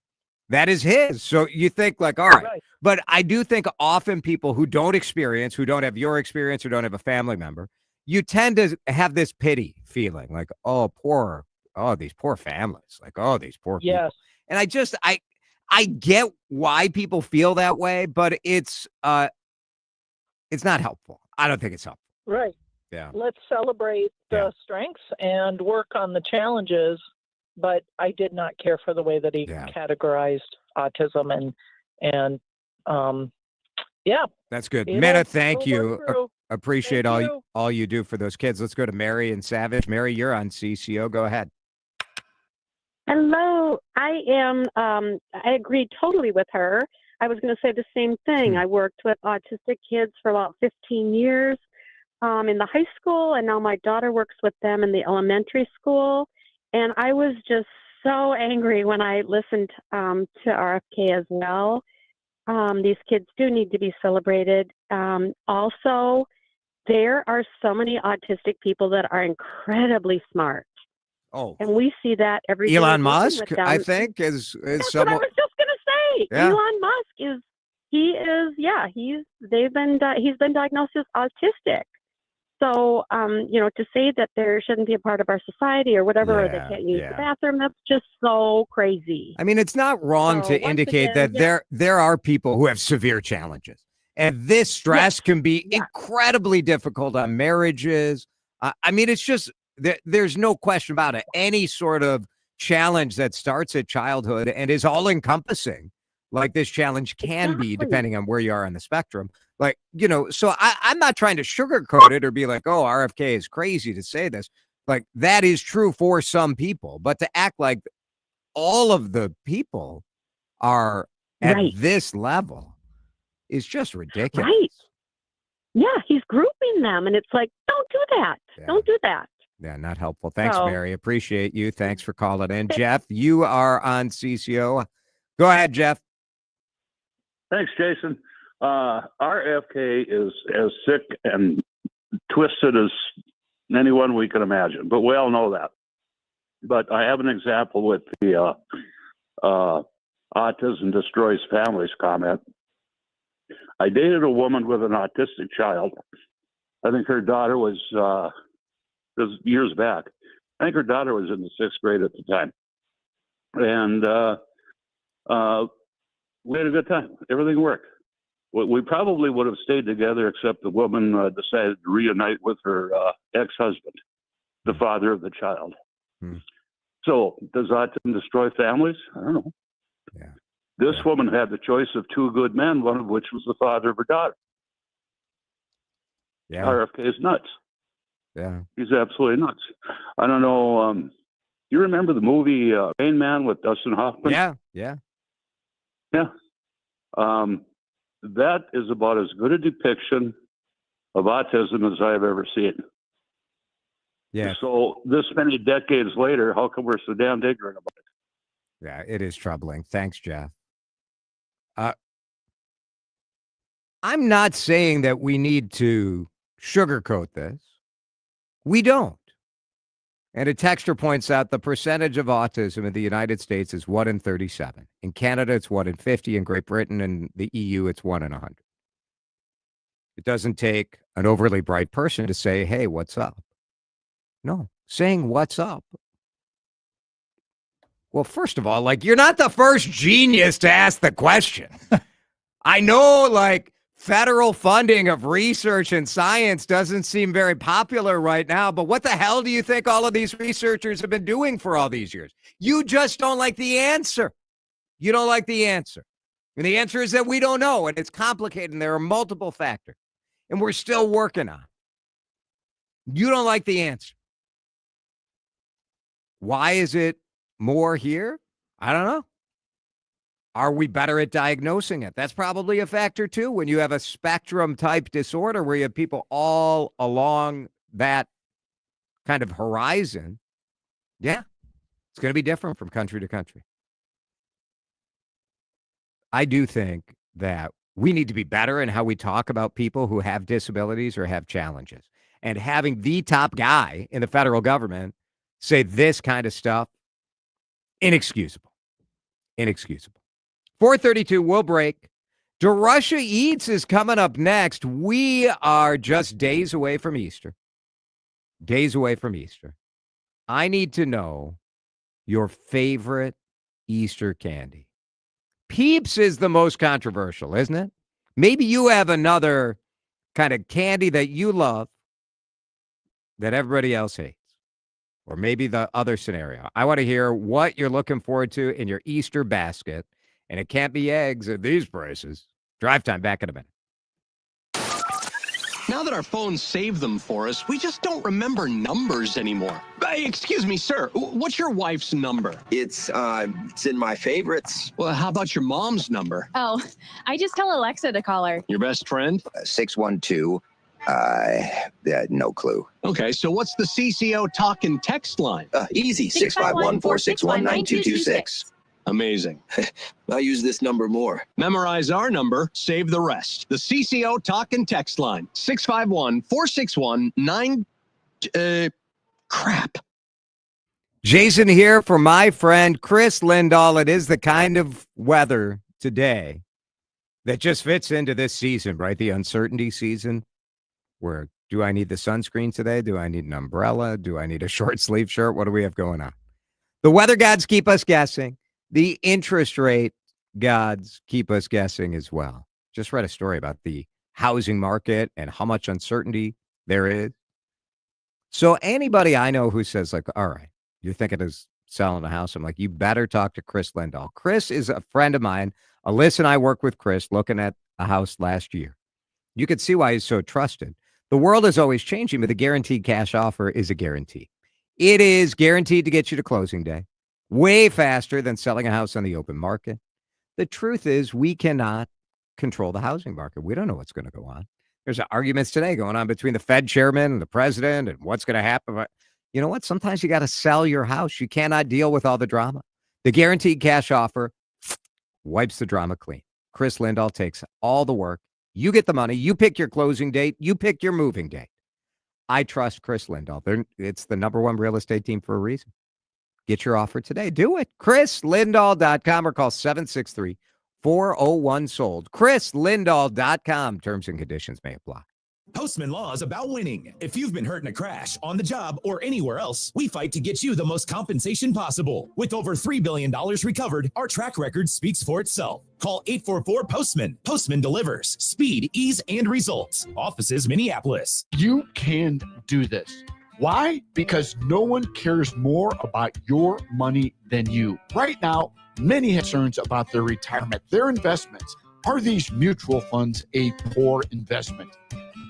his. So you think like, all right. But I do think often people who don't experience, who don't have your experience or don't have a family member, you tend to have this pity feeling like, these poor families, like, these poor people. And I get why people feel that way, but it's not helpful. I don't think it's helpful. Right. Yeah. Let's celebrate the strengths and work on the challenges. But I did not care for the way that he categorized autism and That's good. Minna, thank you. Appreciate all you do for those kids. Let's go to Mary and Savage. Mary, you're on CCO. Go ahead. Hello. I agree totally with her. I was going to say the same thing. I worked with autistic kids for about 15 years in the high school, and now my daughter works with them in the elementary school. And I was just so angry when I listened to RFK as well. These kids do need to be celebrated. Also, there are so many autistic people that are incredibly smart. And we see that every day. Elon Musk, I think, is That's someone. what I was just going to say. Yeah. Elon Musk he's been diagnosed as autistic. So, to say that there shouldn't be a part of our society or whatever, or they can't use the bathroom, that's just so crazy. I mean, it's not wrong to indicate that there are people who have severe challenges. And this stress can be incredibly difficult on marriages. I mean, it's just, there's no question about it. Any sort of challenge that starts at childhood and is all encompassing, like this challenge can be, depending on where you are on the spectrum. Like, so I'm not trying to sugarcoat it or be like, RFK is crazy to say this. Like, that is true for some people, but to act like all of the people are at this level is just ridiculous. Right. Yeah, he's grouping them, and it's like, don't do that. Don't do that. Yeah, not helpful. Thanks, Mary. Appreciate you. Thanks for calling in. Jeff, you are on CCO. Go ahead, Jeff. Thanks, Jason. RFK is as sick and twisted as anyone we can imagine, but we all know that. But I have an example with the autism destroys families comment. I dated a woman with an autistic child. I think her daughter was years back. I think her daughter was in the 6th grade at the time. And we had a good time. Everything worked. We probably would have stayed together, except the woman decided to reunite with her ex-husband, the father of the child. So does autism destroy families? I don't know. This woman had the choice of 2 good men, one of which was the father of her daughter. RFK is nuts. He's absolutely nuts. I don't know. You remember the movie Rain Man with Dustin Hoffman? Yeah. That is about as good a depiction of autism as I've ever seen. Yeah. So this many decades later, how come we're so damn ignorant about it? Yeah, it is troubling. Thanks, Jeff. I'm not saying that we need to sugarcoat this. We don't. And a texter points out the percentage of autism in the United States is 1 in 37. In Canada, it's 1 in 50. In Great Britain and the EU, it's 1 in 100. It doesn't take an overly bright person to say, hey, what's up? No, saying what's up. Well, first of all, like, you're not the first genius to ask the question. I know, like, federal funding of research and science doesn't seem very popular right now, but what the hell do you think all of these researchers have been doing for all these years? You just don't like the answer. You don't like the answer. And the answer is that we don't know, and it's complicated, and there are multiple factors, and we're still working on it. You don't like the answer. Why is it more here? I don't know. Are we better at diagnosing it? That's probably a factor, too, when you have a spectrum-type disorder where you have people all along that kind of horizon. Yeah, it's going to be different from country to country. I do think that we need to be better in how we talk about people who have disabilities or have challenges. And having the top guy in the federal government say this kind of stuff, inexcusable. Inexcusable. 4:32, we'll break. DeRusha Eats is coming up next. We are just days away from Easter. Days away from Easter. I need to know your favorite Easter candy. Peeps is the most controversial, isn't it? Maybe you have another kind of candy that you love that everybody else hates. Or maybe the other scenario. I want to hear what you're looking forward to in your Easter basket. And it can't be eggs at these prices. Drive time, back in a minute. Now that our phones save them for us, we just don't remember numbers anymore. Excuse me, sir. What's your wife's number? It's in my favorites. Well, how about your mom's number? Oh, I just tell Alexa to call her. Your best friend? 612. No clue. Okay, so what's the CCO talk and text line? Easy. 651-461-9226. Amazing. I use this number more. Memorize our number, save the rest. The CCO talk and text line, 651-461-9... crap. Jason here for my friend Chris Lindahl. It is the kind of weather today that just fits into this season, right? The uncertainty season, where do I need the sunscreen today? Do I need an umbrella? Do I need a short sleeve shirt? What do we have going on? The weather gods keep us guessing. The interest rate gods keep us guessing as well. Just read a story about the housing market and how much uncertainty there is. So anybody I know who says, like, all right, you're thinking of selling a house, I'm like, you better talk to Chris Lindahl. Chris is a friend of mine. Alyssa and I worked with Chris looking at a house last year. You could see why he's so trusted. The world is always changing, but the guaranteed cash offer is a guarantee. It is guaranteed to get you to closing day. Way faster than selling a house on the open market. The truth is we cannot control the housing market. We don't know what's going to go on. There's arguments today going on between the Fed chairman and the president and what's going to happen. But you know what? Sometimes you got to sell your house. You cannot deal with all the drama. The guaranteed cash offer wipes the drama clean. Chris Lindahl takes all the work. You get the money. You pick your closing date. You pick your moving date. I trust Chris Lindahl. It's the #1 real estate team for a reason. Get your offer today. Do it. ChrisLindahl.com or call 763-401-SOLD. ChrisLindahl.com. Terms and conditions may apply. Postman Law is about winning. If you've been hurt in a crash, on the job, or anywhere else, we fight to get you the most compensation possible. With over $3 billion recovered, our track record speaks for itself. Call 844-POSTMAN. Postman delivers. Speed, ease, and results. Offices, Minneapolis. You can do this. Why? Because no one cares more about your money than you. Right now, many have concerns about their retirement, their investments. Are these mutual funds a poor investment?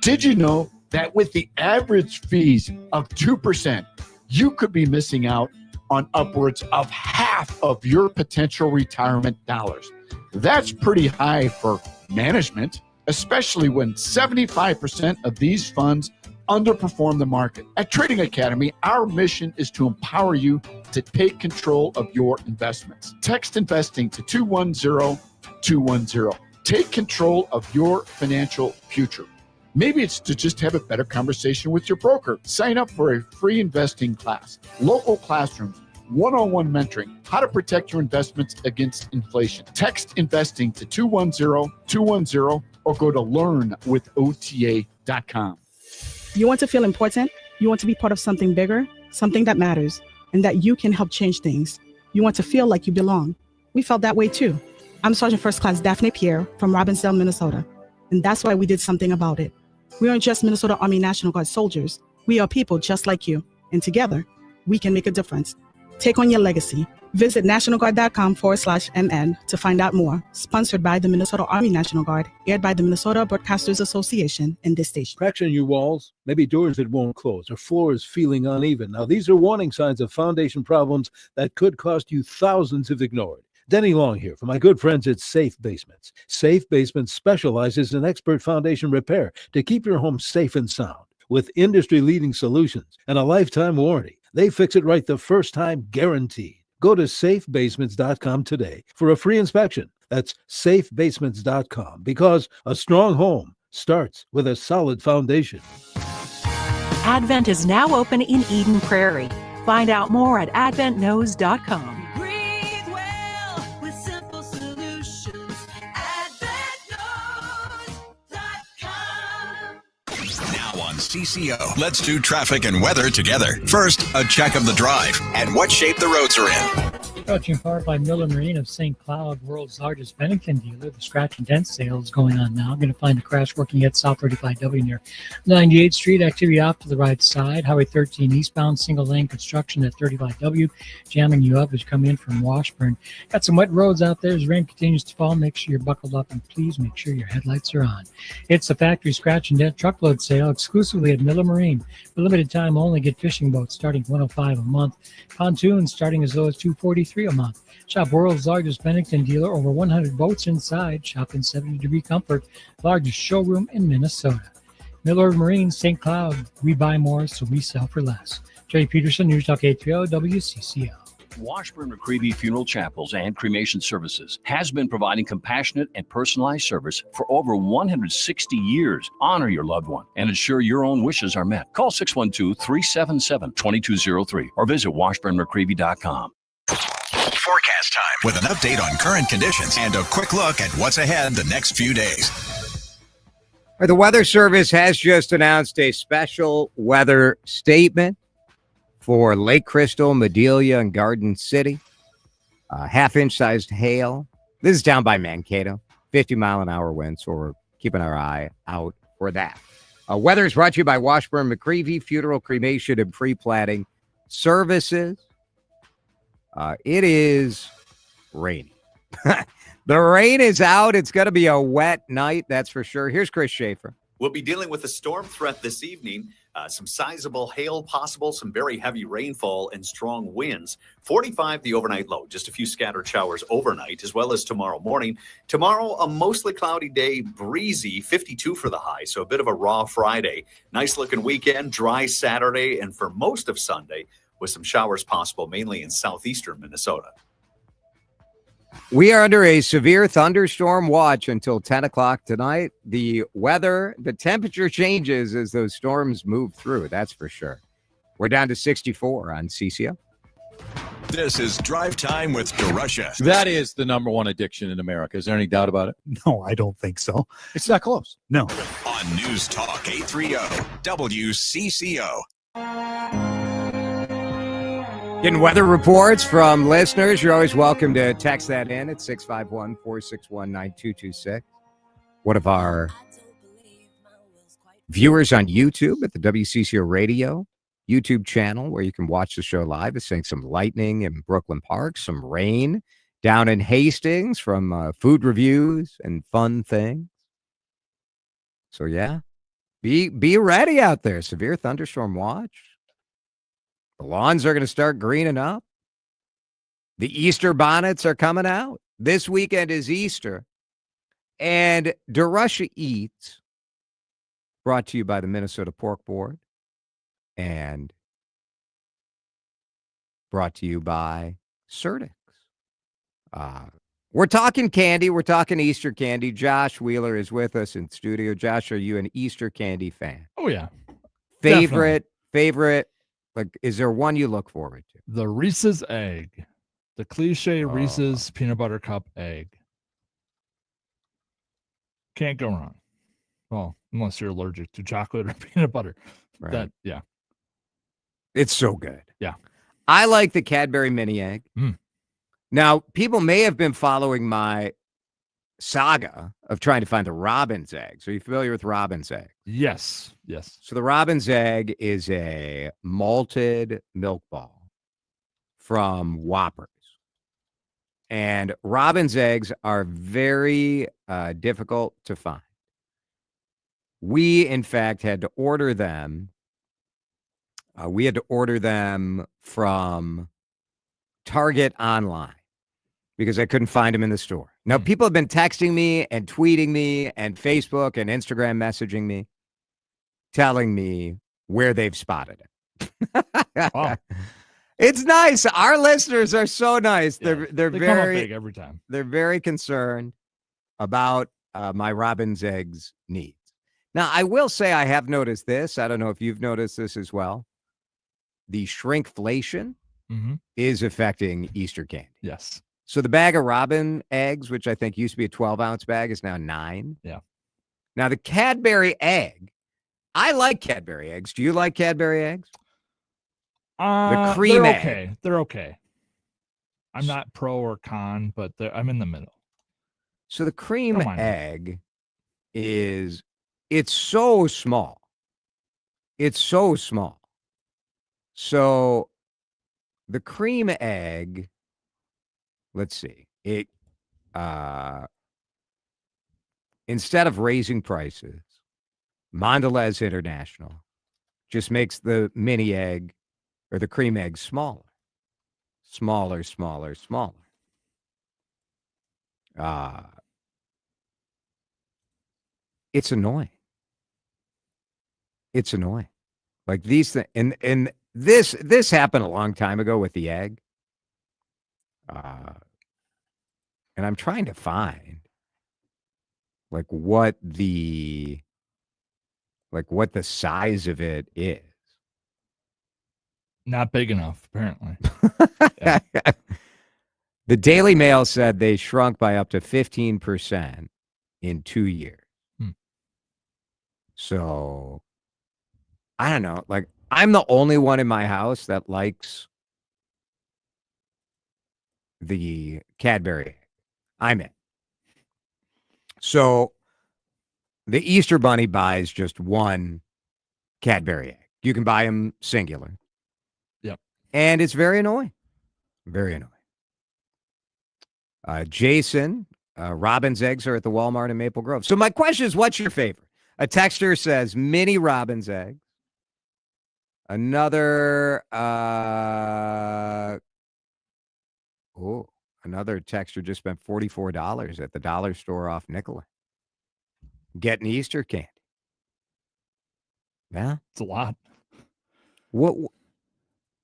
Did you know that with the average fees of 2%, you could be missing out on upwards of half of your potential retirement dollars? That's pretty high for management. especially when 75% of these funds underperform the market. At Trading Academy, our mission is to empower you to take control of your investments. Text investing to 210-210. Take control of your financial future. Maybe it's to just have a better conversation with your broker. Sign up for a free investing class, local classrooms, one-on-one mentoring, how to protect your investments against inflation. Text investing to 210-210 or go to learnwithota.com. You want to feel important? You want to be part of something bigger, something that matters, and that you can help change things. You want to feel like you belong. We felt that way too. I'm Sergeant First Class Daphne Pierre from Robbinsdale, Minnesota, and that's why we did something about it. We aren't just Minnesota Army National Guard soldiers. We are people just like you, and together, we can make a difference. Take on your legacy. Visit nationalguard.com/MN to find out more. Sponsored by the Minnesota Army National Guard, aired by the Minnesota Broadcasters Association and this station. Cracks in your walls, maybe doors that won't close, or floors feeling uneven. Now, these are warning signs of foundation problems that could cost you thousands if ignored. Denny Long here for my good friends at Safe Basements. Safe Basements specializes in expert foundation repair to keep your home safe and sound. With industry-leading solutions and a lifetime warranty, they fix it right the first time, guaranteed. Go to safebasements.com today for a free inspection. That's safebasements.com, because a strong home starts with a solid foundation. Advent is now open in Eden Prairie. Find out more at adventknows.com. CCO. Let's do traffic and weather together. First, a check of the drive and what shape the roads are in. Brought in part by Miller Marine of St. Cloud, world's largest Bennington dealer. The scratch and dent sale is going on now. I'm going to find a crash working at South 35W near 98th Street. Activity off to the right side. Highway 13 eastbound, single lane construction at 35W. Jamming you up as you come in from Washburn. Got some wet roads out there as rain continues to fall. Make sure you're buckled up and please make sure your headlights are on. It's the factory scratch and dent truckload sale exclusively at Miller Marine. For limited time only, get fishing boats starting at $105 a month. Pontoons starting as low as $243 a month. Shop world's largest Bennington dealer, over 100 boats inside. Shop in 70-degree comfort, largest showroom in Minnesota. Miller Marine, St. Cloud. We buy more, so we sell for less. Jerry Peterson, News Talk 830 WCCO. Washburn-McCreevy Funeral Chapels and Cremation Services has been providing compassionate and personalized service for over 160 years. Honor your loved one and ensure your own wishes are met. Call 612-377-2203 or visit washburnmccreevy.com. Forecast time with an update on current conditions and a quick look at what's ahead the next few days. The Weather Service has just announced a special weather statement for Lake Crystal, Madelia, and Garden City. Half-inch sized hail. This is down by Mankato. 50-mile-an-hour winds, so we're keeping our eye out for that. Weather is brought to you by Washburn-McCreevy Funeral, Cremation, and Pre-Planning Services. It is rainy. The rain is out. It's going to be a wet night, that's for sure. Here's Chris Schaefer. We'll be dealing with a storm threat this evening. Some sizable hail possible, some very heavy rainfall and strong winds. 45 the overnight low, just a few scattered showers overnight, as well as tomorrow morning. Tomorrow, a mostly cloudy day, breezy, 52 for the high, so a bit of a raw Friday. Nice looking weekend, dry Saturday, and for most of Sunday, with some showers possible, mainly in southeastern Minnesota. We are under a severe thunderstorm watch until 10 o'clock tonight. The weather, the temperature changes as those storms move through, that's for sure. We're down to 64 on CCO. This is Drive Time with DeRusha. That is the number one addiction in America. Is there any doubt about it? No, I don't think so. It's not close. No. On News Talk 830 WCCO. Getting weather reports from listeners. You're always welcome to text that in at 651-461-9226. One of our viewers on YouTube at the WCCO Radio YouTube channel, where you can watch the show live, is saying some lightning in Brooklyn Park, some rain down in Hastings from food reviews and fun things. So, yeah, be ready out there. Severe thunderstorm watch. The lawns are going to start greening up. The Easter bonnets are coming out. This weekend is Easter. And DeRusha Eats, brought to you by the Minnesota Pork Board and brought to you by Certix. We're talking candy. We're talking Easter candy. Josh Wheeler is with us in studio. Josh, are you an Easter candy fan? Oh, yeah. Favorite, like, is there one you look forward to? The Reese's egg. The cliche Reese's peanut butter cup egg. Can't go wrong. Well, unless you're allergic to chocolate or peanut butter. Right. Yeah. It's so good. Yeah. I like the Cadbury mini egg. Now, people may have been following my saga of trying to find the Robin's eggs. Are you familiar with Robin's egg? Yes. So the Robin's egg is a malted milk ball from Whoppers. And Robin's eggs are very difficult to find. We, in fact, had to order them. We had to order them from Target online because I couldn't find them in the store. Now, people have been texting me and tweeting me and Facebook and Instagram messaging me, telling me where they've spotted it. Wow. It's nice. Our listeners are so nice. Yeah, They're they very come up big every time. They're very concerned about my Robin's eggs needs. Now, I will say I have noticed this. I don't know if you've noticed this as well. The shrinkflation is affecting Easter candy. Yes. So the bag of Robin eggs, which I think used to be a 12-ounce bag, is now 9. Yeah. Now, the Cadbury egg, I like Cadbury eggs. Do you like Cadbury eggs? The cream they're egg. okay. They're okay. I'm not pro or con, but I'm in the middle. So the cream egg it's so small. It's so small. So the cream egg, let's see, it instead of raising prices, Mondelez International just makes the mini egg or the cream egg smaller. It's annoying. It's annoying. Like these things, and this happened a long time ago with the egg. And I'm trying to find like what the size of it is. Not big enough, apparently. The Daily Mail said they shrunk by up to 15% in 2 years. So I don't know. Like, I'm the only one in my house that likes the Cadbury egg. I'm in. So the Easter Bunny buys just one Cadbury egg. You can buy them singular. Yep. And it's very annoying. Very annoying. Jason, Robin's eggs are at the Walmart in Maple Grove. So my question is, what's your favorite? A texter says mini Robin's eggs. Another another texter just spent $44 at the dollar store off Nicolay. Getting Easter candy. Yeah. It's a lot. What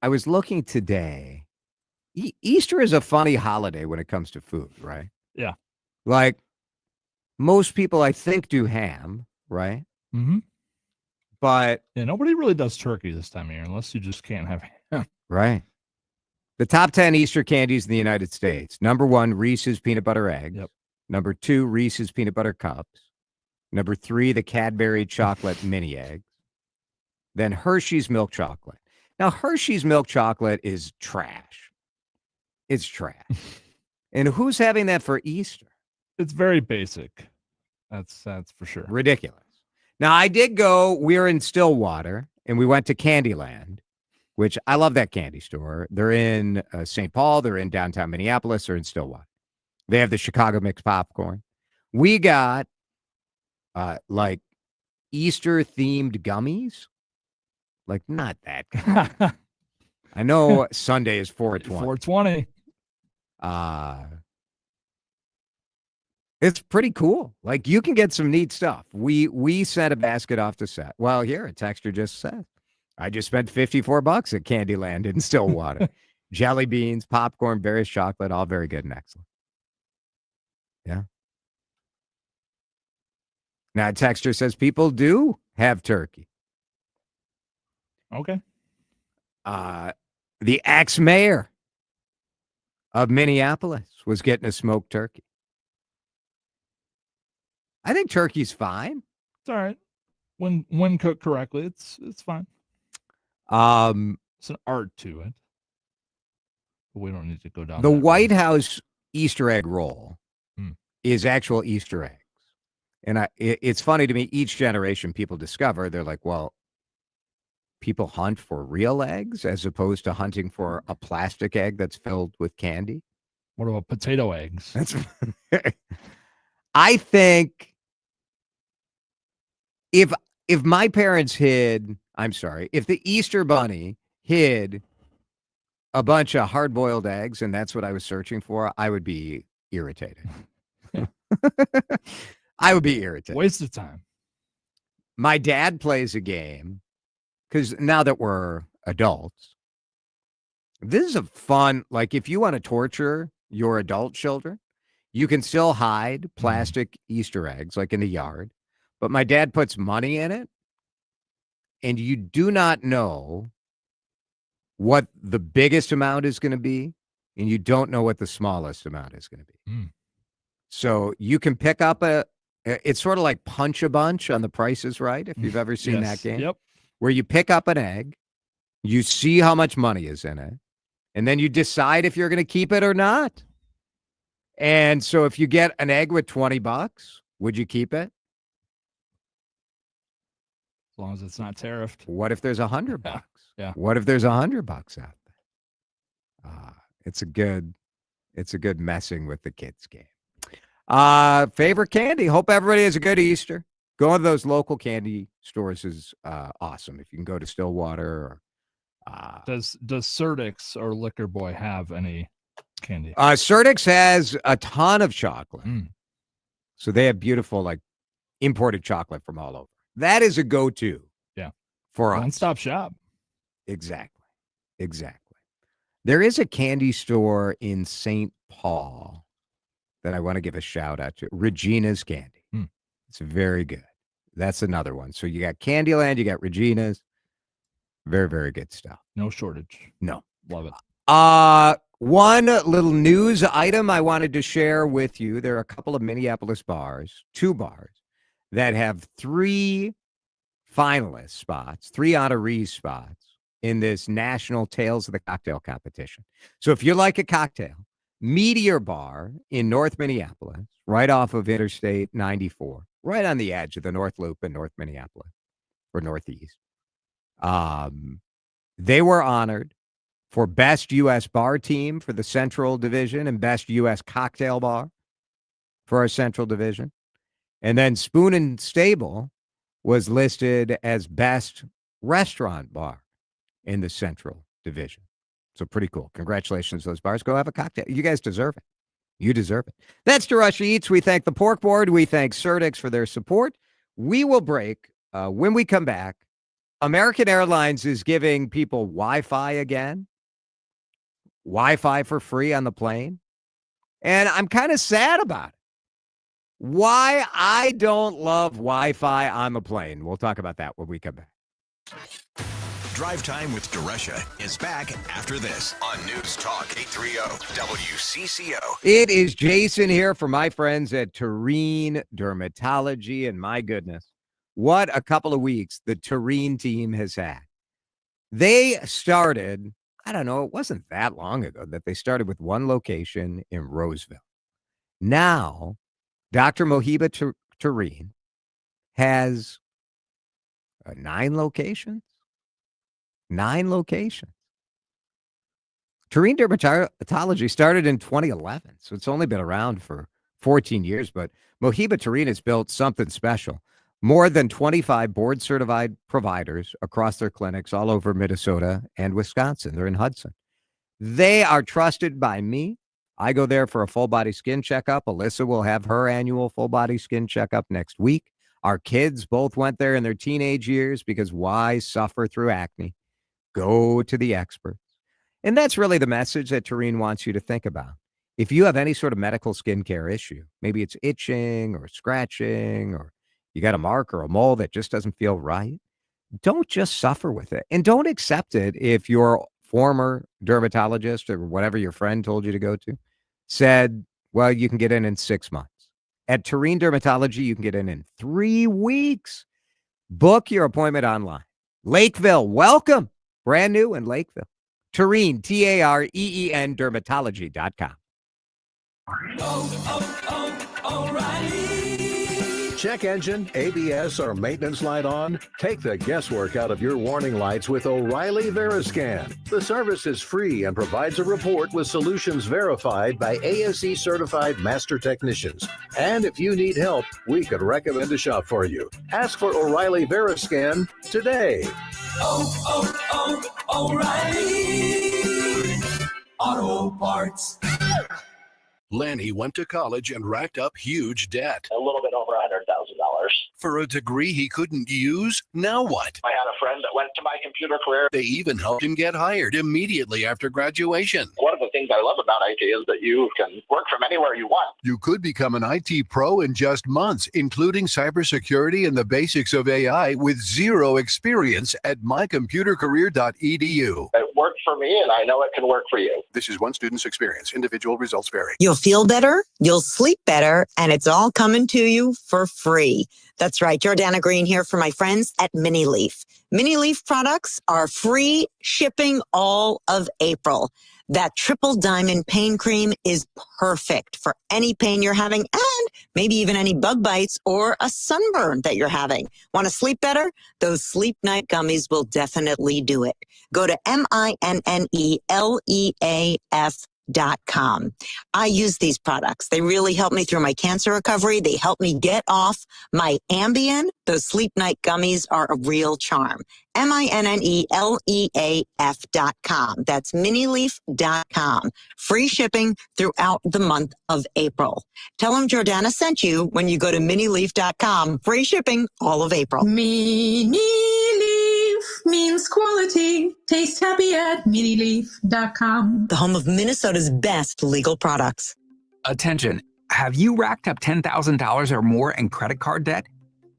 I was looking today. Easter is a funny holiday when it comes to food, right? Yeah. Like most people, I think, do ham, right? Mm-hmm. But yeah, nobody really does turkey this time of year unless you just can't have ham. Right. The top 10 Easter candies in the United States. Number 1, Reese's peanut butter eggs. Yep. Number 2, Reese's peanut butter cups. Number 3, the Cadbury chocolate mini eggs. Then Hershey's milk chocolate. Now, Hershey's milk chocolate is trash. It's trash. And who's having that for Easter? It's very basic. That's for sure. Ridiculous. Now, I did go, we were in Stillwater, and we went to Candyland, which I love that candy store. They're in St. Paul. They're in downtown Minneapolis. They're in Stillwater. They have the Chicago mixed popcorn. We got like Easter-themed gummies. Like, not that kind. I know Sunday is 420. 420. It's pretty cool. Like, you can get some neat stuff. We sent a basket off to set. Well, here, a texter just said, I just spent $54 at Candyland in Stillwater. Jelly beans, popcorn, various chocolate, all very good and excellent. Yeah. Now, a texter says people do have turkey. Okay. The ex-mayor of Minneapolis was getting a smoked turkey. I think turkey's fine. It's all right. When cooked correctly, it's fine. It's an art to it. But we don't need to go down the that White House Easter egg roll is actual Easter eggs. And it's funny to me, each generation people discover, they're like, well, people hunt for real eggs as opposed to hunting for a plastic egg that's filled with candy. What about potato eggs? I think if my parents if the Easter Bunny hid a bunch of hard-boiled eggs and that's what I was searching for, I would be irritated. I would be irritated. Waste of time. My dad plays a game because now that we're adults, this is a fun, like, if you want to torture your adult children, you can still hide plastic Easter eggs, like in the yard. But my dad puts money in it, and you do not know what the biggest amount is going to be, and you don't know what the smallest amount is going to be. So you can pick up it's sort of like Punch a Bunch on The Price is Right, if you've ever seen that game. Yep. Where you pick up an egg, you see how much money is in it, and then you decide if you're going to keep it or not. And so if you get an egg with $20, would you keep it? As long as it's not tariffed. What if there's $100? Yeah. What if there's $100 out there? It's a good messing with the kids game. Favorite candy. Hope everybody has a good Easter. Going to those local candy stores is awesome. If you can go to Stillwater or Does Certix or Liquor Boy have any candy? Certix has a ton of chocolate. So they have beautiful, like, imported chocolate from all over. That is a go-to. Yeah. For us. One-stop shop. Exactly. There is a candy store in St. Paul that I want to give a shout out to. Regina's Candy. It's very good. That's another one. So you got Candyland, you got Regina's. Very, very good stuff. No shortage. No. Love it. One little news item I wanted to share with you. There are a couple of Minneapolis bars, 2 bars, that have 3 finalist spots, 3 honoree spots in this national Tales of the Cocktail competition. So if you like a cocktail, Meteor Bar in North Minneapolis, right off of Interstate 94, right on the edge of the North Loop in North Minneapolis, or Northeast. They were honored for Best U.S. Bar Team for the Central Division and Best U.S. Cocktail Bar for our Central Division. And then Spoon and Stable was listed as Best Restaurant Bar in the Central Division. So pretty cool. Congratulations to those bars. Go have a cocktail. You guys deserve it. You deserve it. That's DeRusha Eats. We thank the Pork Board. We thank Certix for their support. We will break. When we come back, American Airlines is giving people Wi-Fi again. Wi-Fi for free on the plane. And I'm kind of sad about it. Why I don't love Wi-Fi on the plane. We'll talk about that when we come back. Drive Time with DeRusha is back after this on News Talk 830 WCCO. It is Jason here for my friends at Tureen Dermatology, and my goodness, what a couple of weeks the Tureen team has had. They started, I don't know, it wasn't that long ago that they started with one location in Roseville. Now, Dr. Mohiba Tureen has 9 locations. 9 locations. Tureen Dermatology started in 2011, so it's only been around for 14 years, but Mohiba Tureen has built something special. More than 25 board-certified providers across their clinics all over Minnesota and Wisconsin. They're in Hudson. They are trusted by me. I go there for a full body skin checkup. Alyssa will have her annual full body skin checkup next week. Our kids both went there in their teenage years because why suffer through acne? Go to the experts. And that's really the message that Tareen wants you to think about. If you have any sort of medical skincare issue, maybe it's itching or scratching, or you got a mark or a mole that just doesn't feel right, don't just suffer with it. And don't accept it if your former dermatologist or whatever your friend told you to go to said, well, you can get in 6 months. At Tareen Dermatology, you can get in 3 weeks. Book your appointment online. Lakeville, welcome. Brand new in Lakeville. Tareen, Tareen, dermatology.com. Check engine, ABS, or maintenance light on? Take the guesswork out of your warning lights with O'Reilly Veriscan. The service is free and provides a report with solutions verified by ASE certified master technicians. And if you need help, we could recommend a shop for you. Ask for O'Reilly Veriscan today. O'Reilly Auto Parts. Lanny went to college and racked up huge debt. A little bit over $100,000. For a degree he couldn't use? Now what? I had a friend that went to My Computer Career. They even helped him get hired immediately after graduation. One of the things I love about IT is that you can work from anywhere you want. You could become an IT pro in just months, including cybersecurity and the basics of AI with zero experience at mycomputercareer.edu. It worked for me, and I know it can work for you. This is one student's experience. Individual results vary. You'll feel better, you'll sleep better, and it's all coming to you for free. That's right. Jordana Green here for my friends at Mini Leaf. Mini Leaf products are free shipping all of April. That triple diamond pain cream is perfect for any pain you're having and maybe even any bug bites or a sunburn that you're having. Want to sleep better? Those Sleep Night gummies will definitely do it. Go to MINNELEAF.com. I use these products. They really help me through my cancer recovery. They help me get off my Ambien. Those Sleep Night gummies are a real charm. MINNELEAF.com. That's minileaf.com. Free shipping throughout the month of April. Tell them Jordana sent you when you go to minileaf.com. Free shipping all of April. Mini Leaf means quality. Taste happy at minileaf.com. The home of Minnesota's best legal products. Attention. Have you racked up $10,000 or more in credit card debt?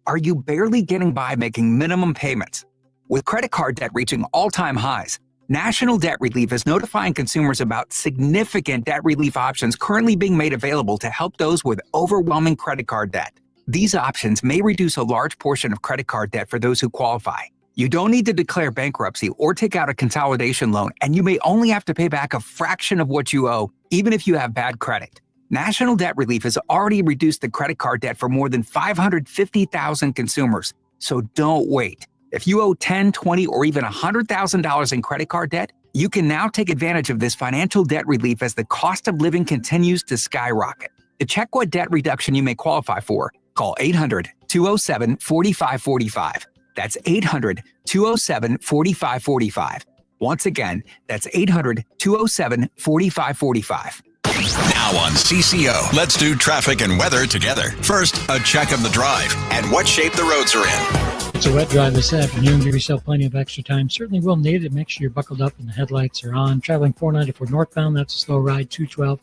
Are you barely getting by making minimum payments? With credit card debt reaching all-time highs, National Debt Relief is notifying consumers about significant debt relief options currently being made available to help those with overwhelming credit card debt. These options may reduce a large portion of credit card debt for those who qualify. You don't need to declare bankruptcy or take out a consolidation loan, and you may only have to pay back a fraction of what you owe, even if you have bad credit. National Debt Relief has already reduced the credit card debt for more than 550,000 consumers, so don't wait. If you owe $10,000, $20,000, or even $100,000 in credit card debt, you can now take advantage of this financial debt relief as the cost of living continues to skyrocket. To check what debt reduction you may qualify for, call 800-207-4545. That's 800-207-4545. Once again, that's 800-207-4545. Now on CCO, let's do traffic and weather together. First, a check of the drive and what shape the roads are in. It's a wet drive this afternoon. Give yourself plenty of extra time. Certainly will need it. Make sure you're buckled up and the headlights are on. Traveling 494 northbound, that's a slow ride. 212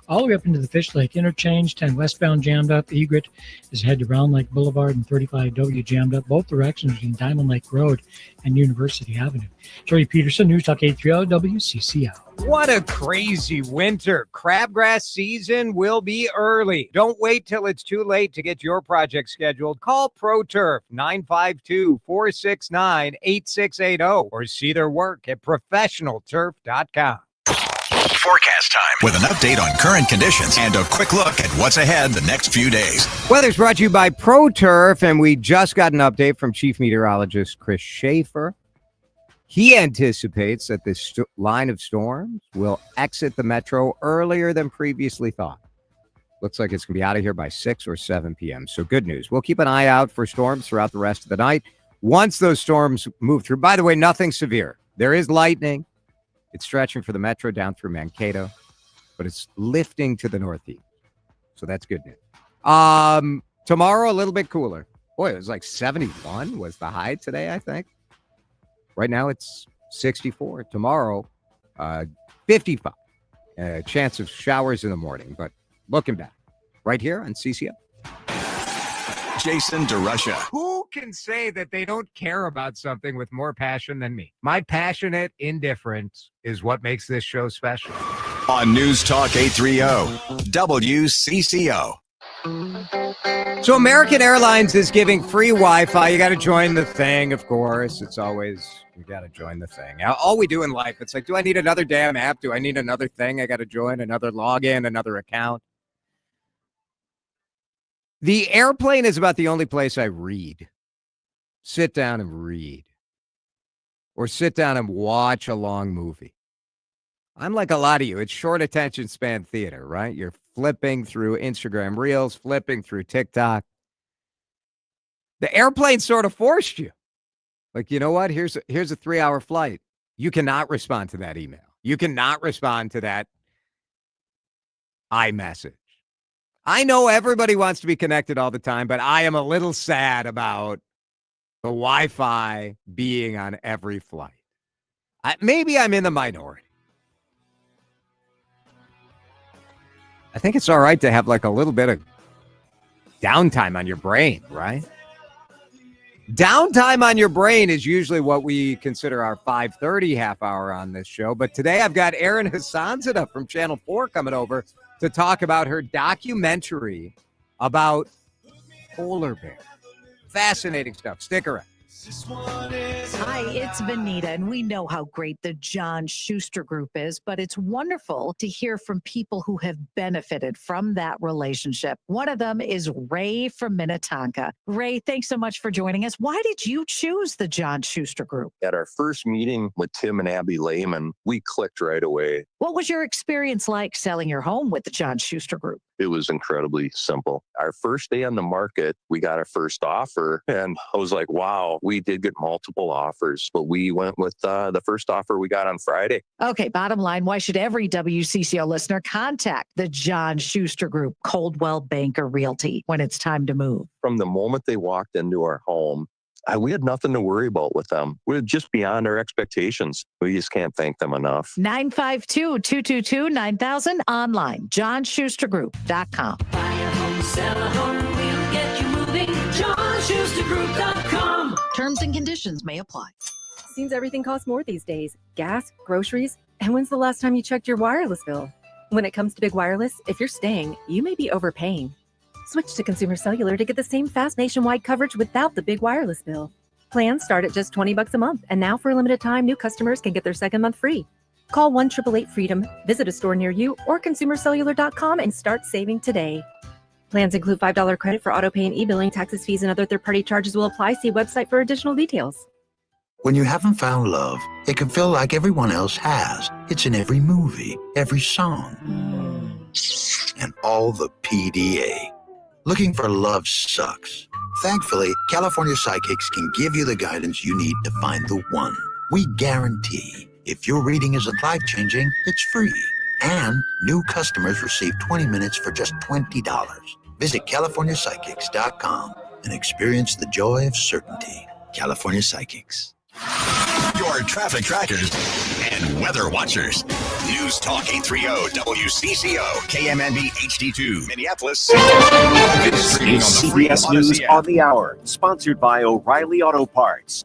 all the way up into the Fish Lake Interchange. 10 westbound jammed up. Egret is head to Round Lake Boulevard, and 35W jammed up both directions between Diamond Lake Road and University Avenue. Jordy Peterson, News Talk 830 WCCO. What a crazy winter. Crabgrass season will be early. Don't wait till it's too late to get your project scheduled. Call ProTurf 952-469-8680 or see their work at professionalturf.com. Forecast time with an update on current conditions and a quick look at what's ahead the next few days. Weather's brought to you by ProTurf, and we just got an update from Chief Meteorologist Chris Schaefer. He anticipates that this line of storms will exit the metro earlier than previously thought. Looks like it's going to be out of here by 6 or 7 p.m. So good news. We'll keep an eye out for storms throughout the rest of the night. Once those storms move through, by the way, nothing severe. There is lightning. It's stretching for the metro down through Mankato. but it's lifting to the northeast. So that's good news. Tomorrow, a little bit cooler. Boy, it was like 71 was the high today, I think. Right now, it's 64. Tomorrow, 55. Chance of showers in the morning, but looking back. Right here on CCO. Jason DeRusha. Who can say that they don't care about something with more passion than me? My passionate indifference is what makes this show special. On News Talk 830 WCCO. So American Airlines is giving free Wi-Fi. You got to join the thing, of course. It's always, you got to join the thing. All we do in life, it's like, do I need another damn app? Do I need another thing I got to join? Another login, another account? The airplane is about the only place I read. Sit down and read. Or sit down and watch a long movie. I'm like a lot of you. It's short attention span theater, right? You're flipping through Instagram Reels, flipping through TikTok. The airplane sort of forced you. Like, you know what? Here's a 3-hour flight. You cannot respond to that email. You cannot respond to that iMessage. I know everybody wants to be connected all the time, but I am a little sad about the Wi-Fi being on every flight. Maybe I'm in the minority. I think it's all right to have like a little bit of downtime on your brain, right? Downtime on your brain is usually what we consider our 5:30 half hour on this show. But today I've got Erin Hassanzadeh from Channel 4 coming over to talk about her documentary about polar bear. Fascinating stuff. Stick around. Hi, it's Benita, and we know how great the John Schuster Group is, but it's wonderful to hear from people who have benefited from that relationship. One of them is Ray from Minnetonka. Ray, thanks so much for joining us. Why did you choose the John Schuster Group? At our first meeting with Tim and Abby Lehman, we clicked right away. What was your experience like selling your home with the John Schuster Group? It was incredibly simple. Our first day on the market, we got our first offer, and I was like, wow, we did get multiple offers, but we went with the first offer we got on Friday. Okay, bottom line, why should every WCCO listener contact the John Schuster Group, Coldwell Banker Realty, when it's time to move? From the moment they walked into our home, we had nothing to worry about with them. We're just beyond our expectations. We just can't thank them enough. 952-222-9000 online, johnschustergroup.com. Buy a home, sell a home, we'll get you moving. johnschustergroup.com. Terms and conditions may apply. Seems everything costs more these days. Gas, groceries, and when's the last time you checked your wireless bill? When it comes to big wireless, if you're staying, you may be overpaying. Switch to Consumer Cellular to get the same fast nationwide coverage without the big wireless bill. Plans start at just $20 a month, and now for a limited time, new customers can get their second month free. Call 1-888-FREEDOM, visit a store near you, or consumercellular.com and start saving today. Plans include $5 credit for autopay and e-billing. Taxes, fees, and other third-party charges will apply. See website for additional details. When you haven't found love, it can feel like everyone else has. It's in every movie, every song, and all the PDA. Looking for love sucks. Thankfully, California Psychics can give you the guidance you need to find the one. We guarantee if your reading isn't life-changing, it's free. And new customers receive 20 minutes for just $20. Visit CaliforniaPsychics.com and experience the joy of certainty. California Psychics. Your traffic trackers and weather watchers. News Talk 830 WCCO KMNB HD2 Minneapolis. This is CBS News on the Hour, sponsored by O'Reilly Auto Parts.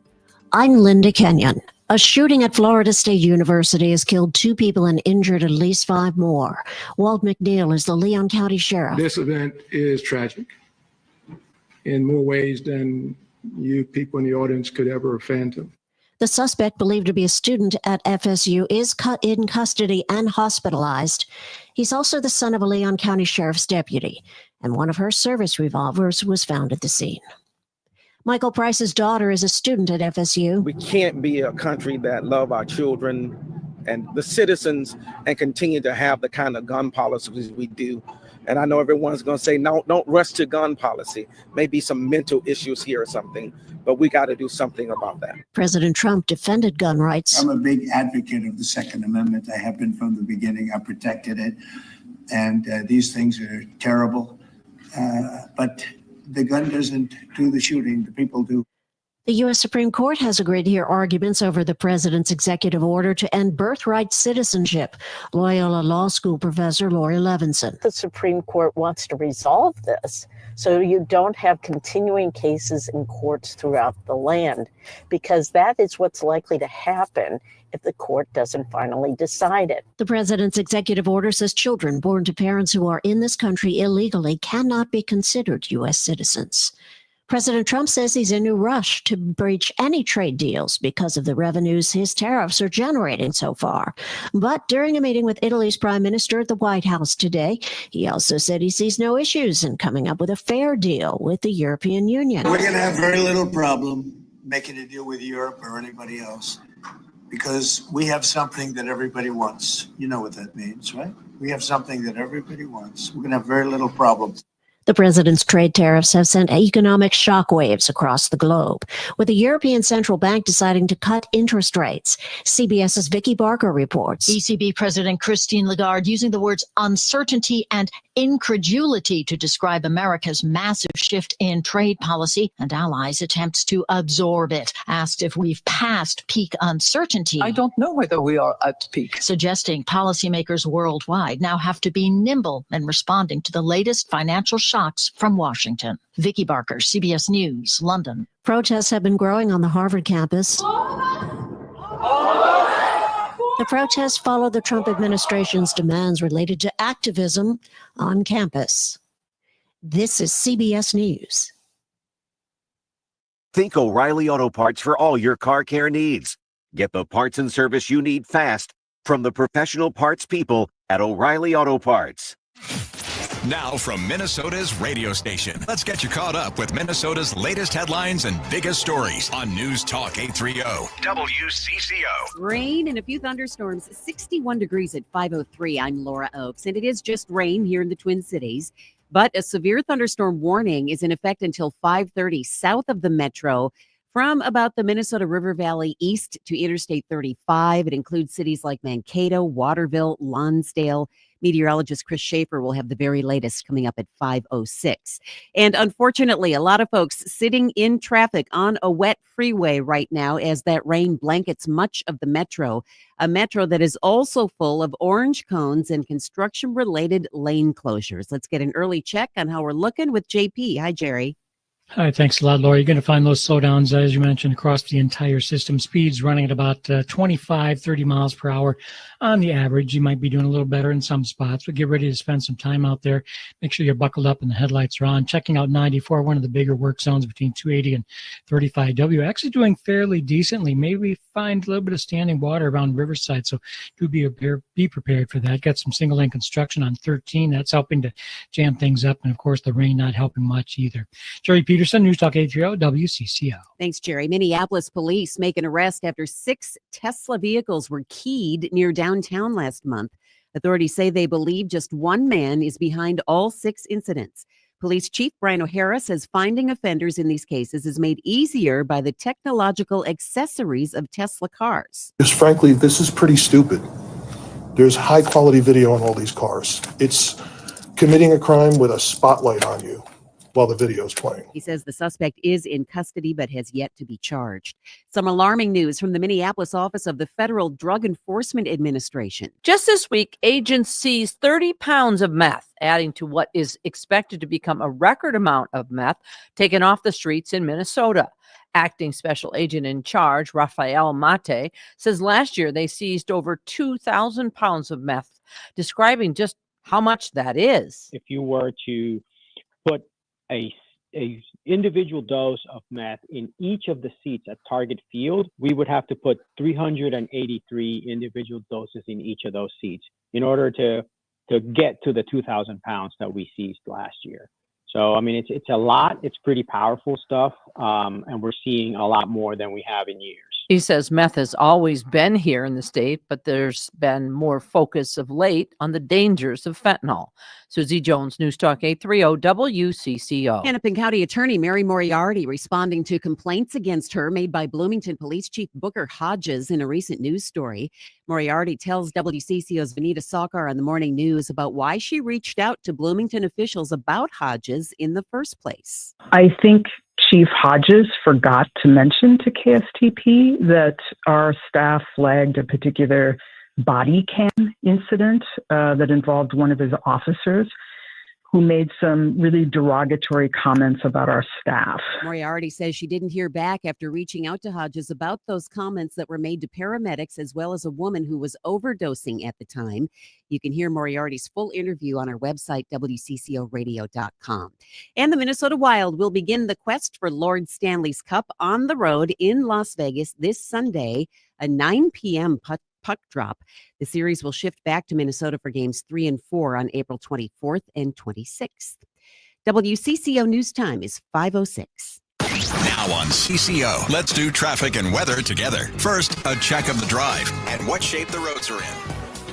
I'm Linda Kenyon. A shooting at Florida State University has killed 2 people and injured at least 5 more. Walt McNeil is the Leon County Sheriff. This event is tragic in more ways than you people in the audience could ever fathom. The suspect, believed to be a student at FSU, is in custody and hospitalized. He's also the son of a Leon County Sheriff's deputy, and one of her service revolvers was found at the scene. Michael Price's daughter is a student at FSU. We can't be a country that love our children and the citizens and continue to have the kind of gun policies we do And I know everyone's going to say, no, don't rush to gun policy. Maybe some mental issues here or something, but we got to do something about that. President Trump defended gun rights. I'm a big advocate of the Second Amendment. I have been from the beginning. I protected it. And these things are terrible. But the gun doesn't do the shooting. The people do. The U.S. Supreme Court has agreed to hear arguments over the president's executive order to end birthright citizenship. Loyola Law School professor Lori Levinson. The Supreme Court wants to resolve this so you don't have continuing cases in courts throughout the land, because that is what's likely to happen if the court doesn't finally decide it. The president's executive order says children born to parents who are in this country illegally cannot be considered U.S. citizens. President Trump says he's in no rush to breach any trade deals because of the revenues his tariffs are generating so far. But during a meeting with Italy's prime minister at the White House today, he also said he sees no issues in coming up with a fair deal with the European Union. We're going to have very little problem making a deal with Europe or anybody else because we have something that everybody wants. You know what that means, right? We have something that everybody wants. We're going to have very little problem. The president's trade tariffs have sent economic shockwaves across the globe, with the European Central Bank deciding to cut interest rates. CBS's Vicky Barker reports. ECB President Christine Lagarde using the words uncertainty and incredulity to describe America's massive shift in trade policy and allies' attempts to absorb it. Asked if we've passed peak uncertainty. I don't know whether we are at peak. Suggesting policymakers worldwide now have to be nimble in responding to the latest financial shocks from Washington. Vicky Barker, CBS News, London. Protests have been growing on the Harvard campus. The protests follow the Trump administration's demands related to activism on campus. This is CBS News. Think O'Reilly Auto Parts for all your car care needs. Get the parts and service you need fast from the professional parts people at O'Reilly Auto Parts. Now from Minnesota's radio station, let's get you caught up with Minnesota's latest headlines and biggest stories on News Talk 830 WCCO. Rain and a few thunderstorms, 61 degrees at 5:03. I'm Laura Oakes, and it is just rain here in the Twin Cities. But a severe thunderstorm warning is in effect until 5:30 south of the metro, from about the Minnesota River Valley east to Interstate 35. It includes cities like Mankato, Waterville, Lonsdale. Meteorologist Chris Schaefer will have the very latest coming up at 5:06. And unfortunately, a lot of folks sitting in traffic on a wet freeway right now as that rain blankets much of the metro, a metro that is also full of orange cones and construction-related lane closures. Let's get an early check on how we're looking with JP. Hi, Jerry. Hi, thanks a lot, Laura. You're going to find those slowdowns, as you mentioned, across the entire system. Speeds running at about 25, 30 miles per hour on the average. You might be doing a little better in some spots, but get ready to spend some time out there. Make sure you're buckled up and the headlights are on. Checking out 94, one of the bigger work zones between 280 and 35W. Actually doing fairly decently. Maybe find a little bit of standing water around Riverside, so do be prepared for that. Got some single lane construction on 13. That's helping to jam things up, and of course the rain not helping much either. Jerry Peterson, News Talk 830 WCCO. Thanks, Jerry. Minneapolis police make an arrest after 6 Tesla vehicles were keyed near downtown last month. Authorities say they believe just one man is behind all 6 incidents. Police Chief Brian O'Hara says finding offenders in these cases is made easier by the technological accessories of Tesla cars. Because frankly, this is pretty stupid. There's high quality video on all these cars. It's committing a crime with a spotlight on you while the video is playing. He says the suspect is in custody but has yet to be charged. Some alarming news from the Minneapolis office of the Federal Drug Enforcement Administration. Just this week, agents seized 30 pounds of meth, adding to what is expected to become a record amount of meth taken off the streets in Minnesota. Acting Special Agent in Charge, Rafael Mate, says last year they seized over 2,000 pounds of meth, describing just how much that is. If you were to put a individual dose of meth in each of the seats at Target Field, we would have to put 383 individual doses in each of those seats in order to get to the 2,000 pounds that we seized last year. So, I mean, it's a lot. It's pretty powerful stuff, and we're seeing a lot more than we have in years. He says meth has always been here in the state, but there's been more focus of late on the dangers of fentanyl. Susie Jones, News Talk 830 WCCO. Hennepin County Attorney Mary Moriarty responding to complaints against her made by Bloomington Police Chief Booker Hodges in a recent news story. Moriarty tells WCCO's Vanita Sokar on the morning news about why she reached out to Bloomington officials about Hodges in the first place. I think Chief Hodges forgot to mention to KSTP that our staff flagged a particular body cam incident that involved one of his officers who made some really derogatory comments about our staff. Moriarty says she didn't hear back after reaching out to Hodges about those comments that were made to paramedics as well as a woman who was overdosing at the time. You can hear Moriarty's full interview on our website, WCCOradio.com. And the Minnesota Wild will begin the quest for Lord Stanley's Cup on the road in Las Vegas this Sunday, a 9 p.m. puck drop. The series will shift back to Minnesota for games 3 and 4 on April 24th and 26th. WCCO News Time is 5:06. Now on CCO, let's do traffic and weather together. First, a check of the drive and what shape the roads are in.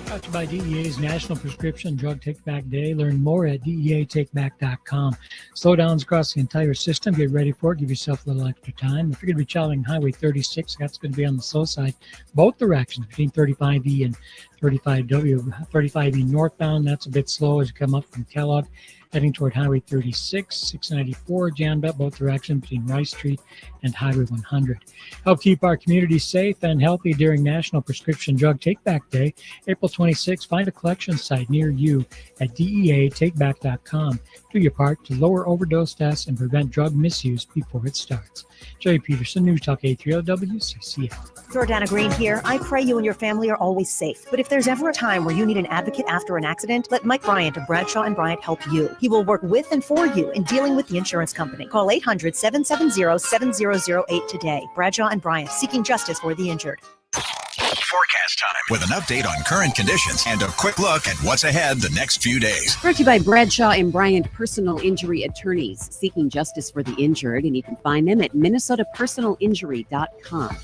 Brought to you by DEA's National Prescription Drug Take-Back Day. Learn more at DEATakeback.com. Slowdowns across the entire system. Get ready for it. Give yourself a little extra time. If you're going to be traveling Highway 36, that's going to be on the slow side. Both directions between 35E and 35W. 35E northbound, that's a bit slow as you come up from Kellogg. Heading toward Highway 36, 694, jammed up both directions between Rice Street and Highway 100. Help keep our community safe and healthy during National Prescription Drug Take-Back Day, April 26. Find a collection site near you at DEATakeback.com. Do your part to lower overdose deaths and prevent drug misuse before it starts. Jerry Peterson, News Talk 830 WCCO. Jordana Green here. I pray you and your family are always safe. But if there's ever a time where you need an advocate after an accident, let Mike Bryant of Bradshaw & Bryant help you. He will work with and for you in dealing with the insurance company. Call 800-770-7008 today. Bradshaw & Bryant, seeking justice for the injured. Forecast time with an update on current conditions and a quick look at what's ahead the next few days. Brought to you by Bradshaw & Bryant Personal Injury Attorneys, seeking justice for the injured, and you can find them at minnesotapersonalinjury.com.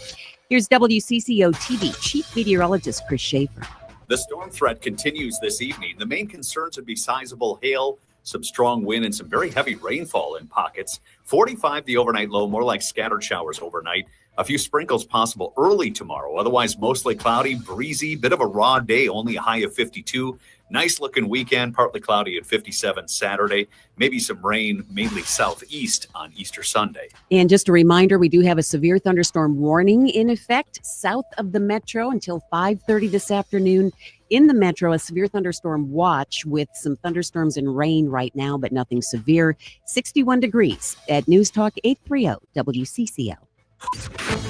Here's WCCO TV Chief Meteorologist Chris Schaefer. The storm threat continues this evening. The main concerns would be sizable hail, some strong wind, and some very heavy rainfall in pockets. 45 the overnight low, more like scattered showers overnight. A few sprinkles possible early tomorrow. Otherwise, mostly cloudy, breezy, bit of a raw day, only a high of 52. Nice looking weekend, partly cloudy at 57 Saturday. Maybe some rain, mainly southeast on Easter Sunday. And just a reminder, we do have a severe thunderstorm warning in effect south of the metro until 5:30 this afternoon. In the metro, a severe thunderstorm watch with some thunderstorms and rain right now, but nothing severe. 61 degrees at News Talk 830 WCCO.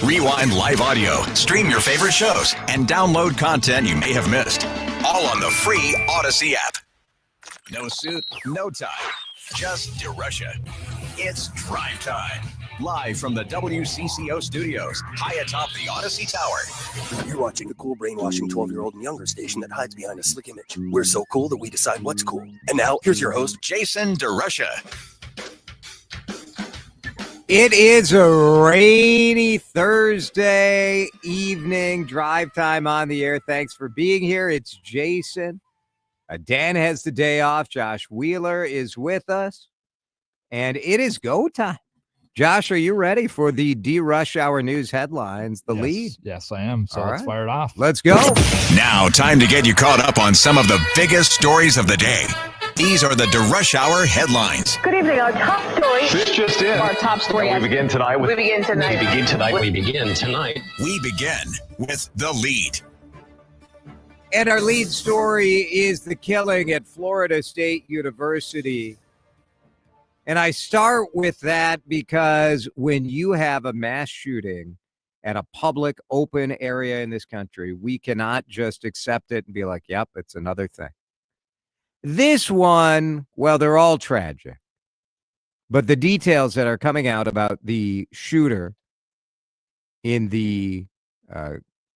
Rewind live audio, stream your favorite shows, and download content you may have missed. All on the free Odyssey app. No suit, no tie, just DeRusha. It's Drive Time. Live from the WCCO studios, high atop the Odyssey Tower. You're watching the cool brainwashing 12-year-old and younger station that hides behind a slick image. We're so cool that we decide what's cool. And now, here's your host, Jason DeRusha. It is a rainy Thursday evening. Drive Time on the air. Thanks for being here. It's Jason. Dan has the day off. Josh Wheeler is with us. And it is go time. Josh, are you ready for the D-Rush Hour News headlines? The lead? Yes, I am. So All let's right. fire it off. Let's go. Now, time to get you caught up on some of the biggest stories of the day. These are the DeRush Hour headlines. Good evening. Our top story. This just in. Our top story. We begin tonight with- We begin tonight. We begin tonight. With- We begin with the lead. And our lead story is the killing at Florida State University. And I start with that because when you have a mass shooting at a public open area in this country, we cannot just accept it and be like, yep, it's another thing. This one, well, they're all tragic. But the details that are coming out about the shooter in the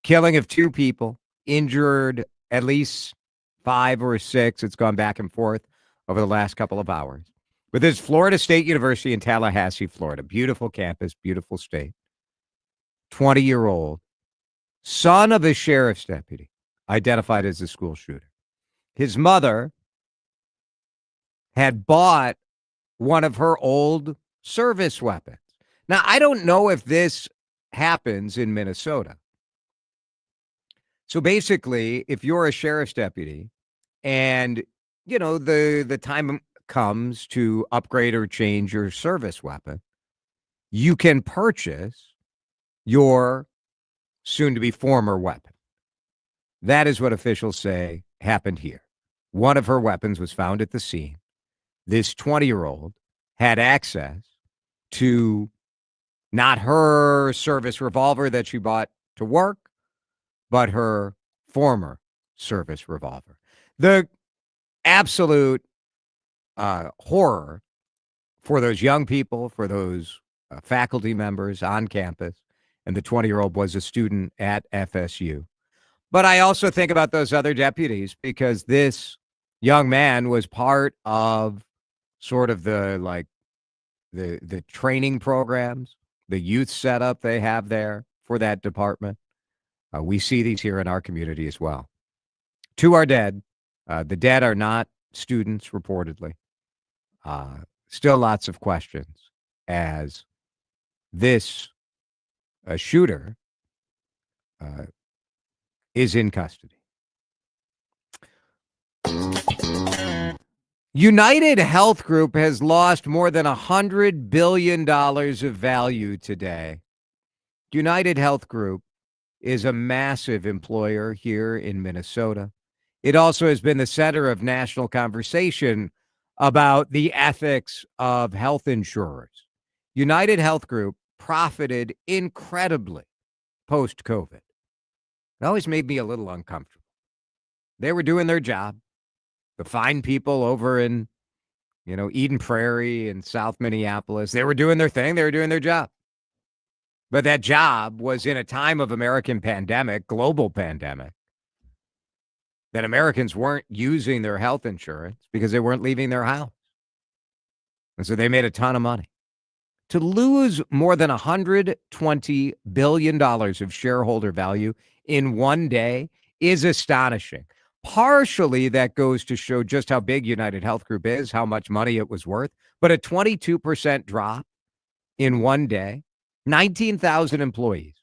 killing of 2 people, injured at least 5 or 6, it's gone back and forth over the last couple of hours. But this Florida State University in Tallahassee, Florida, beautiful campus, beautiful state. 20-year-old, son of a sheriff's deputy, identified as the school shooter. His mother had bought one of her old service weapons. Now, I don't know if this happens in Minnesota. So basically, if you're a sheriff's deputy and, the time comes to upgrade or change your service weapon, you can purchase your soon-to-be former weapon. That is what officials say happened here. One of her weapons was found at the scene. This 20-year-old had access to not her service revolver that she bought to work, but her former service revolver. The absolute horror for those young people, for those faculty members on campus, and the 20-year-old was a student at FSU. But I also think about those other deputies because this young man was part of sort of the training programs, the youth setup they have there for that department. We see these here in our community as well. Two are dead. The dead are not students, reportedly. Still lots of questions as this shooter is in custody. United Health Group has lost more than $100 billion of value today. United Health Group is a massive employer here in Minnesota. It also has been the center of national conversation about the ethics of health insurers. United Health Group profited incredibly post-COVID. It always made me a little uncomfortable. They were doing their job. The fine people over in, Eden Prairie and South Minneapolis, they were doing their thing. They were doing their job. But that job was in a time of American pandemic, global pandemic, that Americans weren't using their health insurance because they weren't leaving their house. And so they made a ton of money. To lose more than $120 billion of shareholder value in one day is astonishing. Partially, that goes to show just how big United Health Group is, how much money it was worth. But a 22% drop in one day, 19,000 employees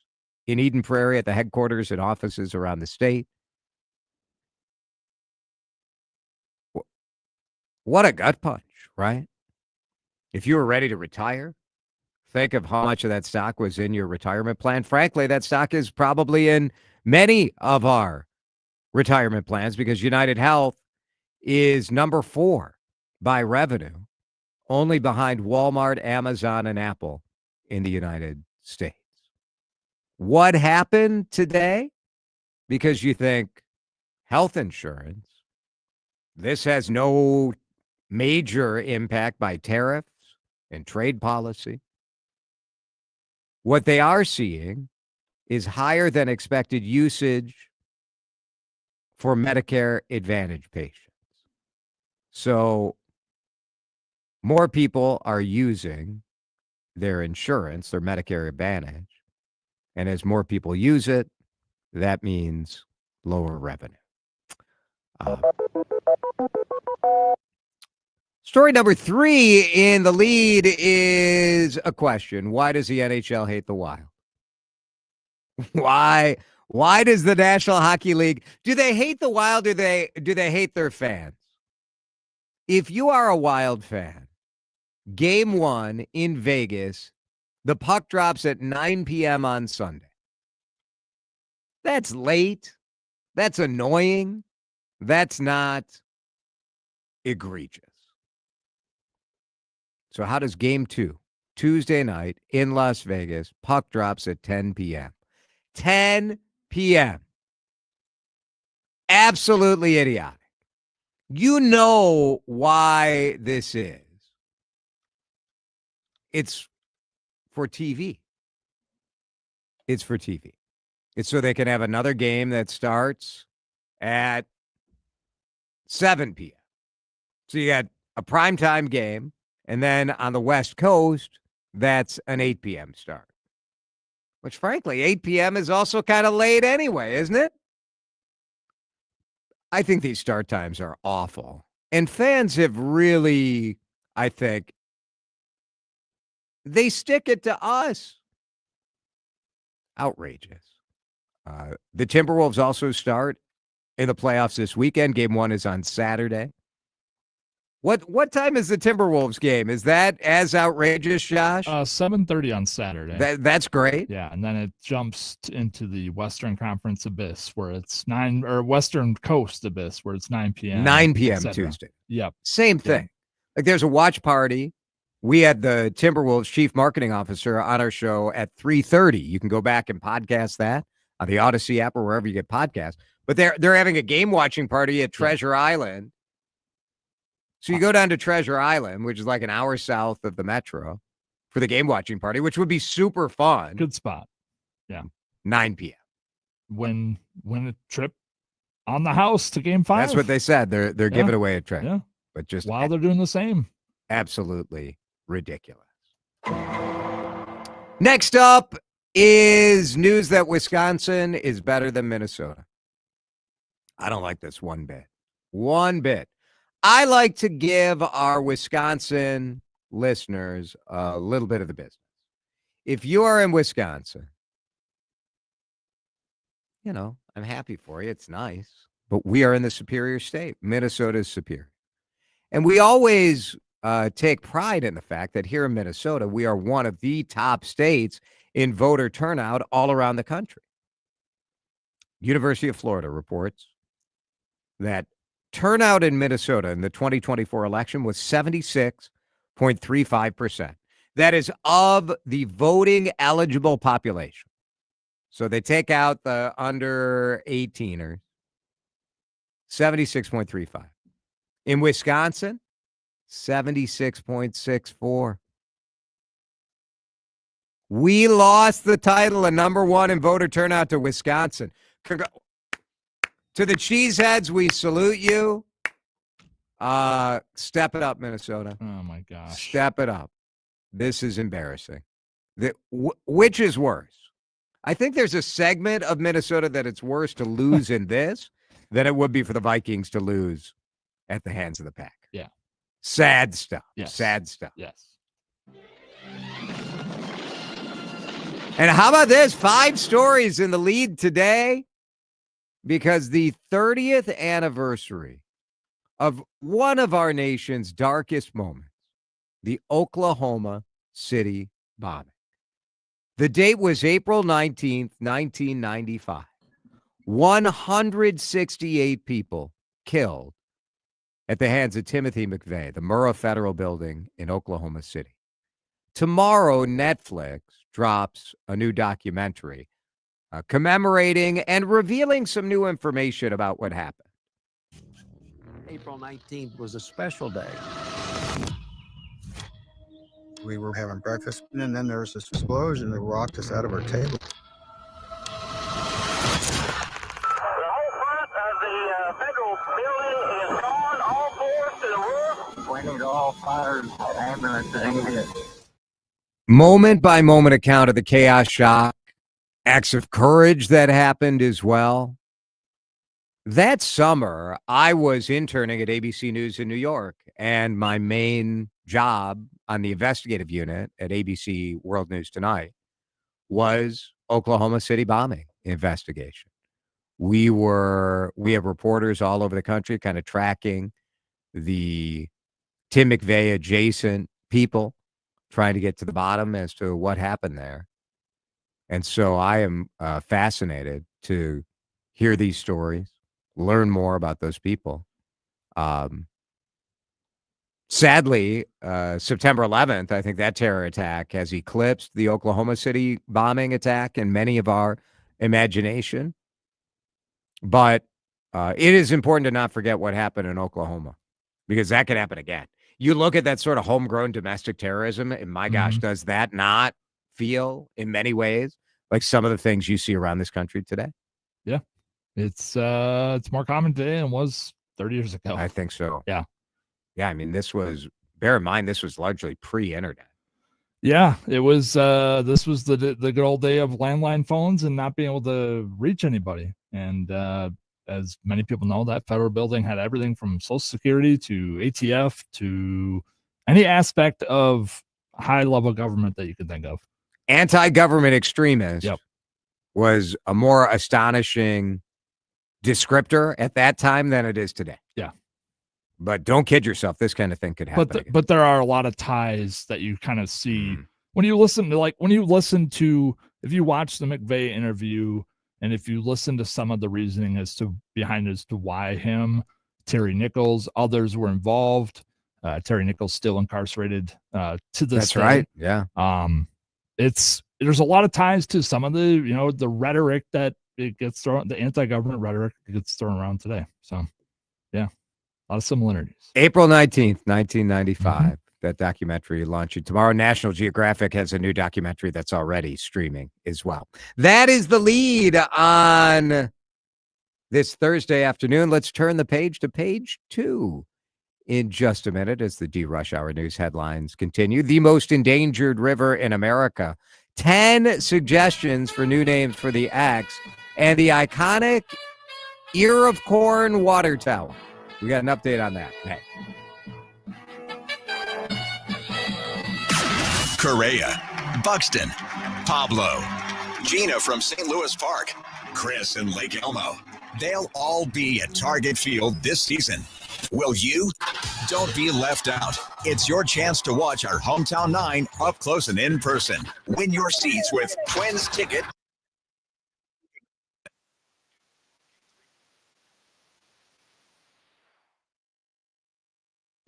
in Eden Prairie at the headquarters and offices around the state. What a gut punch, right? If you were ready to retire, think of how much of that stock was in your retirement plan. Frankly, that stock is probably in many of our retirement plans because United Health is number 4 by revenue, only behind Walmart, Amazon, and Apple in the United States. What happened today? Because you think health insurance, this has no major impact by tariffs and trade policy. What they are seeing is higher than expected usage for Medicare Advantage patients. So more people are using their insurance, their Medicare Advantage. And as more people use it, that means lower revenue. Story number 3 in the lead is a question. Why does the NHL hate the Wild? Why does the National Hockey League, do they hate the Wild or do they hate their fans? If you are a Wild fan, Game 1 in Vegas, the puck drops at 9 p.m. on Sunday. That's late. That's annoying. That's not egregious. So how does Game 2, Tuesday night in Las Vegas, puck drops at 10 p.m.? 10 p.m. Absolutely idiotic. You know why this is. It's for TV. It's for TV. It's so they can have another game that starts at 7 p.m. So you got a primetime game, and then on the West Coast, that's an 8 p.m. start. which frankly, 8 p.m. is also kind of late anyway, isn't it? I think these start times are awful. And fans have really, I think, they stick it to us. Outrageous. The Timberwolves also start in the playoffs this weekend. Game 1 is on Saturday. What time is the Timberwolves game? Is that as outrageous, Josh? 7:30 on Saturday. That's great. Yeah, and then it jumps into the Western Conference Abyss where it's Western Coast Abyss where it's 9 p.m. 9 p.m. Tuesday. Yep. Same thing. Like there's a watch party. We had the Timberwolves chief marketing officer on our show at 3:30. You can go back and podcast that on the Odyssey app or wherever you get podcasts. But they're having a game watching party at Treasure Island. So you go down to Treasure Island, which is like an hour south of the metro, for the game watching party, which would be super fun. Good spot. Yeah. 9 p.m. Win a trip on the house to Game 5. That's what they said. They're giving away a trip. Yeah. But just while they're doing the same. Absolutely ridiculous. Next up is news that Wisconsin is better than Minnesota. I don't like this one bit. One bit. I like to give our Wisconsin listeners a little bit of the business. If you are in Wisconsin, I'm happy for you. It's nice. But we are in the superior state. Minnesota is superior. And we always take pride in the fact that here in Minnesota, we are one of the top states in voter turnout all around the country. University of Florida reports that turnout in Minnesota in the 2024 election was 76.35%. That is of the voting eligible population. So they take out the under 18ers, 76.35. In Wisconsin, 76.64. We lost the title of number one in voter turnout to Wisconsin. To the cheeseheads, we salute you. Step it up, Minnesota. Oh, my gosh. Step it up. This is embarrassing. Which is worse? I think there's a segment of Minnesota that it's worse to lose in this than it would be for the Vikings to lose at the hands of the Pack. Yeah. Sad stuff. Yes. Sad stuff. Yes. And how about this? 5 stories in the lead today because the 30th anniversary of one of our nation's darkest moments, the Oklahoma City bombing. The date was April 19th, 1995. 168 people killed at the hands of Timothy McVeigh, the Murrah Federal Building in Oklahoma City. Tomorrow, Netflix drops a new documentary commemorating and revealing some new information about what happened. April 19th was a special day. We were having breakfast, and then there was this explosion that rocked us out of our table. Moment by moment account of the chaos shock, acts of courage that happened as well. That summer, I was interning at ABC News in New York, and my main job on the investigative unit at ABC World News Tonight was Oklahoma City bombing investigation. We have reporters all over the country kind of tracking the Tim McVeigh adjacent people, trying to get to the bottom as to what happened there. And so I am fascinated to hear these stories, learn more about those people. Sadly, September 11th, I think that terror attack has eclipsed the Oklahoma City bombing attack in many of our imagination. But it is important to not forget what happened in Oklahoma, because that could happen again. You look at that sort of homegrown domestic terrorism, and my gosh, does that not feel in many ways like some of the things you see around this country today? Yeah. It's more common today than it was 30 years ago. I think so. Yeah. Yeah, I mean, bear in mind, this was largely pre-internet. Yeah, it was. This was the good old day of landline phones and not being able to reach anybody. And as many people know, that federal building had everything from Social Security to ATF to any aspect of high-level government that you could think of. Anti-government extremist Yep. was a more astonishing descriptor at that time than it is today. Yeah. But don't kid yourself. This kind of thing could happen. But there are a lot of ties that you kind of see when you listen to, if you watch the McVeigh interview and if you listen to some of the reasoning as to why him, Terry Nichols, others were involved. Terry Nichols still incarcerated to this That's day. right. Yeah. There's a lot of ties to some of the the rhetoric that it gets thrown, the anti-government rhetoric that gets thrown around today. So yeah. A lot of similarities. April 19th, 1995. That documentary launching tomorrow. National Geographic has a new documentary that's already streaming as well. That is the lead on this Thursday afternoon. Let's turn the page to page 2 in just a minute as the DRush Hour news headlines continue. The most endangered river in America. 10 suggestions for new names for the X and the iconic ear of corn water tower. We got an update on that. Hey. Correa, Buxton, Pablo, Gina from St. Louis Park, Chris in Lake Elmo. They'll all be at Target Field this season. Will you? Don't be left out. It's your chance to watch our Hometown 9 up close and in person. Win your seats with Twins ticket.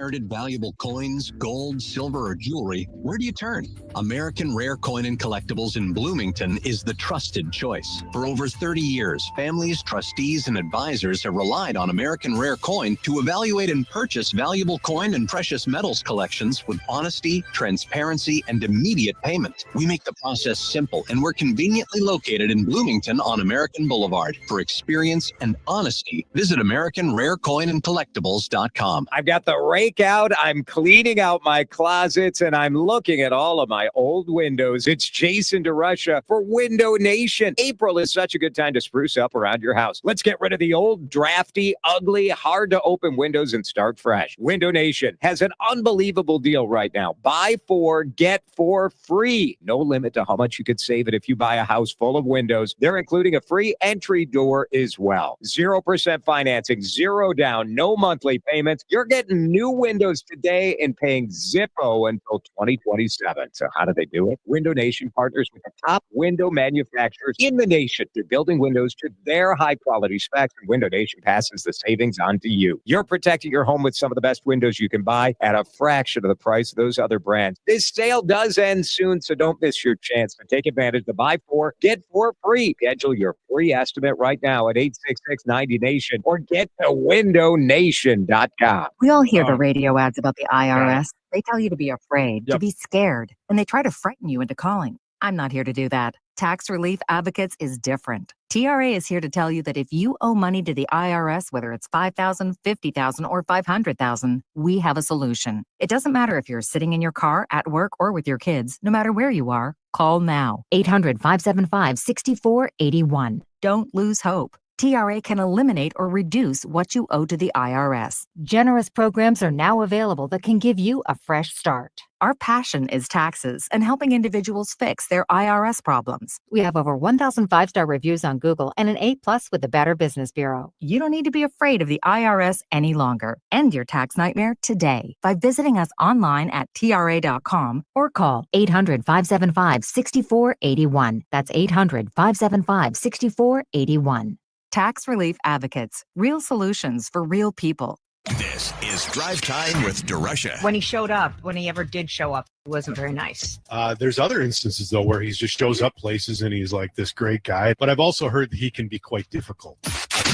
Inherited valuable coins, gold, silver, or jewelry, where do you turn? American Rare Coin and Collectibles in Bloomington is the trusted choice. For over 30 years, families, trustees, and advisors have relied on American Rare Coin to evaluate and purchase valuable coin and precious metals collections with honesty, transparency, and immediate payment. We make the process simple, and we're conveniently located in Bloomington on American Boulevard. For experience and honesty, visit AmericanRareCoinAndCollectibles.com. I've got the rake out. I'm cleaning out my closets, and I'm looking at all of my old windows. It's Jason DeRusha for Window Nation. April is such a good time to spruce up around your house. Let's get rid of the old, drafty, ugly, hard-to-open windows and start fresh. Window Nation has an unbelievable deal right now. Buy 4, get 4 free. No limit to how much you could save it if you buy a house full of windows. They're including a free entry door as well. 0% financing, 0 down, no monthly payments. You're getting new windows today and paying Zippo until 2027. So how do they do it? Window Nation partners with the top window manufacturers in the nation. They're building windows to their high-quality specs, and Window Nation passes the savings on to you. You're protecting your home with some of the best windows you can buy at a fraction of the price of those other brands. This sale does end soon, so don't miss your chance to take advantage to buy 4, get 4 free. Schedule your free estimate right now at 866-90-NATION or get to windownation.com. We all hear the radio ads about the IRS. They tell you to be afraid, to be scared, and they try to frighten you into calling. I'm not here to do that. Tax Relief Advocates is different. TRA is here to tell you that if you owe money to the IRS, whether it's $5,000, $50,000, or $500,000, we have a solution. It doesn't matter if you're sitting in your car, at work, or with your kids. No matter where you are, call now. 800-575-6481. Don't lose hope. TRA can eliminate or reduce what you owe to the IRS. Generous programs are now available that can give you a fresh start. Our passion is taxes and helping individuals fix their IRS problems. We have over 1,000 5-star reviews on Google and an A+ with the Better Business Bureau. You don't need to be afraid of the IRS any longer. End your tax nightmare today by visiting us online at TRA.com or call 800-575-6481. That's 800-575-6481. Tax Relief Advocates. Real solutions for real people. This is Drive Time with DeRusha. When he showed up, when he ever did show up, it wasn't very nice. There's other instances, though, where he just shows up places and he's like this great guy. But I've also heard that he can be quite difficult.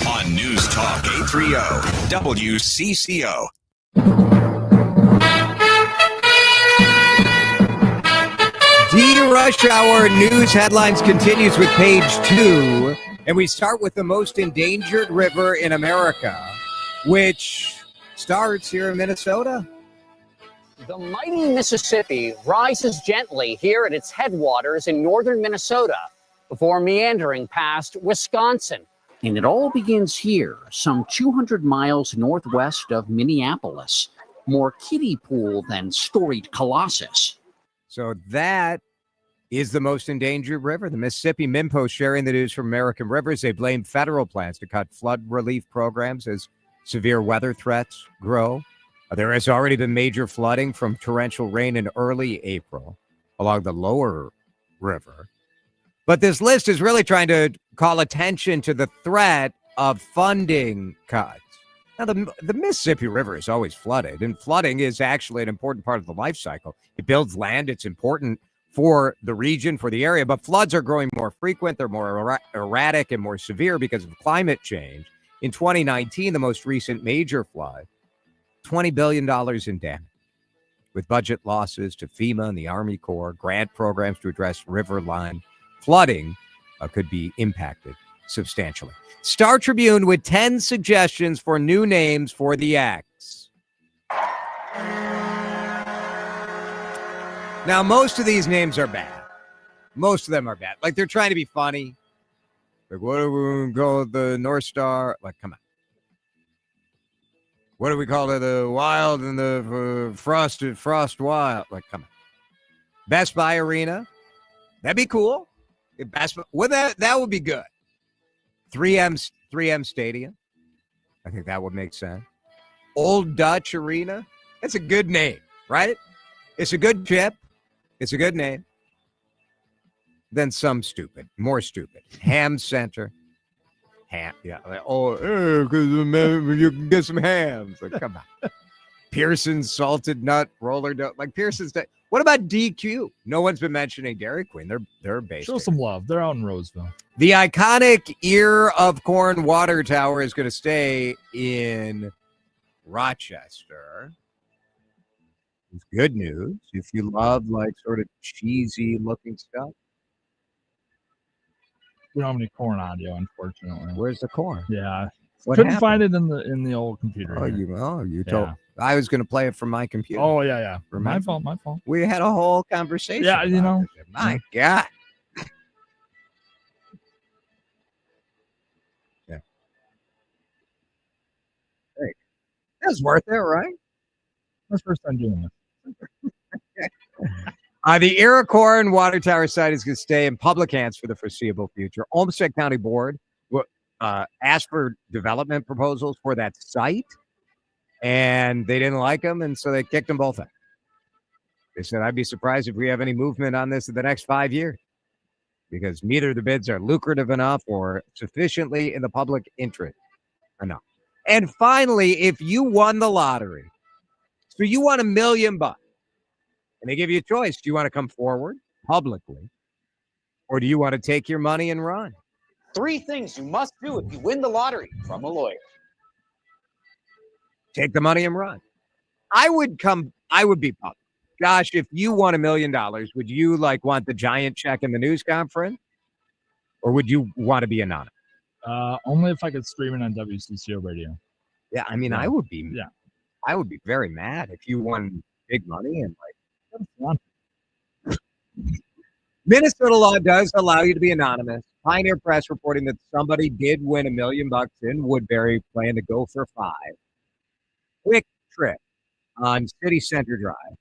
On News Talk 830 WCCO. DRush Hour news headlines continues with page 2. And we start with the most endangered river in America, which starts here in Minnesota. The mighty Mississippi rises gently here at its headwaters in northern Minnesota before meandering past Wisconsin. And it all begins here, some 200 miles northwest of Minneapolis. More kiddie pool than storied Colossus. So that is the most endangered river. The Mississippi Minpo sharing the news from American Rivers. They blame federal plans to cut flood relief programs as severe weather threats grow. There has already been major flooding from torrential rain in early April along the lower river. But this list is really trying to call attention to the threat of funding cuts. Now, the Mississippi River is always flooded, and flooding is actually an important part of the life cycle. It builds land. It's important for the region, for the area, but floods are growing more frequent. They're more erratic and more severe because of climate change. In 2019, the most recent major flood, $20 billion in damage, with budget losses to FEMA and the Army Corps, grant programs to address riverline flooding could be impacted substantially. Star Tribune with 10 suggestions for new names for the acts. Now, most of these names are bad. Most of them are bad. Like, they're trying to be funny. Like, what do we call the North Star? Like, come on. What do we call it? The Wild and the Frost Wild. Like, come on. Best Buy Arena. That'd be cool. That would be good. 3M Stadium. I think that would make sense. Old Dutch Arena. That's a good name, right? It's a good chip. It's a good name. Then some more stupid. Ham Center. Ham, yeah. Like, because you can get some hams. Like, come on. Pearson's Salted Nut Roller Dough. Like, Pearson's. What about DQ? No one's been mentioning Dairy Queen. They're based. Show some love. They're out in Roseville. The iconic Ear of Corn water tower is going to stay in Rochester. It's good news if you love like sort of cheesy looking stuff. We don't have any corn audio, unfortunately. Where's the corn? Yeah, What couldn't happened? find it in the old computer. Oh, here. you told. I was going to play it from my computer. Oh yeah. Remember? My fault. We had a whole conversation. Yeah, you know. This. My God. Yeah. Hey, that's worth it, right? That's the first time doing this. The Iroquois Water Tower site is going to stay in public hands for the foreseeable future. Olmsted County Board asked for development proposals for that site, and they didn't like them, and so they kicked them both out. They said, I'd be surprised if we have any movement on this in the next 5 years, because neither of the bids are lucrative enough or sufficiently in the public interest enough. And finally, if you won the lottery, so you won $1 million, and they give you a choice. Do you want to come forward publicly, or do you want to take your money and run? 3 things you must do if you win the lottery from a lawyer. Take the money and run. I would be public. Gosh, if you won $1 million, would you want the giant check in the news conference, or would you want to be anonymous? Only if I could stream it on WCCO radio. Yeah, I mean, Yeah. I would be. Yeah. I would be very mad if you won big money and Minnesota law does allow you to be anonymous. Pioneer Press reporting that somebody did win $1 million in Woodbury, plan to go for 5. Quick Trip on City Center Drive.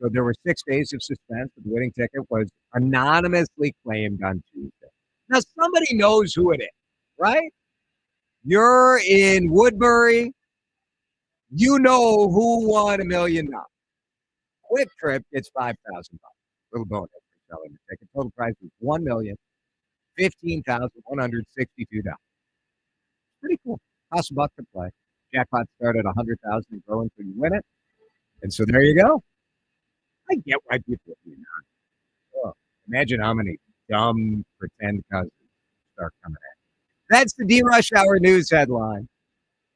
So there were 6 days of suspense. The winning ticket was anonymously claimed on Tuesday. Now somebody knows who it is, right? You're in Woodbury. You know who won $1 million. Quick Trip gets $5,000. Little bonus for selling the ticket. Total price is $1,015,162. Pretty cool. Cost $1 to play. Jackpot start at $100,000 and growing so you win it. And so there you go. I get why people do that. Oh, imagine how many dumb pretend cousins start coming in. That's the D-Rush Hour news headline.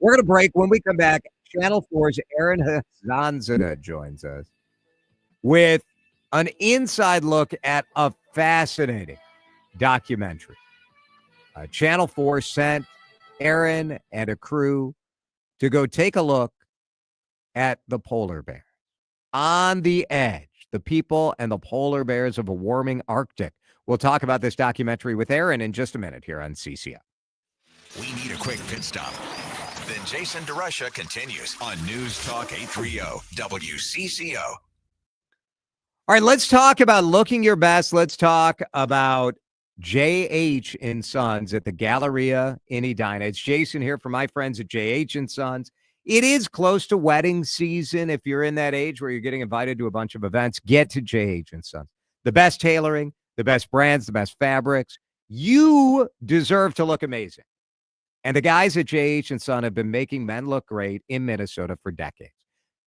We're going to break. When we come back, Channel 4's Erin Hassanzadeh joins us with an inside look at a fascinating documentary. Channel 4 sent Erin and a crew to go take a look at the polar bear. on the edge, the people and the polar bears of a warming Arctic. We'll talk about this documentary with Erin in just a minute here on CCO. We need a quick pit stop. Then Jason DeRusha continues on News Talk 830 WCCO. All right, let's talk about looking your best. Let's talk about J.H. & Sons at the Galleria in Edina. It's Jason here for my friends at J.H. & Sons. It is close to wedding season. If you're in that age where you're getting invited to a bunch of events, get to J.H. & Sons. The best tailoring, the best brands, the best fabrics. You deserve to look amazing. And the guys at J.H. & Son have been making men look great in Minnesota for decades.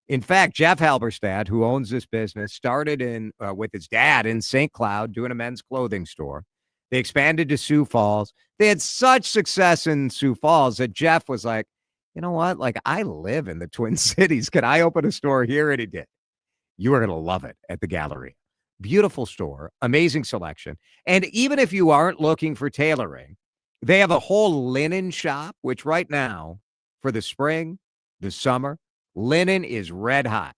In fact, Jeff Halberstadt, who owns this business, started with his dad in St. Cloud doing a men's clothing store. They expanded to Sioux Falls. They had such success in Sioux Falls that Jeff was like, you know what? Like, I live in the Twin Cities. Can I open a store here? And he did. You are going to love it at the Galleria. Beautiful store, amazing selection. And even if you aren't looking for tailoring, they have a whole linen shop, which right now, for the spring, the summer, linen is red hot.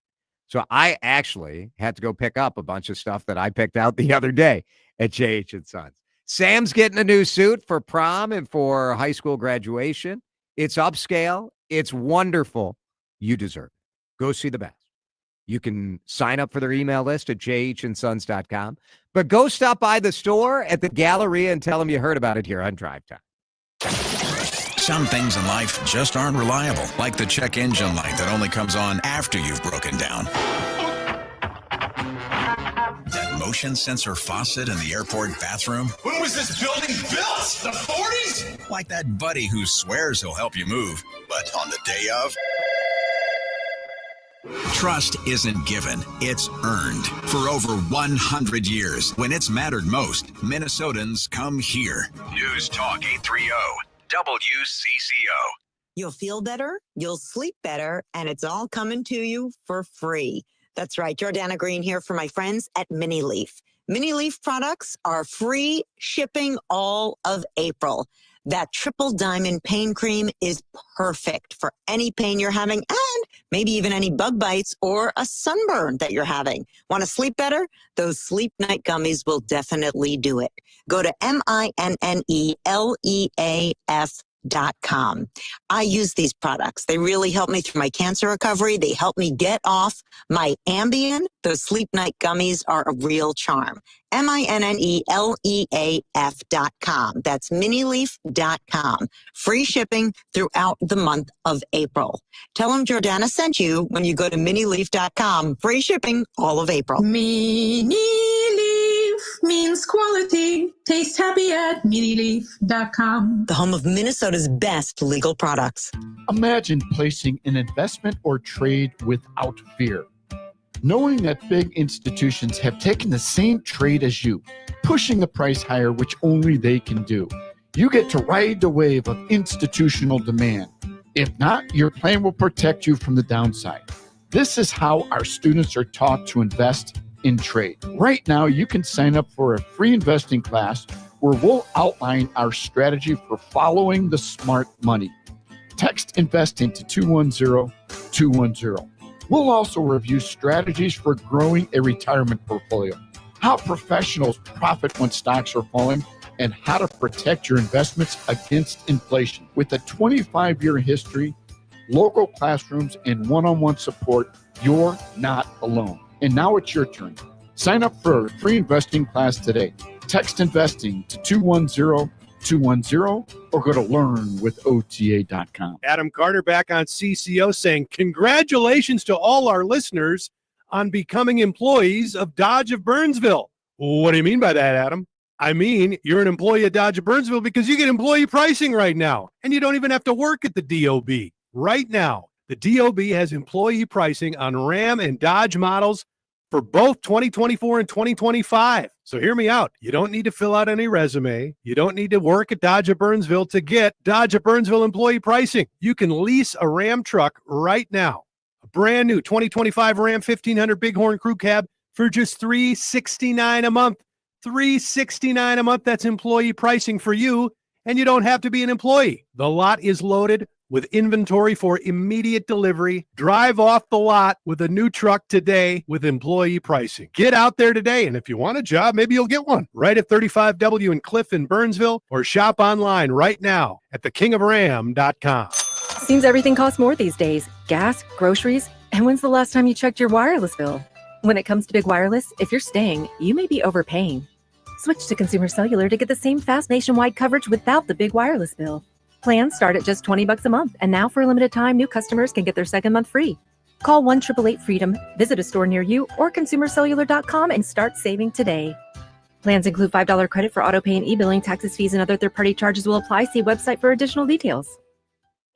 So I actually had to go pick up a bunch of stuff that I picked out the other day at J.H. & Sons. Sam's getting a new suit for prom and for high school graduation. It's upscale. It's wonderful. You deserve it. Go see the best. You can sign up for their email list at jhsons.com. But go stop by the store at the Galleria and tell them you heard about it here on DriveTime. Some things in life just aren't reliable, like the check engine light that only comes on after you've broken down. That motion sensor faucet in the airport bathroom. When was this building built? The 40s? Like that buddy who swears he'll help you move, but on the day of... Trust isn't given, it's earned. For over 100 years, when it's mattered most, Minnesotans come here. News Talk 830 WCCO. You'll feel better, you'll sleep better, and it's all coming to you for free. That's right. Jordana Green here for my friends at Mini Leaf. Mini Leaf products are free shipping all of April. That triple diamond pain cream is perfect for any pain you're having and maybe even any bug bites or a sunburn that you're having. Want to sleep better? Those Sleep Night gummies will definitely do it. Go to MINNELEAF.com. I use these products. They really help me through my cancer recovery. They help me get off my Ambien. Those Sleep Night gummies are a real charm. MINNELEAF.com. That's minileaf.com. Free shipping throughout the month of April. Tell them Jordana sent you when you go to minileaf.com. Free shipping all of April. Mini Leaf means quality. Taste happy at minileaf.com. The home of Minnesota's best legal products. Imagine placing an investment or trade without fear. Knowing that big institutions have taken the same trade as you, pushing the price higher, which only they can do. You get to ride the wave of institutional demand. If not, your plan will protect you from the downside. This is how our students are taught to invest in trade. Right now, you can sign up for a free investing class where we'll outline our strategy for following the smart money. Text investing to 210-210. We'll also review strategies for growing a retirement portfolio, how professionals profit when stocks are falling, and how to protect your investments against inflation. With a 25-year history, local classrooms, and one-on-one support, you're not alone. And now it's your turn. Sign up for a free investing class today. Text investing to 210-210 or go to learnwithota.com. Adam Carter back on CCO saying, congratulations to all our listeners on becoming employees of Dodge of Burnsville. What do you mean by that, Adam? I mean, you're an employee at Dodge of Burnsville because you get employee pricing right now, and you don't even have to work at the DOB. Right now, the DOB has employee pricing on Ram and Dodge models for both 2024 and 2025. So hear me out. You don't need to fill out any resume. You don't need to work at Dodge of Burnsville to get Dodge of Burnsville employee pricing. You can lease a Ram truck right now. A brand new 2025 Ram 1500 Bighorn Crew Cab for just $369 a month. $369 a month. That's employee pricing for you, and you don't have to be an employee. The lot is loaded, with inventory for immediate delivery. Drive off the lot with a new truck today with employee pricing. Get out there today, and if you want a job, maybe you'll get one. Right at 35W in Cliff in Burnsville, or shop online right now at thekingofram.com. Seems everything costs more these days. Gas, groceries, and when's the last time you checked your wireless bill? When it comes to big wireless, if you're staying, you may be overpaying. Switch to Consumer Cellular to get the same fast nationwide coverage without the big wireless bill. Plans start at just $20 a month, and now for a limited time, new customers can get their second month free. Call 1-888-FREEDOM, visit a store near you, or consumercellular.com and start saving today. Plans include $5 credit for autopay and e-billing. Taxes, fees, and other third-party charges will apply. See website for additional details.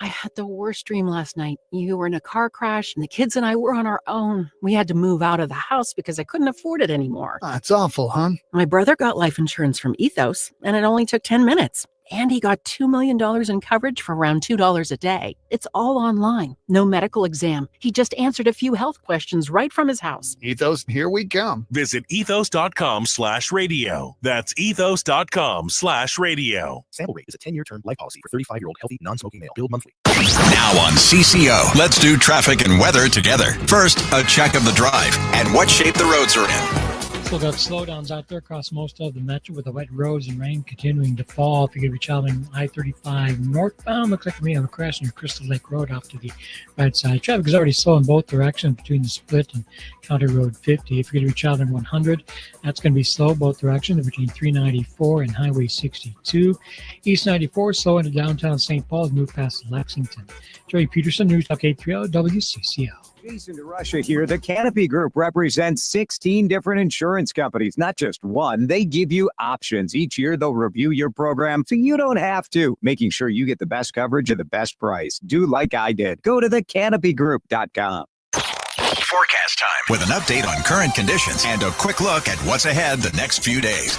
I had the worst dream last night. You were in a car crash, and the kids and I were on our own. We had to move out of the house because I couldn't afford it anymore. That's awful, hon. My brother got life insurance from Ethos, and it only took 10 minutes. And he got $2 million in coverage for around $2 a day. It's all online. No medical exam. He just answered a few health questions right from his house. Ethos, here we come. Visit ethos.com/radio. That's ethos.com/radio. Sample rate is a 10-year term life policy for 35-year-old healthy, non-smoking male. Billed monthly. Now on CCO, let's do traffic and weather together. First, a check of the drive and what shape the roads are in. Still got slowdowns out there across most of the metro with the wet roads and rain continuing to fall. If you're going to be traveling I-35 northbound, looks like we have a crash near Crystal Lake Road off to the right side. Traffic is already slow in both directions between the split and County Road 50. If you're going to be traveling 100, that's going to be slow both directions between 394 and Highway 62. East 94 slow into downtown St. Paul as move past Lexington. Jerry Peterson, News Talk 830 WCCO. Jason DeRusha here. The Canopy Group represents 16 different insurance companies, not just one. They give you options. Each year, they'll review your program so you don't have to, making sure you get the best coverage at the best price. Do like I did. Go to thecanopygroup.com. Forecast time with an update on current conditions and a quick look at what's ahead the next few days.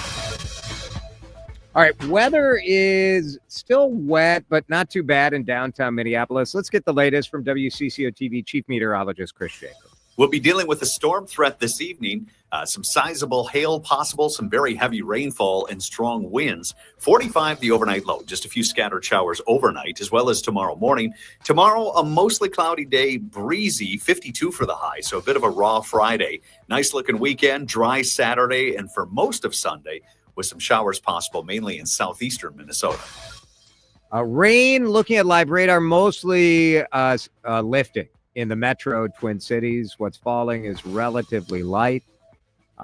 All right, weather is still wet, but not too bad in downtown Minneapolis. Let's get the latest from WCCO TV Chief Meteorologist Chris Jacob. We'll be dealing with a storm threat this evening. Some sizable hail possible, some very heavy rainfall and strong winds. 45 the overnight low, just a few scattered showers overnight, as well as tomorrow morning. Tomorrow, a mostly cloudy day, breezy, 52 for the high, so a bit of a raw Friday. Nice looking weekend, dry Saturday, and for most of Sunday, with some showers possible, mainly in southeastern Minnesota. Rain, looking at live radar, mostly lifting in the metro Twin Cities. What's falling is relatively light.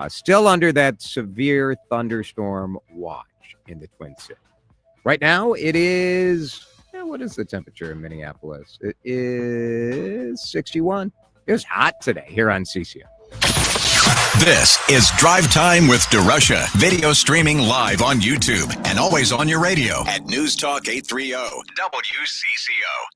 Still under that severe thunderstorm watch in the Twin Cities. Right now, it is, what is the temperature in Minneapolis? It is 61. It was hot today here on CCO. This is Drive Time with DeRusha. Video streaming live on YouTube and always on your radio at News Talk 830 WCCO.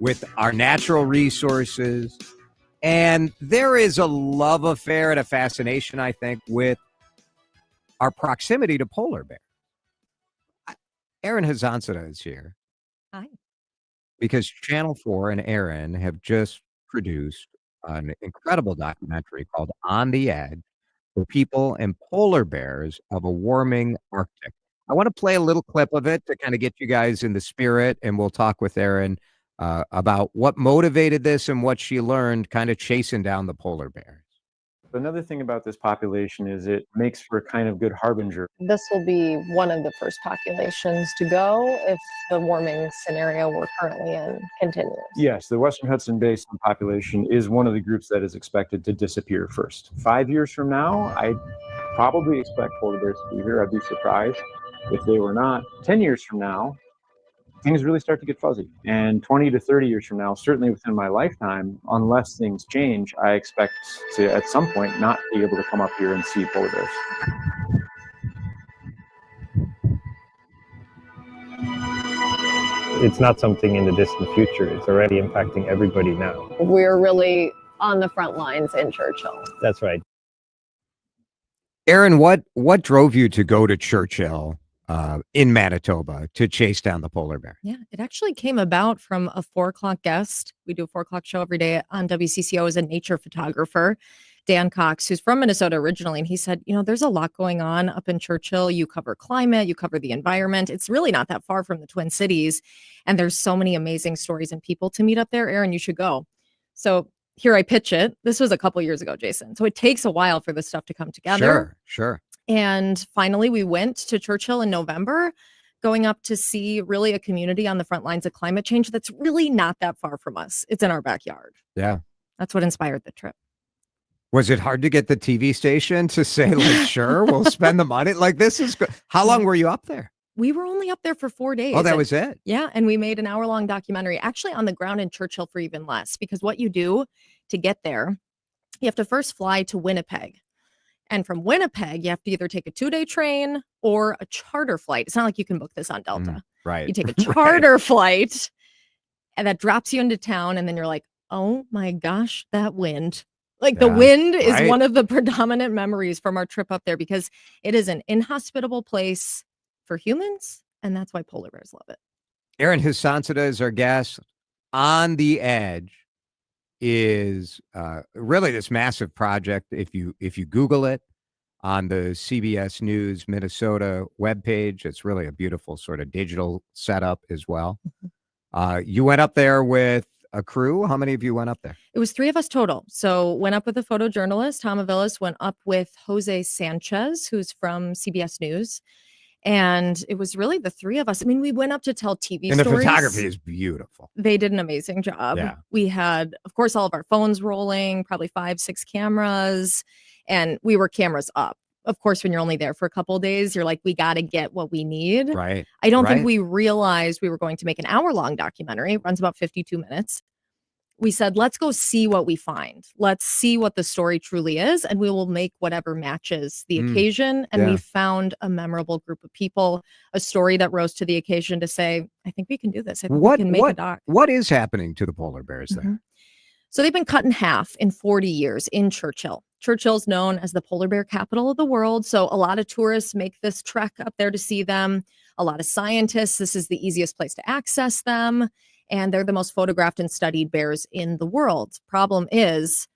With our natural resources. And there is a love affair and a fascination, I think, with our proximity to polar bears. Erin Hassanzadeh is here. Hi. Because Channel 4 and Erin have just produced an incredible documentary called On the Edge for people and polar bears of a warming Arctic. I want to play a little clip of it to kind of get you guys in the spirit, and we'll talk with Erin about what motivated this and what she learned kind of chasing down the polar bears. Another thing about this population is it makes for a kind of good harbinger. This will be one of the first populations to go if the warming scenario we're currently in continues. Yes, the Western Hudson Basin population is one of the groups that is expected to disappear first. 5 years from now, I probably expect polar bears to be here. I'd be surprised if they were not. 10 years from now, things really start to get fuzzy. And 20 to 30 years from now, certainly within my lifetime, unless things change, I expect to, at some point, not be able to come up here and see polar bears. It's not something in the distant future. It's already impacting everybody now. We're really on the front lines in Churchill. That's right. Erin, what drove you to go to Churchill in Manitoba to chase down the polar bear. Yeah, it actually came about from a 4:00 guest. We do a 4:00 show every day on WCCO as a nature photographer, Dan Cox, who's from Minnesota originally. And he said, there's a lot going on up in Churchill. You cover climate, you cover the environment. It's really not that far from the Twin Cities. And there's so many amazing stories and people to meet up there. Erin, you should go. So here I pitch it. This was a couple years ago, Jason. So it takes a while for this stuff to come together. Sure. And finally, we went to Churchill in November, going up to see really a community on the front lines of climate change that's really not that far from us. It's in our backyard. Yeah. That's what inspired the trip. Was it hard to get the TV station to say, like, sure, we'll spend the money? Like, this is good. How long were you up there? We were only up there for 4 days. Oh, that was it? Yeah. And we made an hour-long documentary, actually on the ground in Churchill for even less, because what you do to get there, you have to first fly to Winnipeg. And from Winnipeg, you have to either take a 2-day train or a charter flight. It's not like you can book this on Delta. Right. You take a charter flight, and that drops you into town. And then you're like, oh my gosh, that wind. Like the wind is one of the predominant memories from our trip up there, because it is an inhospitable place for humans. And that's why polar bears love it. Erin Hassanzadeh is our guest. On the Edge is really this massive project. If you Google it on the CBS News Minnesota webpage, it's really a beautiful sort of digital setup as well. You went up there with a crew. How many of you went up there? It was 3 of us total. So went up with a photojournalist, Tom Avilas, went up with Jose Sanchez, who's from CBS News. And it was really the 3 of us. I mean, we went up to tell TV and stories. The photography is beautiful. They did an amazing job. Yeah. We had, of course, all of our phones rolling, probably 5-6 cameras, and we were cameras up. Of course, when you're only there for a couple of days, you're like, we got to get what we need. Right. I don't think we realized we were going to make an hour-long documentary. It runs about 52 minutes. We said, let's go see what we find. Let's see what the story truly is, and we will make whatever matches the occasion. And we found a memorable group of people, a story that rose to the occasion to say, I think we can do this. I think we can make a doc. What is happening to the polar bears there? So they've been cut in half in 40 years in Churchill. Churchill's known as the polar bear capital of the world. So a lot of tourists make this trek up there to see them. A lot of scientists, this is the easiest place to access them. And they're the most photographed and studied bears in the world. Problem is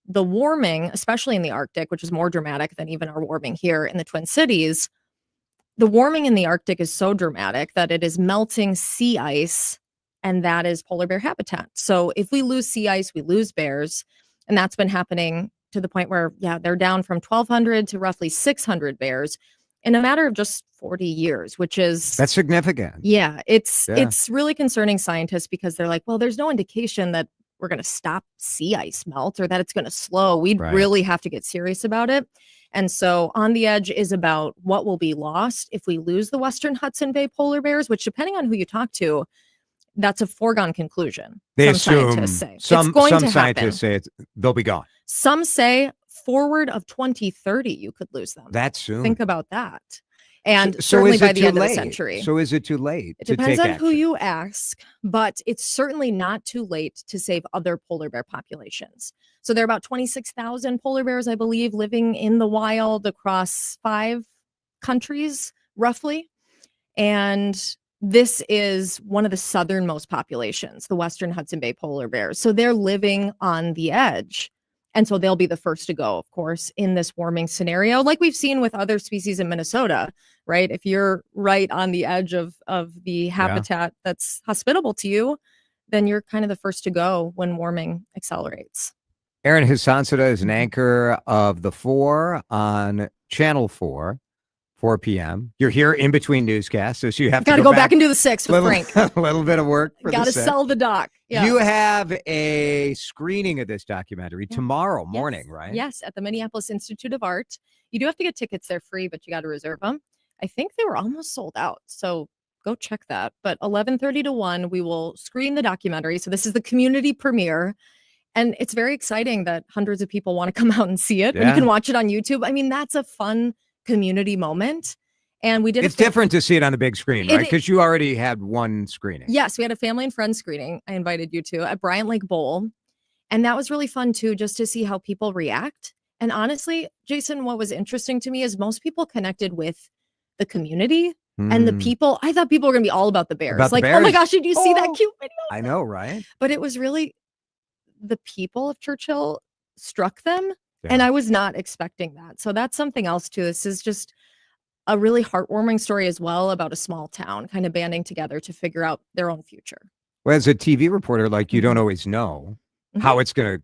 the warming, especially in the Arctic, which is more dramatic than even our warming here in the Twin Cities. The warming in the Arctic is so dramatic that it is melting sea ice, and that is polar bear habitat. So if we lose sea ice, we lose bears. And that's been happening to the point where, they're down from 1,200 to roughly 600 bears in a matter of just 40 years, which is... That's significant. Yeah, it's really concerning scientists, because they're like, well, there's no indication that we're going to stop sea ice melt or that it's going to slow. We'd really have to get serious about it. And so On the Edge is about what will be lost if we lose the Western Hudson Bay polar bears, which, depending on who you talk to, that's a foregone conclusion. They some assume scientists say. some it's going to scientists happen. say they'll be gone. Some say forward of 2030, you could lose them. That's soon. Think about that. And So certainly is by it the too end of late? the century. So is it too late It to depends take on action? who you ask, but it's certainly not too late to save other polar bear populations. So there are about 26,000 polar bears, I believe, living in the wild across 5 countries, roughly. And this is one of the southernmost populations, the Western Hudson Bay polar bears. So they're living on the edge. And so they'll be the first to go, of course, in this warming scenario, like we've seen with other species in Minnesota, right? If you're right on the edge of the habitat that's hospitable to you, then you're kind of the first to go when warming accelerates. Erin Hassanzadeh is an anchor of The 4 on Channel 4, 4 p.m. You're here in between newscasts, so you have to go back and do the 6 with Frank. A little bit of work for Got to the 6. sell the doc. Yeah. You have a screening of this documentary tomorrow morning, right? Yes, at the Minneapolis Institute of Art. You do have to get tickets. They're free, but you got to reserve them. I think they were almost sold out, so go check that. But 11:30 to 1, we will screen the documentary. So this is the community premiere. And it's very exciting that hundreds of people want to come out and see it. And you can watch it on YouTube. I mean, that's a fun community moment. And we did It's different to see it on the big screen, right? Because you already had one screening. Yes, we had a family and friends screening. I invited you to at Bryant Lake Bowl. And that was really fun too, just to see how people react. And honestly, Jason, what was interesting to me is most people connected with the community And the people, I thought people were going to be all about the bears. About the like, oh my bears? gosh, did you see that cute video? I know, right? But it was really the people of Churchill struck them. Yeah. And I was not expecting that. So that's something else too. This is just a really heartwarming story as well about a small town kind of banding together to figure out their own future. Well, as a TV reporter, like you don't always know how it's gonna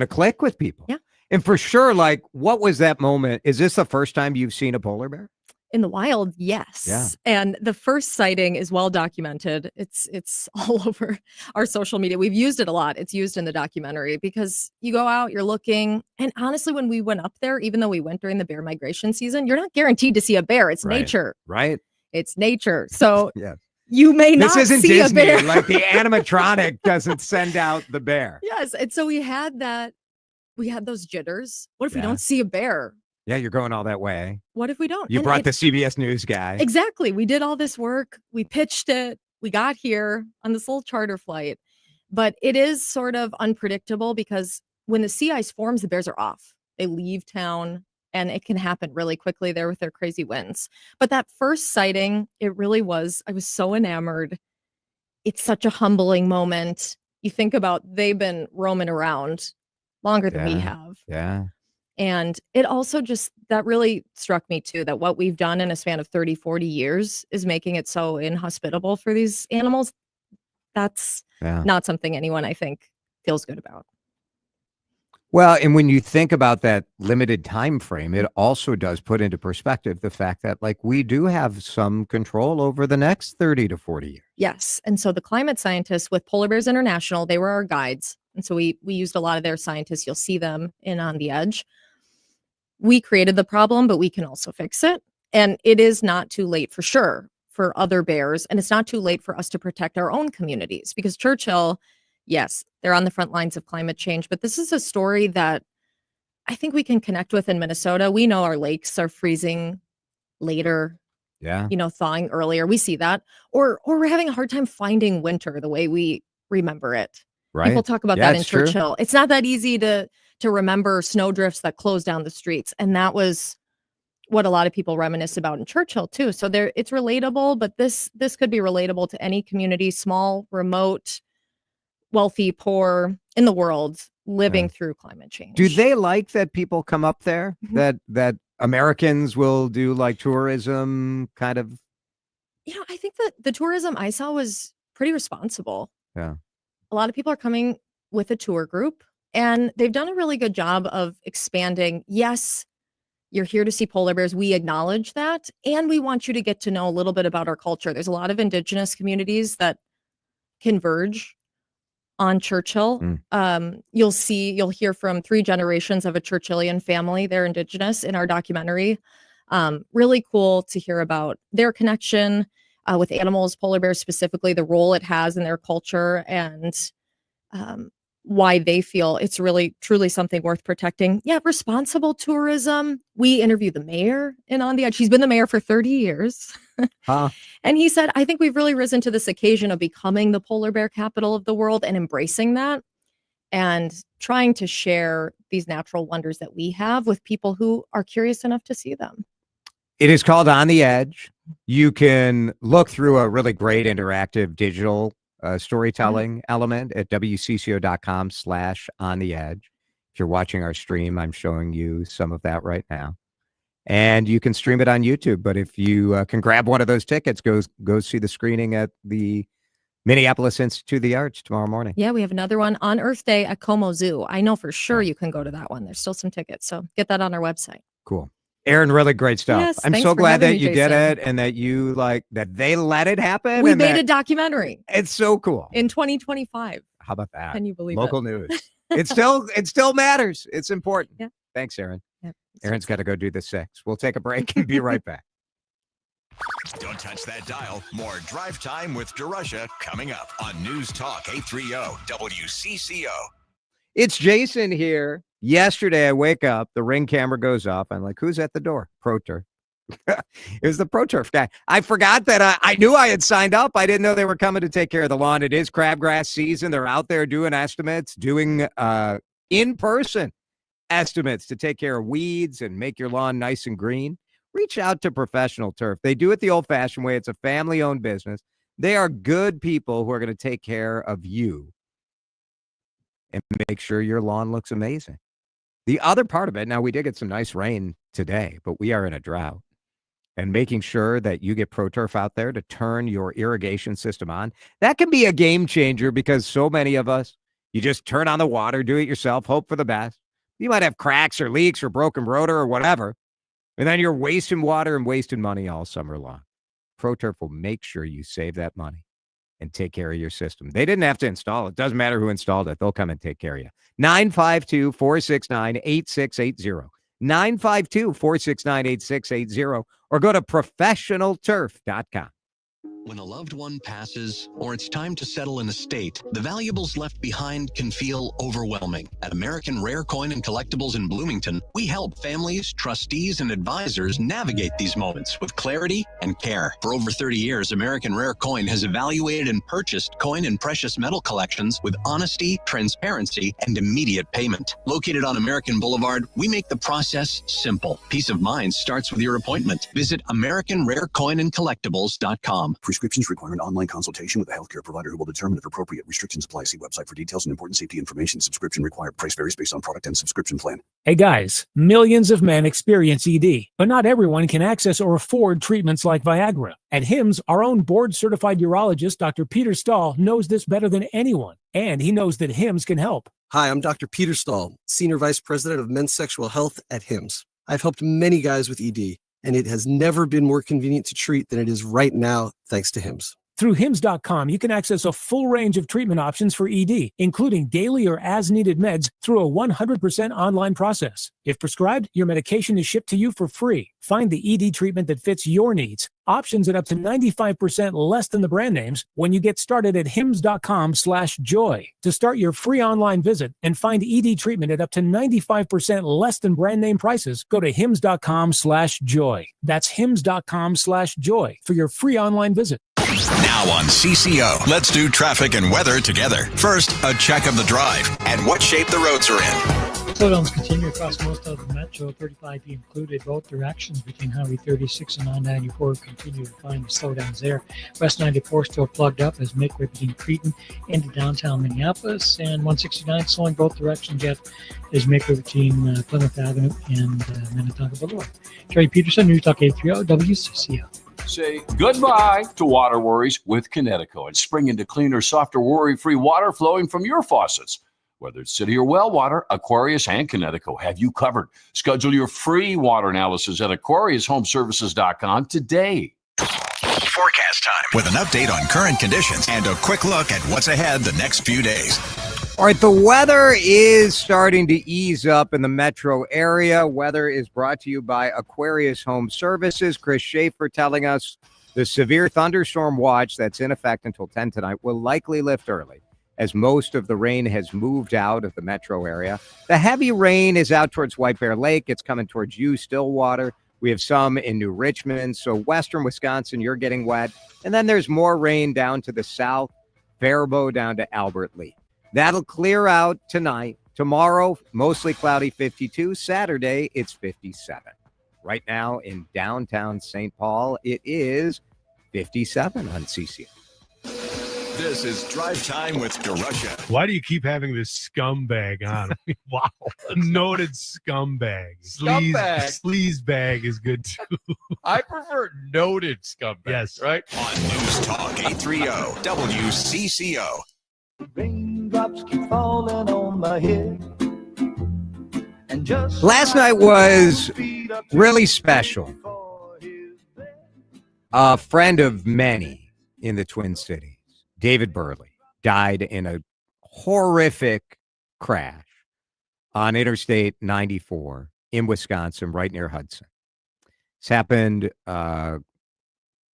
click with people. Yeah. And for sure, like, what was that moment? Is this the first time you've seen a polar bear? In the wild, yes. Yeah. And the first sighting is well documented. It's all over our social media. We've used it a lot. It's used in the documentary because you go out, you're looking, and honestly, when we went up there, even though we went during the bear migration season, you're not guaranteed to see a bear. It's Right. nature. Right. It's nature. So Yes. you may not This isn't see Disney. a bear. Like the animatronic doesn't send out the bear. Yes. And so we had those jitters. What if we Yeah. don't see a bear? Yeah, you're going all that way. What if we don't? You And brought the CBS News guy. Exactly. We did all this work. We pitched it. We got here on this little charter flight. But it is sort of unpredictable because when the sea ice forms, the bears are off. They leave town and it can happen really quickly there with their crazy winds. But that first sighting, I was so enamored. It's such a humbling moment. You think about they've been roaming around longer than we Yeah. have. Yeah. And it also that really struck me too, that what we've done in a span of 30, 40 years is making it so inhospitable for these animals. That's Yeah. not something anyone, I think, feels good about. Well, and when you think about that limited time frame, it also does put into perspective the fact that like we do have some control over the next 30 to 40 years. Yes. And so the climate scientists with Polar Bears International, they were our guides. And so we used a lot of their scientists. You'll see them in On the Edge. We created the problem, but we can also fix it. And it is not too late for sure for other bears. And it's not too late for us to protect our own communities because Churchill, yes, they're on the front lines of climate change. But this is a story that I think we can connect with in Minnesota. We know our lakes are freezing later, Yeah. thawing earlier. We see that. Or we're having a hard time finding winter the way we remember it. Right. People talk about Yeah, that in it's true. Churchill. It's not that easy to remember snowdrifts that close down the streets. And that was what a lot of people reminisce about in Churchill too. So it's relatable, but this could be relatable to any community, small, remote, wealthy, poor in the world living through climate change. Do they like that people come up there? That Americans will do like tourism kind of? I think that the tourism I saw was pretty responsible. Yeah. A lot of people are coming with a tour group and they've done a really good job of expanding. Yes, you're here to see polar bears. We acknowledge that. And we want you to get to know a little bit about our culture. There's a lot of indigenous communities that converge on Churchill. You'll hear from 3 generations of a Churchillian family. They're indigenous in our documentary. Really cool to hear about their connection with animals, polar bears specifically, the role it has in their culture, and why they feel it's really truly something worth protecting. Yeah, responsible tourism. We interviewed the mayor in On the Edge. He's been the mayor for 30 years. Huh. And he said, I think we've really risen to this occasion of becoming the polar bear capital of the world and embracing that and trying to share these natural wonders that we have with people who are curious enough to see them. It is called On the Edge. You can look through a really great interactive digital storytelling element at wcco.com/on the edge. If you're watching our stream, I'm showing you some of that right now. And you can stream it on YouTube. But if you can grab one of those tickets, go see the screening at the Minneapolis Institute of the Arts tomorrow morning. Yeah, we have another one on Earth Day at Como Zoo. I know for sure you can go to that one. There's still some tickets. So get that on our website. Cool. Erin, really great stuff. Yes, I'm thanks so for glad having that me, you did Jason. it and that you that they let it happen. We and made that- a documentary It's so cool. in 2025. How about that? Can you believe Local it? news. It still matters. It's important. Yeah. Thanks, Erin. Yeah. Erin's got to go do the 6. We'll take a break and be right back. Don't touch that dial. More Drive Time with DeRusha coming up on News Talk 830 WCCO. It's Jason here. Yesterday, I wake up, the Ring camera goes up. I'm like, who's at the door? Pro Turf. It was the Pro Turf guy. I forgot that I knew I had signed up. I didn't know they were coming to take care of the lawn. It is crabgrass season. They're out there doing estimates, doing in-person estimates to take care of weeds and make your lawn nice and green. reach out to Professional Turf. They do it the old-fashioned way. It's a family-owned business. They are good people who are going to take care of you and make sure your lawn looks amazing. The other part of it, now we did get some nice rain today, but we are in a drought. And making sure that you get ProTurf out there to turn your irrigation system on, that can be a game changer because so many of us, you just turn on the water, do it yourself, hope for the best. You might have cracks or leaks or broken rotor or whatever, and then you're wasting water and wasting money all summer long. ProTurf will make sure you save that money and take care of your system. They didn't have to install it. Doesn't matter who installed it. They'll come and take care of you. 952-469-8680. 952-469-8680 or go to professionalturf.com. When a loved one passes or it's time to settle an estate, the valuables left behind can feel overwhelming. At American Rare Coin and Collectibles in Bloomington, we help families, trustees, and advisors navigate these moments with clarity and care. For over 30 years, American Rare Coin has evaluated and purchased coin and precious metal collections with honesty, transparency, and immediate payment. Located on American Boulevard, we make the process simple. Peace of mind starts with your appointment. Visit AmericanRareCoinAndCollectibles.com. Prescriptions require an online consultation with a healthcare provider who will determine if appropriate. Restrictions apply. See website for details and important safety information. Subscription required. Price varies based on product and subscription plan. Hey guys, millions of men experience ED, but not everyone can access or afford treatments like Viagra. At HIMSS, our own board-certified urologist, Dr. Peter Stahl, knows this better than anyone, and he knows that HIMSS can help. Hi, I'm Dr. Peter Stahl, Senior Vice President of Men's Sexual Health at HIMSS. I've helped many guys with ED, and it has never been more convenient to treat than it is right now, thanks to HIMSS. Through HIMSS.com, you can access a full range of treatment options for ED, including daily or as-needed meds through a 100% online process. If prescribed, your medication is shipped to you for free. Find the ED treatment that fits your needs. Options at up to 95% less than the brand names when you get started at hims.com/joy. To start your free online visit and find ED treatment at up to 95% less than brand name prices, go to hims.com/joy. That's hims.com/joy for your free online visit. Now on CCO, let's do traffic and weather together. First, a check of the drive and what shape the roads are in. Slowdowns continue across most of the metro, 35 being included both directions between Highway 36 and I-94. Continue to find the slowdowns there. West 94 still plugged up as midway between Cretin into downtown Minneapolis, and 169 slowing both directions yet as midway between Plymouth Avenue and Minnetonka Boulevard. Terry Peterson, News Talk 830 WCCO. Say goodbye to water worries with Kinetico and spring into cleaner, softer, worry-free water flowing from your faucets. Whether it's city or well water, Aquarius and Kinetico have you covered. Schedule your free water analysis at AquariusHomeservices.com today. Forecast time with an update on current conditions and a quick look at what's ahead the next few days. All right, the weather is starting to ease up in the metro area. Weather is brought to you by Aquarius Home Services. Chris Schaefer telling us the severe thunderstorm watch that's in effect until 10 tonight will likely lift early as most of the rain has moved out of the metro area. The heavy rain is out towards White Bear Lake. It's coming towards you, Stillwater. We have some in New Richmond. So western Wisconsin, you're getting wet. And then there's more rain down to the south, Faribault down to Albert Lee. That'll clear out tonight. Tomorrow, mostly cloudy, 52. Saturday, it's 57. Right now in downtown St. Paul, it is 57 on CCO. This is Drive Time with DeRusha. Why do you keep having this scumbag on? Wow. Noted scumbag. Sleaze bag is good too. I prefer noted scumbag. Yes. Right? On News Talk 830 WCCO. Raindrops keep falling on my head. And just Last night was really special. A friend of many in the Twin Cities, David Burley, died in a horrific crash on Interstate 94 in Wisconsin, right near Hudson. This happened on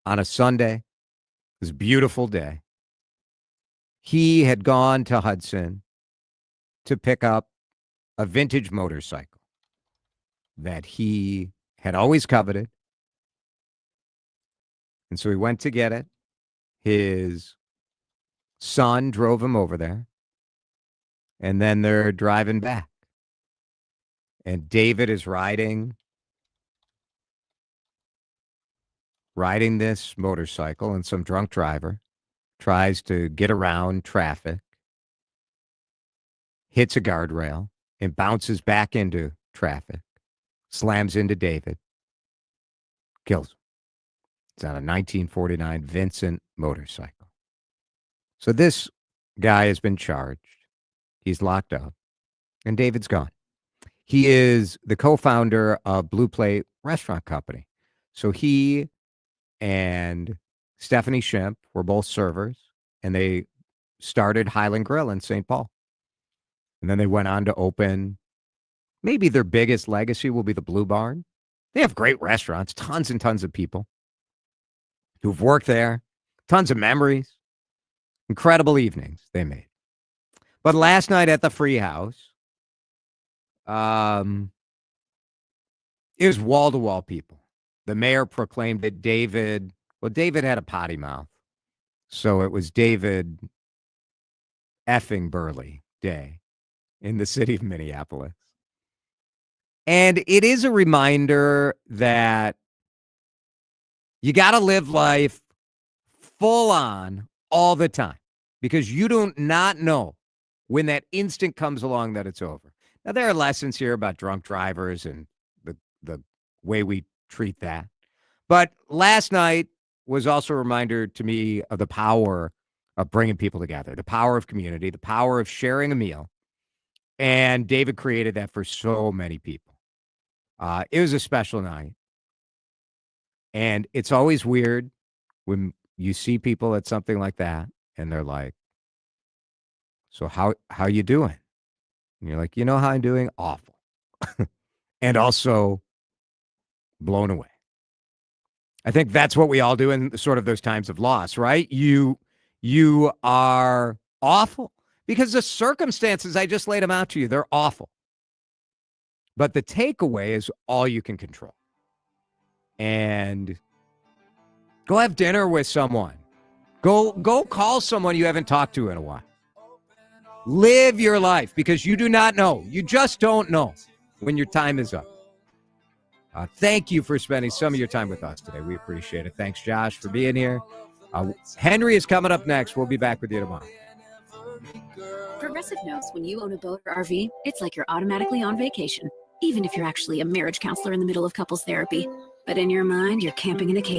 a Sunday. It was a beautiful day. He had gone to Hudson to pick up a vintage motorcycle that he had always coveted. And so he went to get it. His son drove him over there. And then they're driving back. And David is riding riding this motorcycle, and some drunk driver tries to get around traffic, hits a guardrail, and bounces back into traffic, slams into David, kills him. It's on a 1949 Vincent motorcycle. So this guy has been charged. He's locked up, and David's gone. He is the co-founder of Blue Plate Restaurant Company. So he and Stephanie Shemp were both servers, and they started Highland Grill in St. Paul. And then they went on to open, maybe their biggest legacy will be the Blue Barn. They have great restaurants, tons and tons of people who've worked there, tons of memories, incredible evenings they made. But last night at the Free House, it was wall-to-wall people. The mayor proclaimed that David had a potty mouth. So it was David effing Burley Day in the city of Minneapolis. And it is a reminder that you got to live life full on all the time, because you do not know when that instant comes along that it's over. Now, there are lessons here about drunk drivers and the way we treat that. But last night was also a reminder to me of the power of bringing people together, the power of community, the power of sharing a meal. And David created that for so many people. It was a special night. And it's always weird when you see people at something like that and they're like, so how you doing? And you're like, you know how I'm doing? Awful. And also blown away. I think that's what we all do in sort of those times of loss, right? You are awful because the circumstances, I just laid them out to you, they're awful. But the takeaway is all you can control. And go have dinner with someone. Go call someone you haven't talked to in a while. Live your life, because you do not know. You just don't know when your time is up. Thank you for spending some of your time with us today. We appreciate it. Thanks, Josh, for being here. Henry is coming up next. We'll be back with you tomorrow. Progressive knows when you own a boat or RV, it's like you're automatically on vacation, even if you're actually a marriage counselor in the middle of couples therapy. But in your mind, you're camping in a cave.